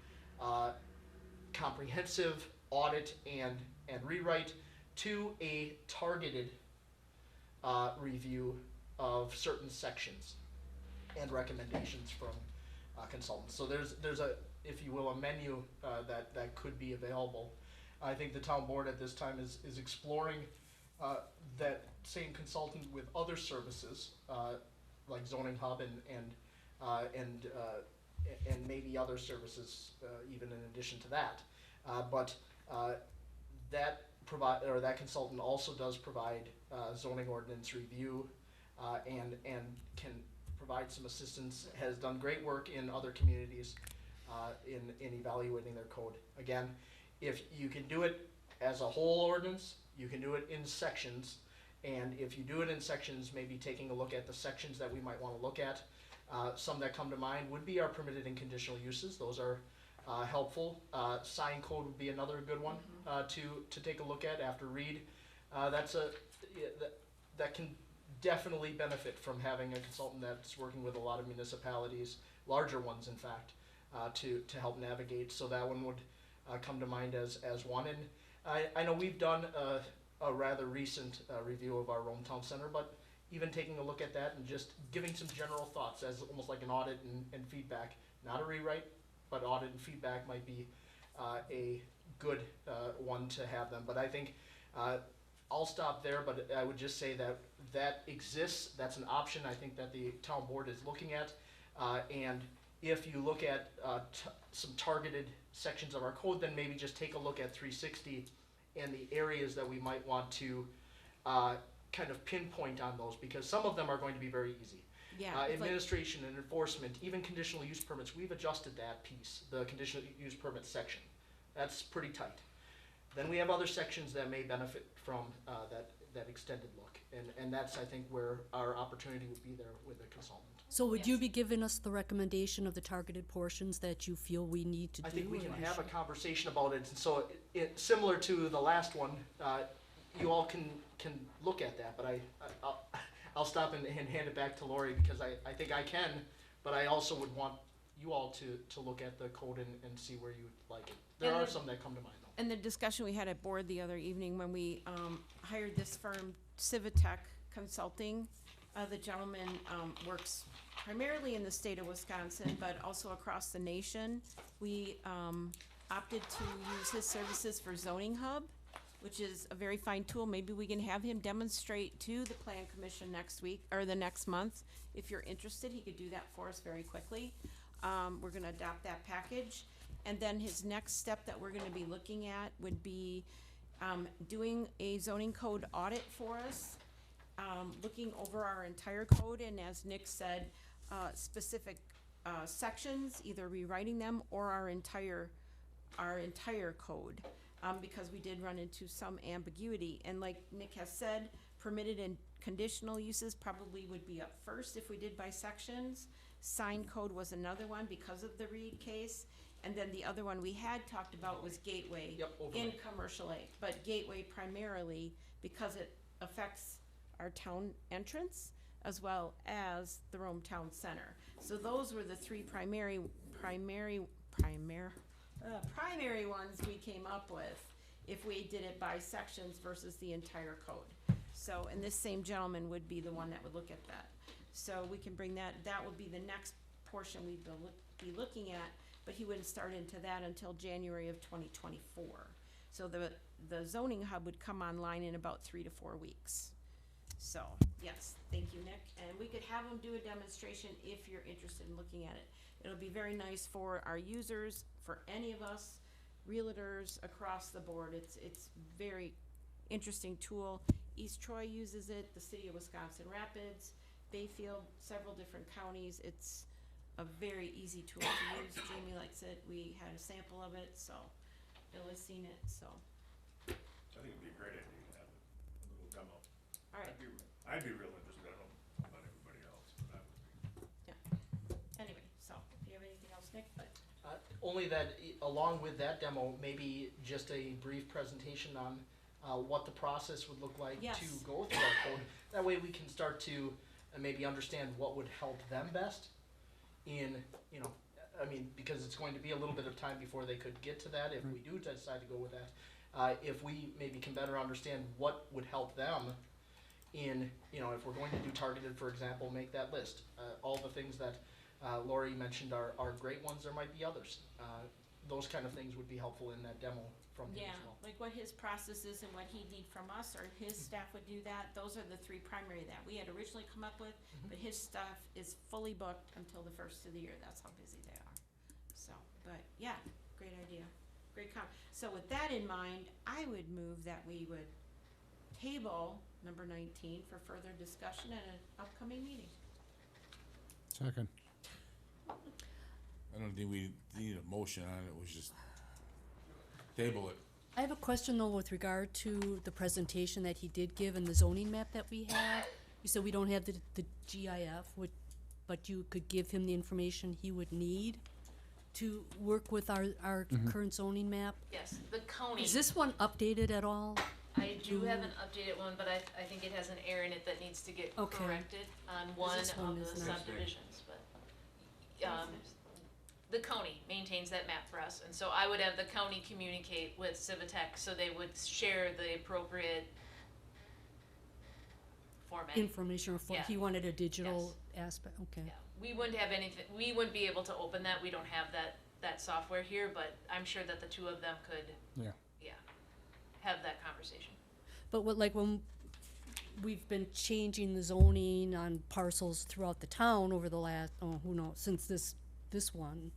comprehensive audit and rewrite to a targeted review of certain sections and recommendations from consultants. So there's a, if you will, a menu that could be available. I think the town board at this time is exploring that same consultant with other services like Zoning Hub and maybe other services even in addition to that. But that consultant also does provide zoning ordinance review and can provide some assistance, has done great work in other communities in evaluating their code. Again, if you can do it as a whole ordinance, you can do it in sections, and if you do it in sections, maybe taking a look at the sections that we might want to look at. Some that come to mind would be our permitted and conditional uses. Those are helpful. Sign code would be another good one to take a look at after read. That can definitely benefit from having a consultant that's working with a lot of municipalities, larger ones in fact, to help navigate. So that one would come to mind as one. And I know we've done a rather recent review of our Rome Town Center, but even taking a look at that and just giving some general thoughts as almost like an audit and feedback, not a rewrite, but audit and feedback might be a good one to have them. But I think I'll stop there, but I would just say that exists. That's an option I think that the town board is looking at. And if you look at some targeted sections of our code, then maybe just take a look at 360 and the areas that we might want to kind of pinpoint on those, because some of them are going to be very easy. Yeah, it's like- Administration and enforcement, even conditional use permits, we've adjusted that piece, the conditional use permit section. That's pretty tight. Then we have other sections that may benefit from that extended look, and that's, I think, where our opportunity would be there with a consultant. So would you be giving us the recommendation of the targeted portions that you feel we need to do? I think we can or have a should- conversation about it, and so similar to the last one, you all can look at that, but I'll stop and hand it back to Lori, because I think I can, but I also would want you all to look at the code and see where you would like it. There And are the- some that come to mind though. And the discussion we had at board the other evening when we hired this firm, Civitech Consulting, the gentleman works primarily in the state of Wisconsin, but also across the nation. We opted to use his services for Zoning Hub, which is a very fine tool. Maybe we can have him demonstrate to the Plan Commission next week, or the next month. If you're interested, he could do that for us very quickly. We're gonna adopt that package. And then his next step that we're gonna be looking at would be doing a zoning code audit for us, looking over our entire code, and as Nick said, specific sections, either rewriting them or our entire code, because we did run into some ambiguity. And like Nick has said, permitted and conditional uses probably would be up first if we did by sections. Sign code was another one because of the Reed case. And then the other one we had talked about was gateway in commercial A. But gateway primarily because it affects our town entrance as well as the Rome Town Center. So those were the three primary ones we came up with if we did it by sections versus the entire code. So, and this same gentleman would be the one that would look at that. So we can bring that would be the next portion we'd be looking at, but he wouldn't start into that until January of 2024. So the zoning hub would come online in about 3 to 4 weeks. So, yes, thank you, Nick. And we could have him do a demonstration if you're interested in looking at it. It'll be very nice for our users, for any of us, realtors across the board. It's very interesting tool. East Troy uses it, the city of Wisconsin Rapids, Bayfield, several different counties. It's a very easy tool to use. Jamie likes it. We had a sample of it, so Bill has seen it, so. I think it'd be a great idea to have a little demo. All right. I'd be real interested. I don't know about everybody else, but I would be. Yeah. Anyway, so, do you have anything else, Nick? Only that, along with that demo, maybe just a brief presentation on what the process would look like Yes. to go through our code. That way we can start to maybe understand what would help them best in, you know, I mean, because it's going to be a little bit of time before they could get to that if we do decide to go with that. If we maybe can better understand what would help them in, you know, if we're going to do targeted, for example, make that list. All the things that Lori mentioned are great ones, there might be others. Those kind of things would be helpful in that demo from him Yeah, as well. like what his process is and what he'd need from us, or his staff would do that, those are the three primary that we had originally come up with, but his stuff is fully booked until the first of the year, that's how busy they are. So, but yeah, great idea, great so with that in mind, I would move that we would table number 19 for further discussion at an upcoming meeting. Second. I don't think we need a motion on it, it was just table it. I have a question though with regard to the presentation that he did give and the zoning map that we have. You said we don't have the GIF, but you could give him the information he would need to work with our current zoning map. Yes, the county. Is this one updated at all? I do have an updated one, but I think it has an error in it that needs to get Okay. corrected on one this one of is the not. subdivisions, but, the county maintains that map for us, and so I would have the county communicate with Civitech, so they would share the appropriate format. Information, or Yeah. he wanted a digital aspect, okay. Yeah, we wouldn't have anything, we wouldn't be able to open that, we don't have that software here, but I'm sure that the two of them could, Yeah. have that conversation. But what, like, when we've been changing the zoning on parcels throughout the town over the last, who knows, since this one.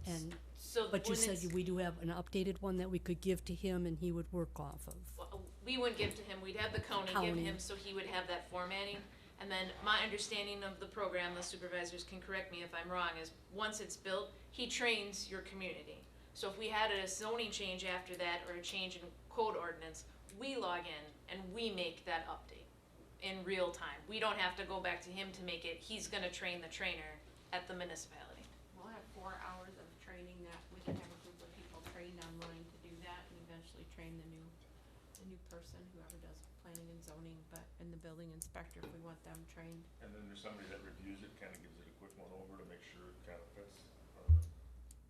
And, So but you when said it's- we do have an updated one that we could give to him and he would work off of. Well, we wouldn't give to him, we'd have the county give County. him, so he would have that formatting. And then my understanding of the program, the supervisors can correct me if I'm wrong, is once it's built, he trains your community. So if we had a zoning change after that, or a change in code ordinance, we log in and we make that update in real time. We don't have to go back to him to make it, he's gonna train the trainer at the municipality. We'll have 4 hours of training that we can have a group of people trained online to do that and eventually train the new person, whoever does planning and zoning, but, and the building inspector, if we want them trained. And then there's somebody that reviews it, kinda gives it a quick one over to make sure it kinda fits.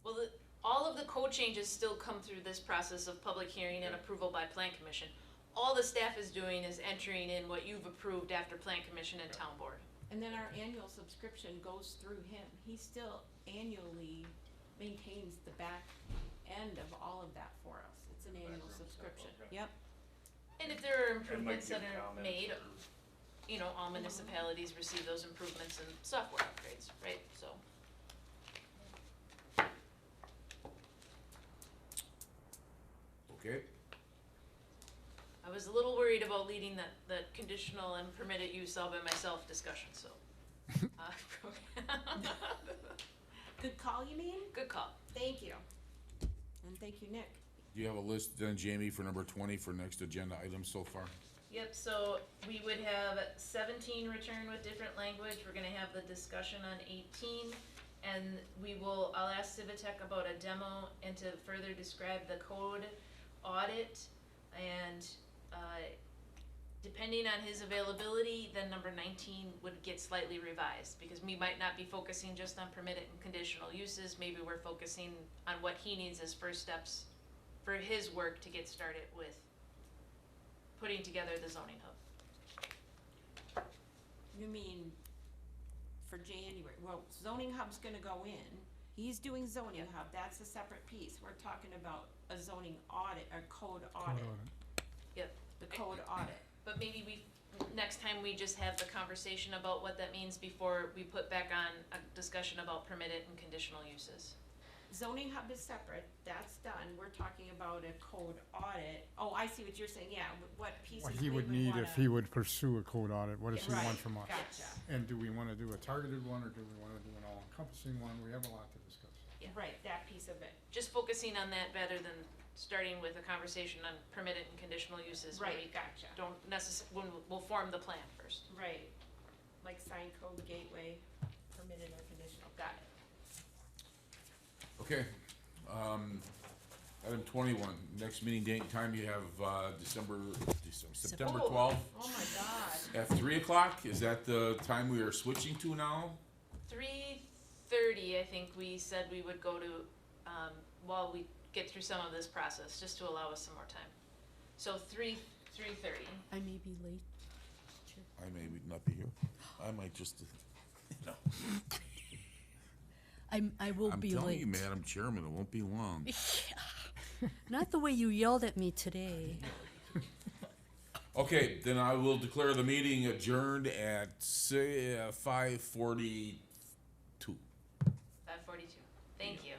Well, all of the code changes still come through this process of public hearing and approval by plan commission. All the staff is doing is entering in what you've approved after plan commission and town board. And then our annual subscription goes through him. He still annually maintains the back end of all of that for us. It's an annual subscription. Yep. And if there are And might improvements give that are comments made, or- you know, all municipalities receive those improvements and software upgrades, right? So, Okay, I was a little worried about leading the conditional and permitted use all by myself discussion, so. Good call, you mean? Good call. Thank you. And thank you, Nick. do you have a list then, Jamie, for number 20 for next agenda items so far? Yep, so we would have 17 return with different language, we're gonna have the discussion on 18. And I'll ask Civitech about a demo and to further describe the code audit. And, depending on his availability, then number 19 would get slightly revised. Because we might not be focusing just on permitted and conditional uses, maybe we're focusing on what he needs as first steps for his work to get started with putting together the zoning hub. You mean for January? Well, zoning hub's gonna go in. He's doing zoning hub. That's a separate piece. We're talking about a zoning audit, a code audit. Yep. The code audit. But maybe next time we just have the conversation about what that means before we put back on a discussion about permitted and conditional uses. Zoning hub is separate, that's done, we're talking about a code audit. Oh, I see what you're saying, yeah, what pieces What we he would need wanna. if he would pursue a code audit, what does he Right, want from us? Gotcha, And do we wanna do a targeted one, or do we wanna do an all-encompassing one? We have a lot to discuss. Yeah. right, that piece of it, Just focusing on that rather than starting with a conversation on permitted and conditional uses. where right, we gotcha, Don't when we'll form the plan first. right. Like sign code, gateway, permitted or conditional, got it. Okay, Item 21, next meeting date and time you have, September Oh, 12th Oh my God. at 3 o'clock. Is that the time we are switching to now? 3:30, I think we said we would go to, while we get through some of this process, just to allow us some more time. So 3:30. I may be late. I may not be here. I might just, I will I'm be telling late. you, Madam Chairman, it won't be long. Not the way you yelled at me today. Okay, then I will declare the meeting adjourned at 5:42. 5:42. Thank you.